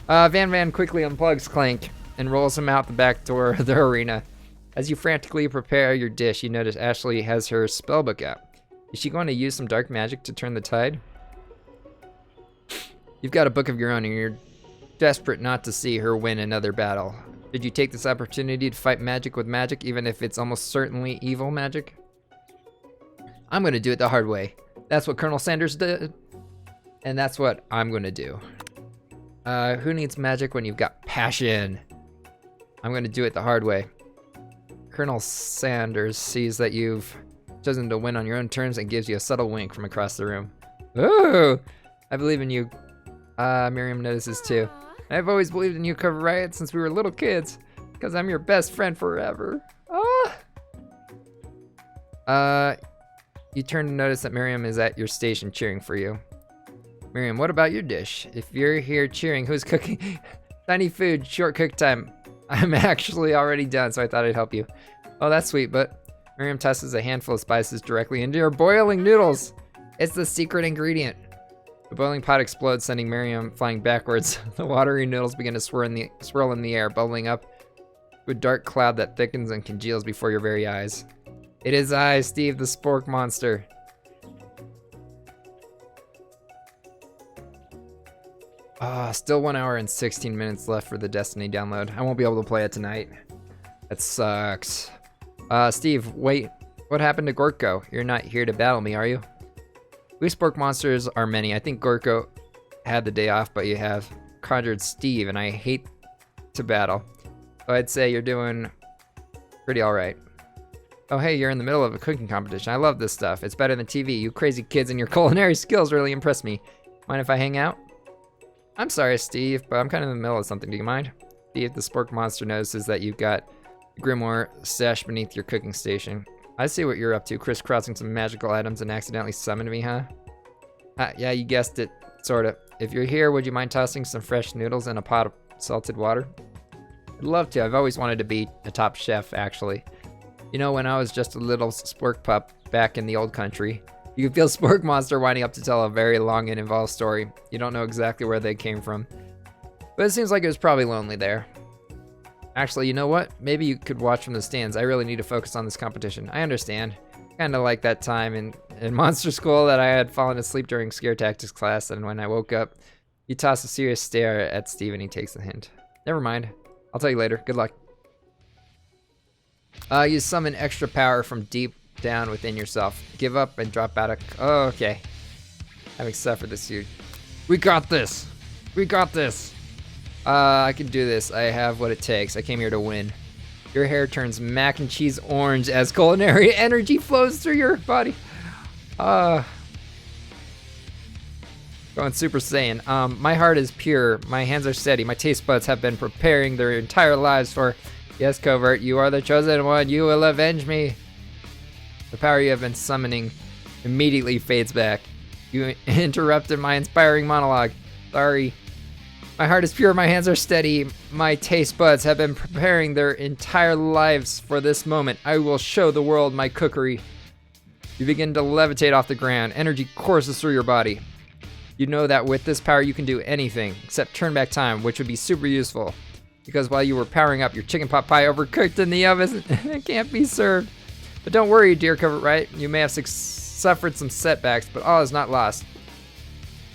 Van Van quickly unplugs Clank and rolls him out the back door of the arena. As you frantically prepare your dish, you notice Ashley has her spellbook out. Is she going to use some dark magic to turn the tide? You've got a book of your own, and you're desperate not to see her win another battle. Did you take this opportunity to fight magic with magic, even if it's almost certainly evil magic? I'm going to do it the hard way. That's what Colonel Sanders did, and that's what I'm going to do. Who needs magic when you've got passion? I'm going to do it the hard way. Colonel Sanders sees that you've chosen to win on your own terms and gives you a subtle wink from across the room. Ooh, I believe in you. Miriam notices too. I've always believed in you, Cover Riot, since we were little kids, because I'm your best friend forever. You turn to notice that Miriam is at your station cheering for you. Miriam, what about your dish? If you're here cheering, who's cooking? Tiny food, short cook time. I'm actually already done, so I thought I'd help you. Oh, that's sweet, but Miriam tosses a handful of spices directly into your boiling noodles. It's the secret ingredient. The boiling pot explodes, sending Miriam flying backwards. The watery noodles begin to swirl in the air, bubbling up to a dark cloud that thickens and congeals before your very eyes. It is I, Steve the Spork Monster. Still 1 hour and 16 minutes left for the Destiny download. I won't be able to play it tonight. That sucks. Steve, wait. What happened to Gorko? You're not here to battle me, are you? We Spork monsters are many. I think Gorko had the day off, but you have conjured Steve, and I hate to battle. So I'd say you're doing pretty alright. Oh hey, you're in the middle of a cooking competition. I love this stuff. It's better than TV. You crazy kids and your culinary skills really impress me. Mind if I hang out? I'm sorry, Steve, but I'm kind of in the middle of something. Do you mind? Steve, the Spork monster, notices that you've got a grimoire stashed beneath your cooking station. I see what you're up to, crisscrossing some magical items and accidentally summoned me, huh? Yeah, you guessed it, sorta. If you're here, would you mind tossing some fresh noodles in a pot of salted water? I'd love to. I've always wanted to be a top chef, actually. You know, when I was just a little Spork pup back in the old country, you could feel Spork Monster winding up to tell a very long and involved story. You don't know exactly where they came from, but it seems like it was probably lonely there. Actually, you know what? Maybe you could watch from the stands. I really need to focus on this competition. I understand. Kind of like that time in Monster School that I had fallen asleep during Scare Tactics class, and when I woke up, you toss a serious stare at Steve and he takes the hint. Never mind. I'll tell you later. Good luck. You summon extra power from deep down within yourself. Give up and drop out of... Oh, okay. Having suffered this huge... We got this! We got this! I can do this. I have what it takes. I came here to win. Your hair turns mac and cheese orange as culinary energy flows through your body. Going Super Saiyan. My heart is pure. My hands are steady. My taste buds have been preparing their entire lives for... Yes, Covert, you are the chosen one. You will avenge me. The power you have been summoning immediately fades back. You interrupted my inspiring monologue. Sorry. My heart is pure, my hands are steady. My taste buds have been preparing their entire lives for this moment. I will show the world my cookery. You begin to levitate off the ground. Energy courses through your body. You know that with this power you can do anything, except turn back time, which would be super useful. Because while you were powering up, your chicken pot pie overcooked in the oven. It can't be served. But don't worry, dear Covert Right. You may have suffered some setbacks, but all is not lost.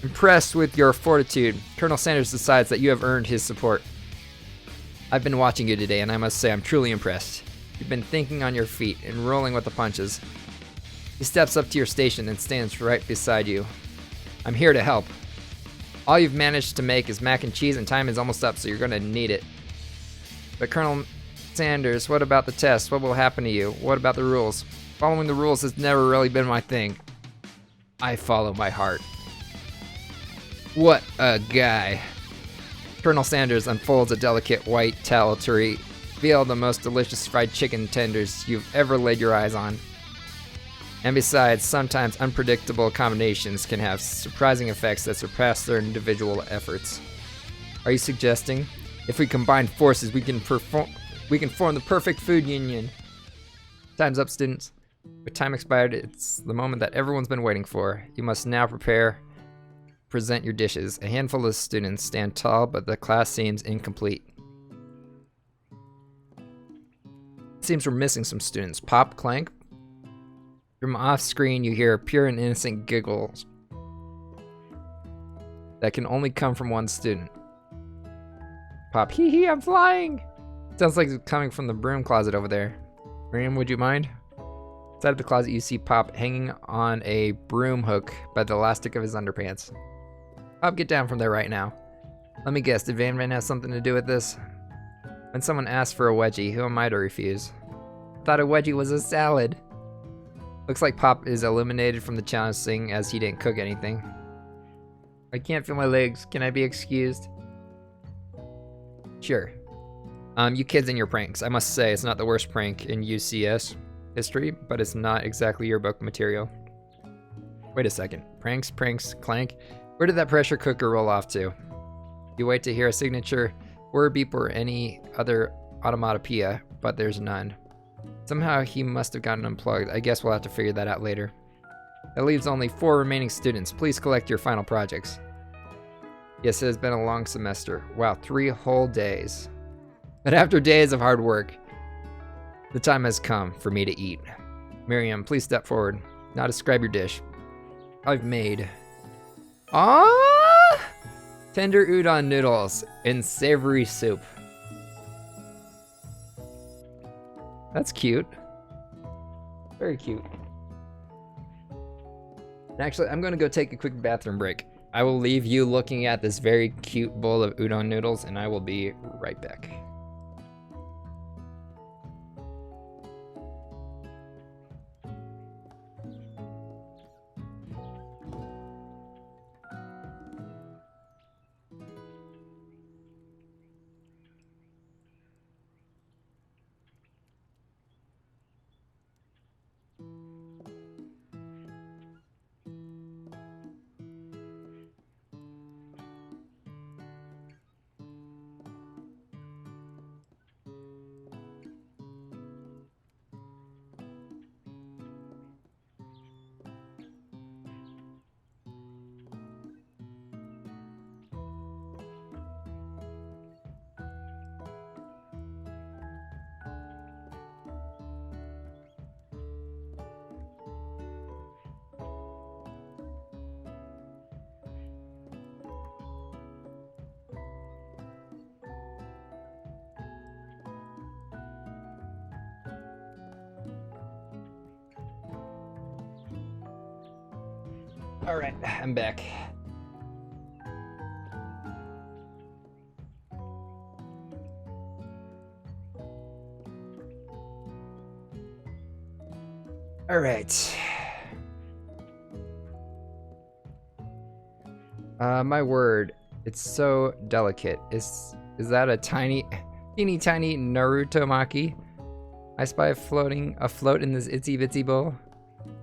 Impressed with your fortitude, Colonel Sanders decides that you have earned his support. I've been watching you today, and I must say I'm truly impressed. You've been thinking on your feet and rolling with the punches. He steps up to your station and stands right beside you. I'm here to help. All you've managed to make is mac and cheese, and time is almost up, so you're going to need it. But Colonel Sanders, what about the test? What will happen to you? What about the rules? Following the rules has never really been my thing. I follow my heart. What a guy. Colonel Sanders unfolds a delicate white towel to reveal the most delicious fried chicken tenders you've ever laid your eyes on. And besides, sometimes unpredictable combinations can have surprising effects that surpass their individual efforts. Are you suggesting, if we combine forces, we can form the perfect food union? Time's up, students. With time expired, it's the moment that everyone's been waiting for. You must now present your dishes. A handful of students stand tall, but the class seems incomplete. It seems we're missing some students. Pop, Clank. From off screen, you hear pure and innocent giggles that can only come from one student. Pop, hee hee, I'm flying! Sounds like it's coming from the broom closet over there. Miriam, would you mind? Inside of the closet, you see Pop hanging on a broom hook by the elastic of his underpants. Pop, get down from there right now. Let me guess, did Van Van have something to do with this? When someone asks for a wedgie, who am I to refuse? I thought a wedgie was a salad. Looks like Pop is eliminated from the challenge, seeing as he didn't cook anything. I can't feel my legs. Can I be excused? Sure. You kids and your pranks. I must say, it's not the worst prank in UCS history, but it's not exactly your book material. Wait a second. Pranks, Clank. Where did that pressure cooker roll off to? You wait to hear a signature word beep or any other automatopoeia, but there's none. Somehow he must have gotten unplugged. I guess we'll have to figure that out later. That leaves only 4 remaining students. Please collect your final projects. Yes, it has been a long semester. Wow, 3 whole days. But after days of hard work, the time has come for me to eat. Miriam, please step forward. Now describe your dish. I've made tender udon noodles in savory soup. That's cute. Very cute. Actually, I'm gonna go take a quick bathroom break. I will leave you looking at this very cute bowl of udon noodles, and I will be right back. All right, I'm back. All right. My word, it's so delicate. Is that a teeny tiny Naruto Maki? I spy afloat in this itsy bitsy bowl.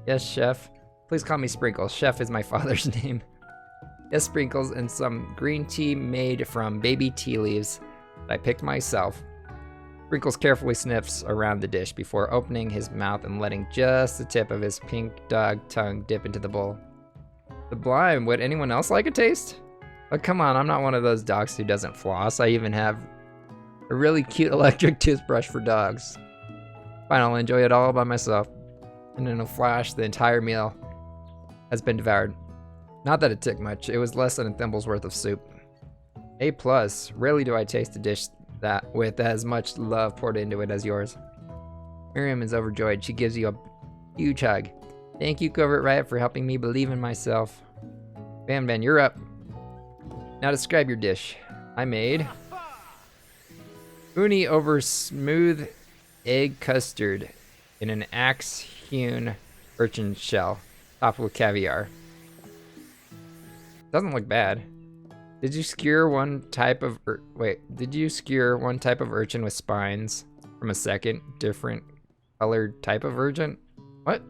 Yes, chef. Please call me Sprinkles. Chef is my father's name. Yes, Sprinkles, and some green tea made from baby tea leaves that I picked myself. Sprinkles carefully sniffs around the dish before opening his mouth and letting just the tip of his pink dog tongue dip into the bowl. Sublime. Would anyone else like a taste? Oh, come on, I'm not one of those dogs who doesn't floss. I even have a really cute electric toothbrush for dogs. Fine, I'll enjoy it all by myself. And in a flash, the entire meal has been devoured. Not that it took much, it was less than a thimble's worth of soup. A+, rarely do I taste a dish that with as much love poured into it as yours. Miriam is overjoyed. She gives you a huge hug. Thank you, Covert Riot, for helping me believe in myself. Van Van, you're up. Now describe your dish. I made Uni over smooth egg custard in an axe-hewn urchin shell, topped with caviar. Doesn't look bad. Did you skewer one type of Did you skewer one type of urchin with spines from a second different colored type of urchin? What?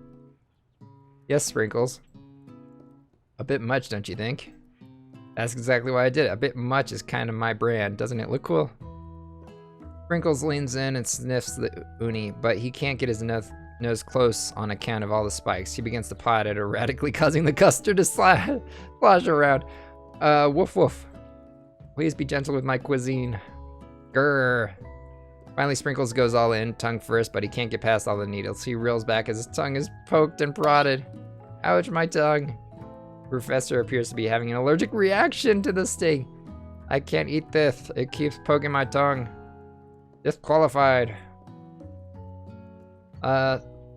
Yes, Sprinkles. A bit much, don't you think? That's exactly why I did it. A bit much is kind of my brand. Doesn't it look cool? Sprinkles leans in and sniffs the uni, but he can't get his nose close on account of all the spikes. He begins to paw at it, erratically causing the custard to slosh around. Woof woof. Please be gentle with my cuisine. Grr. Finally, Sprinkles goes all in, tongue first, but he can't get past all the needles. He reels back as his tongue is poked and prodded. Ouch, my tongue. Professor appears to be having an allergic reaction to the sting. I can't eat this. It keeps poking my tongue. Disqualified.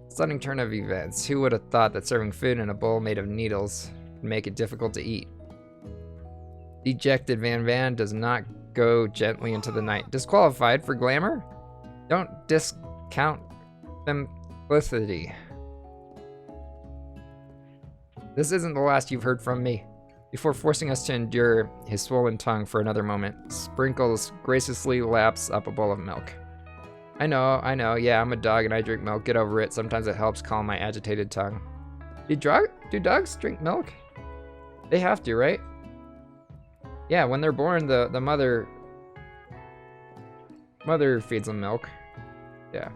Stunning turn of events. Who would have thought that serving food in a bowl made of needles would make it difficult to eat? Dejected Van Van does not go gently into the night. Disqualified for glamour? Don't discount simplicity. This isn't the last you've heard from me. Before forcing us to endure his swollen tongue for another moment, Sprinkles graciously laps up a bowl of milk. I know, yeah, I'm a dog and I drink milk. Get over it. Sometimes it helps calm my agitated tongue. Do dogs drink milk? They have to, right? Yeah, when they're born, the mother feeds them milk. Yeah.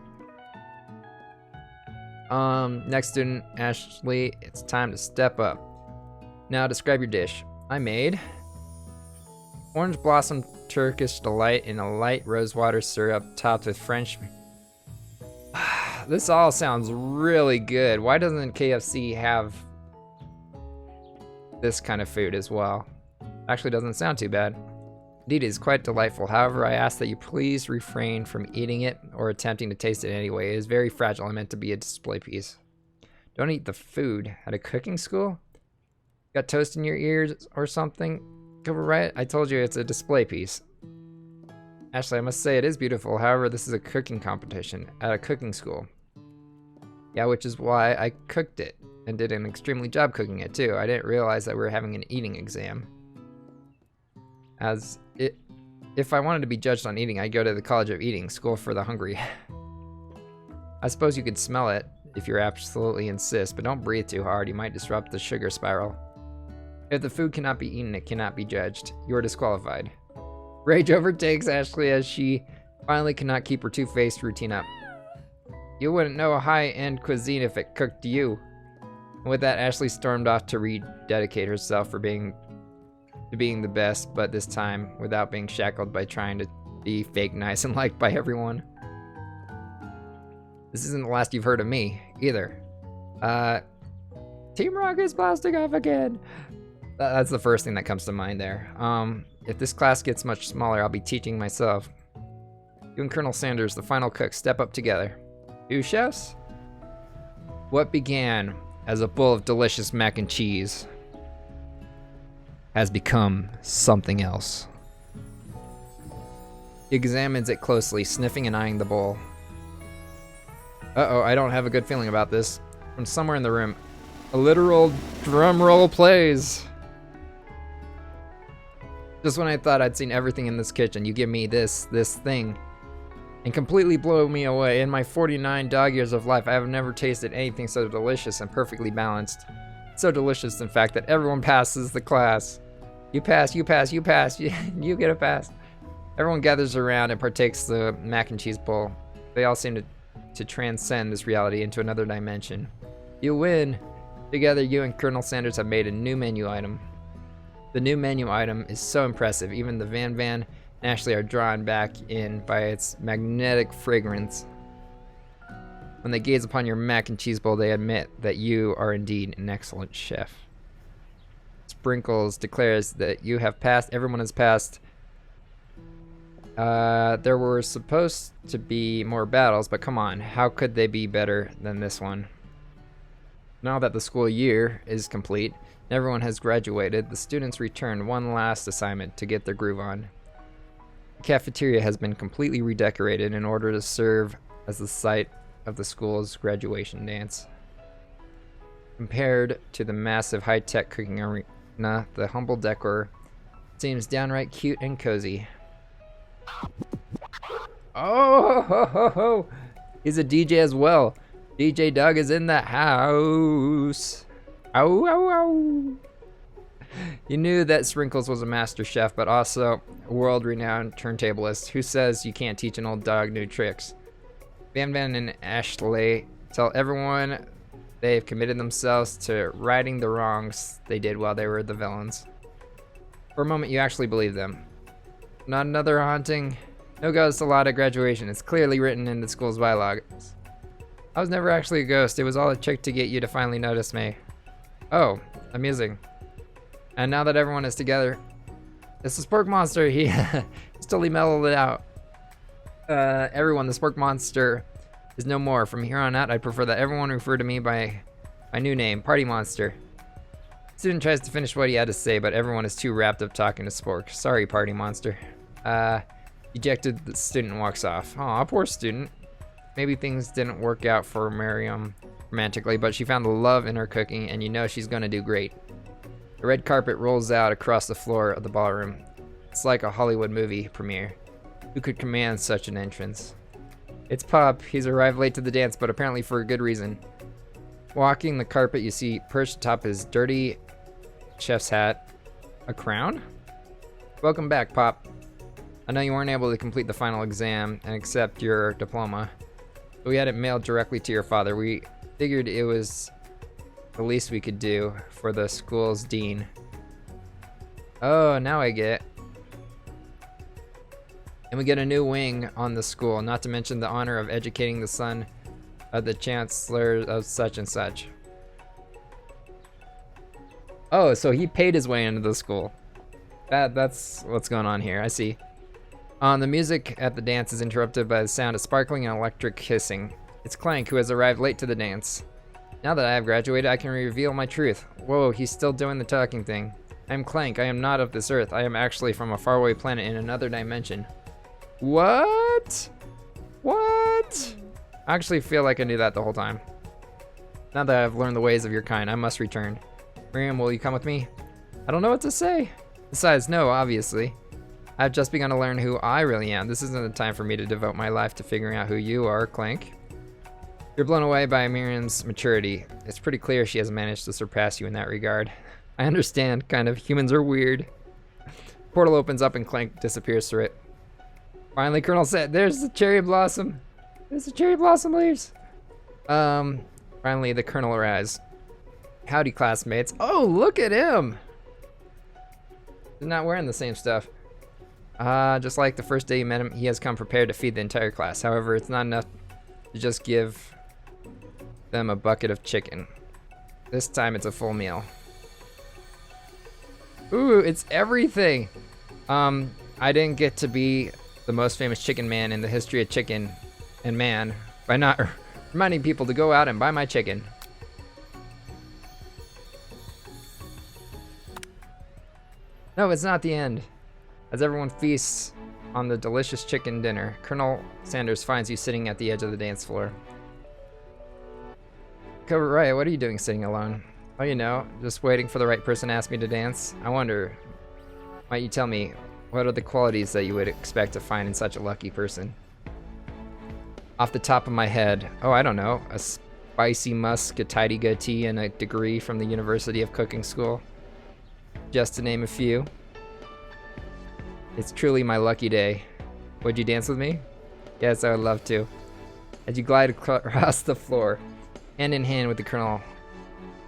Next student, Ashley, it's time to step up. Now describe your dish. I made orange blossom Turkish delight in a light rosewater syrup topped with French. This all sounds really good. Why doesn't KFC have this kind of food as well? Actually doesn't sound too bad. Indeed, it is quite delightful. However, I ask that you please refrain from eating it or attempting to taste it anyway. It is very fragile and meant to be a display piece. Don't eat the food at a cooking school? Got toast in your ears or something? Cover right? I told you it's a display piece. Ashley, I must say it is beautiful. However, this is a cooking competition at a cooking school. Yeah, which is why I cooked it and did an extremely job cooking it too. I didn't realize that we were having an eating exam. If I wanted to be judged on eating, I'd go to the College of Eating, School for the Hungry. I suppose you could smell it if you absolutely insist, but don't breathe too hard. You might disrupt the sugar spiral. If the food cannot be eaten, it cannot be judged. You are disqualified. Rage overtakes Ashley as she finally cannot keep her two-faced routine up. You wouldn't know a high-end cuisine if it cooked you. And with that, Ashley stormed off to rededicate herself to being the best, but this time without being shackled by trying to be fake nice and liked by everyone. This isn't the last you've heard of me, either. Team Rocket's blasting off again. That's the first thing that comes to mind there. If this class gets much smaller, I'll be teaching myself. You and Colonel Sanders, the final cook, step up together. You chefs? What began as a bowl of delicious mac and cheese has become something else. He examines it closely, sniffing and eyeing the bowl. Uh-oh, I don't have a good feeling about this. From somewhere in the room, a literal drum roll plays. Just when I thought I'd seen everything in this kitchen, you give me this thing, and completely blow me away. In my 49 dog years of life, I have never tasted anything so delicious and perfectly balanced. So delicious, in fact, that everyone passes the class. You pass, you pass, you pass, you get a pass. Everyone gathers around and partakes the mac and cheese bowl. They all seem to transcend this reality into another dimension. You win! Together, you and Colonel Sanders have made a new menu item. The new menu item is so impressive, even the Van and Ashley are drawn back in by its magnetic fragrance. When they gaze upon your mac and cheese bowl, they admit that you are indeed an excellent chef. Sprinkles declares that you have passed, everyone has passed. There were supposed to be more battles, but come on, how could they be better than this one? Now that the school year is complete, and everyone has graduated, the students return one last assignment to get their groove on. The cafeteria has been completely redecorated in order to serve as the site of the school's graduation dance. Compared to the massive high-tech cooking arena, the humble decor seems downright cute and cozy. Oh, ho, ho, ho. He's a DJ as well. DJ Doug is in the house. Ow, ow, ow. You knew that Sprinkles was a master chef, but also a world-renowned turntablist. Who says you can't teach an old dog new tricks? Van and Ashley tell everyone they've committed themselves to righting the wrongs they did while they were the villains. For a moment, you actually believe them. Not another haunting. No ghosts allowed at graduation. It's clearly written in the school's bylaws. I was never actually a ghost. It was all a trick to get you to finally notice me. Oh, amusing. And now that everyone is together, it's the Spork Monster. He totally mellowed it out. Everyone, the Spork Monster is no more. From here on out, I prefer that everyone refer to me by my new name, Party Monster. Student tries to finish what he had to say, but everyone is too wrapped up talking to Spork. Sorry, Party Monster. Ejected, the student walks off. Aw, poor student. Maybe things didn't work out for Miriam romantically, but she found the love in her cooking, and you know she's gonna do great. The red carpet rolls out across the floor of the ballroom. It's like a Hollywood movie premiere. Who could command such an entrance? It's Pop. He's arrived late to the dance, but apparently for a good reason. Walking the carpet, you see perched atop his dirty chef's hat, a crown? Welcome back, Pop. I know you weren't able to complete the final exam and accept your diploma, but we had it mailed directly to your father. We figured it was the least we could do for the school's dean. Oh, now I get it. And we get a new wing on the school, not to mention the honor of educating the son of the chancellor of such and such. Oh, so he paid his way into the school. That's what's going on here, I see. The music at the dance is interrupted by the sound of sparkling and electric hissing. It's Clank, who has arrived late to the dance. Now that I have graduated, I can reveal my truth. Whoa, he's still doing the talking thing. I am Clank. I am not of this earth. I am actually from a faraway planet in another dimension. What? What? I actually feel like I knew that the whole time. Now that I've learned the ways of your kind, I must return. Miriam, will you come with me? I don't know what to say. Besides, no, obviously. I've just begun to learn who I really am. This isn't the time for me to devote my life to figuring out who you are, Clank. You're blown away by Miriam's maturity. It's pretty clear she has managed to surpass you in that regard. I understand, kind of. Humans are weird. Portal opens up and Clank disappears through it. Finally, Colonel said, there's the cherry blossom. There's the cherry blossom leaves. Finally, the Colonel arrives. Howdy, classmates. Oh, look at him. He's not wearing the same stuff. Just like the first day you met him, he has come prepared to feed the entire class. However, it's not enough to just give them a bucket of chicken. This time it's a full meal. Ooh, it's everything. I didn't get to be the most famous chicken man in the history of chicken and man by not reminding people to go out and buy my chicken. No, it's not the end. As everyone feasts on the delicious chicken dinner, Colonel Sanders finds you sitting at the edge of the dance floor. Covert Riot, what are you doing sitting alone? Oh, you know, just waiting for the right person to ask me to dance. I wonder, might you tell me, what are the qualities that you would expect to find in such a lucky person? Off the top of my head, oh, I don't know, a spicy musk, a tidy goatee, and a degree from the University of Cooking School. Just to name a few. It's truly my lucky day. Would you dance with me? Yes, I would love to. As you glide across the floor, hand in hand with the Colonel,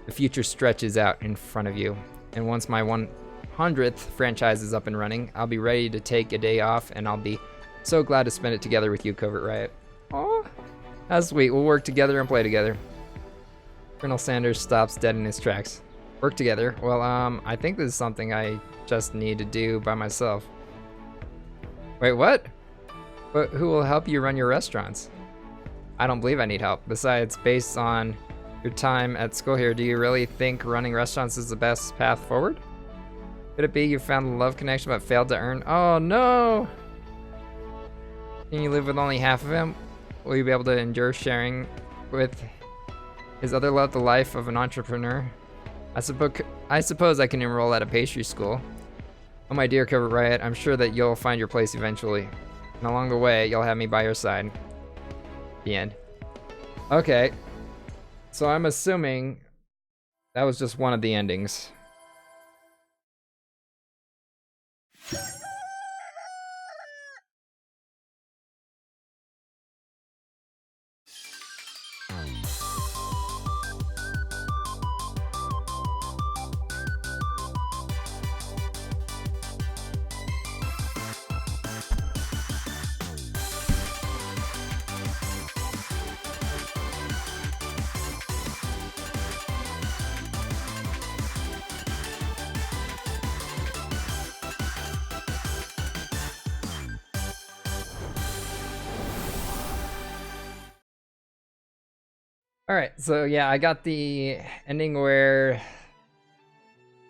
the future stretches out in front of you. And once my 100th franchise is up and running, I'll be ready to take a day off, and I'll be so glad to spend it together with you, Covert Riot. Aw, that's sweet. We'll work together and play together. Colonel Sanders stops dead in his tracks. Work together? Well, I think this is something I just need to do by myself. Wait, what? But who will help you run your restaurants? I don't believe I need help. Besides, based on your time at school here, do you really think running restaurants is the best path forward? Could it be you found the love connection but failed to earn? Oh no! Can you live with only half of him? Will you be able to endure sharing with his other love the life of an entrepreneur? I suppose I can enroll at a pastry school. Oh my dear Covert Riot, I'm sure that you'll find your place eventually. And along the way, you'll have me by your side. The end. Okay. So I'm assuming that was just one of the endings. Alright, so yeah, I got the ending where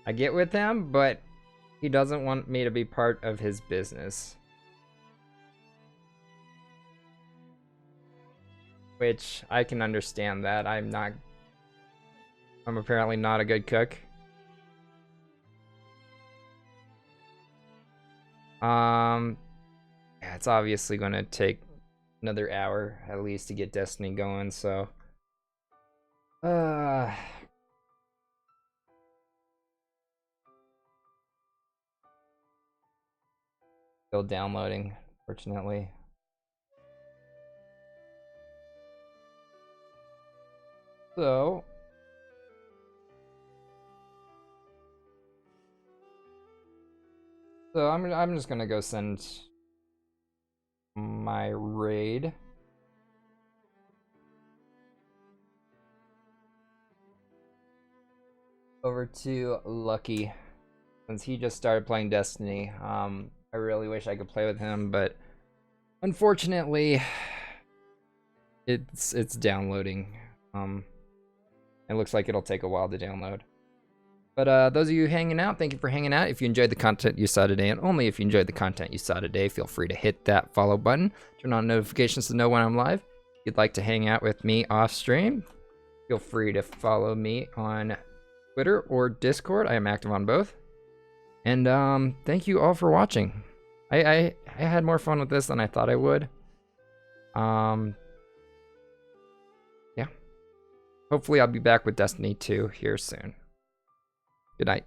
I get with him, but he doesn't want me to be part of his business. Which, I can understand that. I'm apparently not a good cook. Yeah, it's obviously gonna take another hour at least to get Destiny going, so... Still downloading, fortunately. So I'm just gonna go send my raid. Over to Lucky, since he just started playing Destiny. I really wish I could play with him, but unfortunately, it's downloading. It looks like it'll take a while to download. But those of you hanging out, thank you for hanging out. If you enjoyed the content you saw today, and only if you enjoyed the content you saw today, feel free to hit that follow button. Turn on notifications to know when I'm live. If you'd like to hang out with me off stream, feel free to follow me on Twitter or Discord. I am active on both. And thank you all for watching. I had more fun with this than I thought I would. Yeah. Hopefully I'll be back with Destiny 2 here soon. Good night.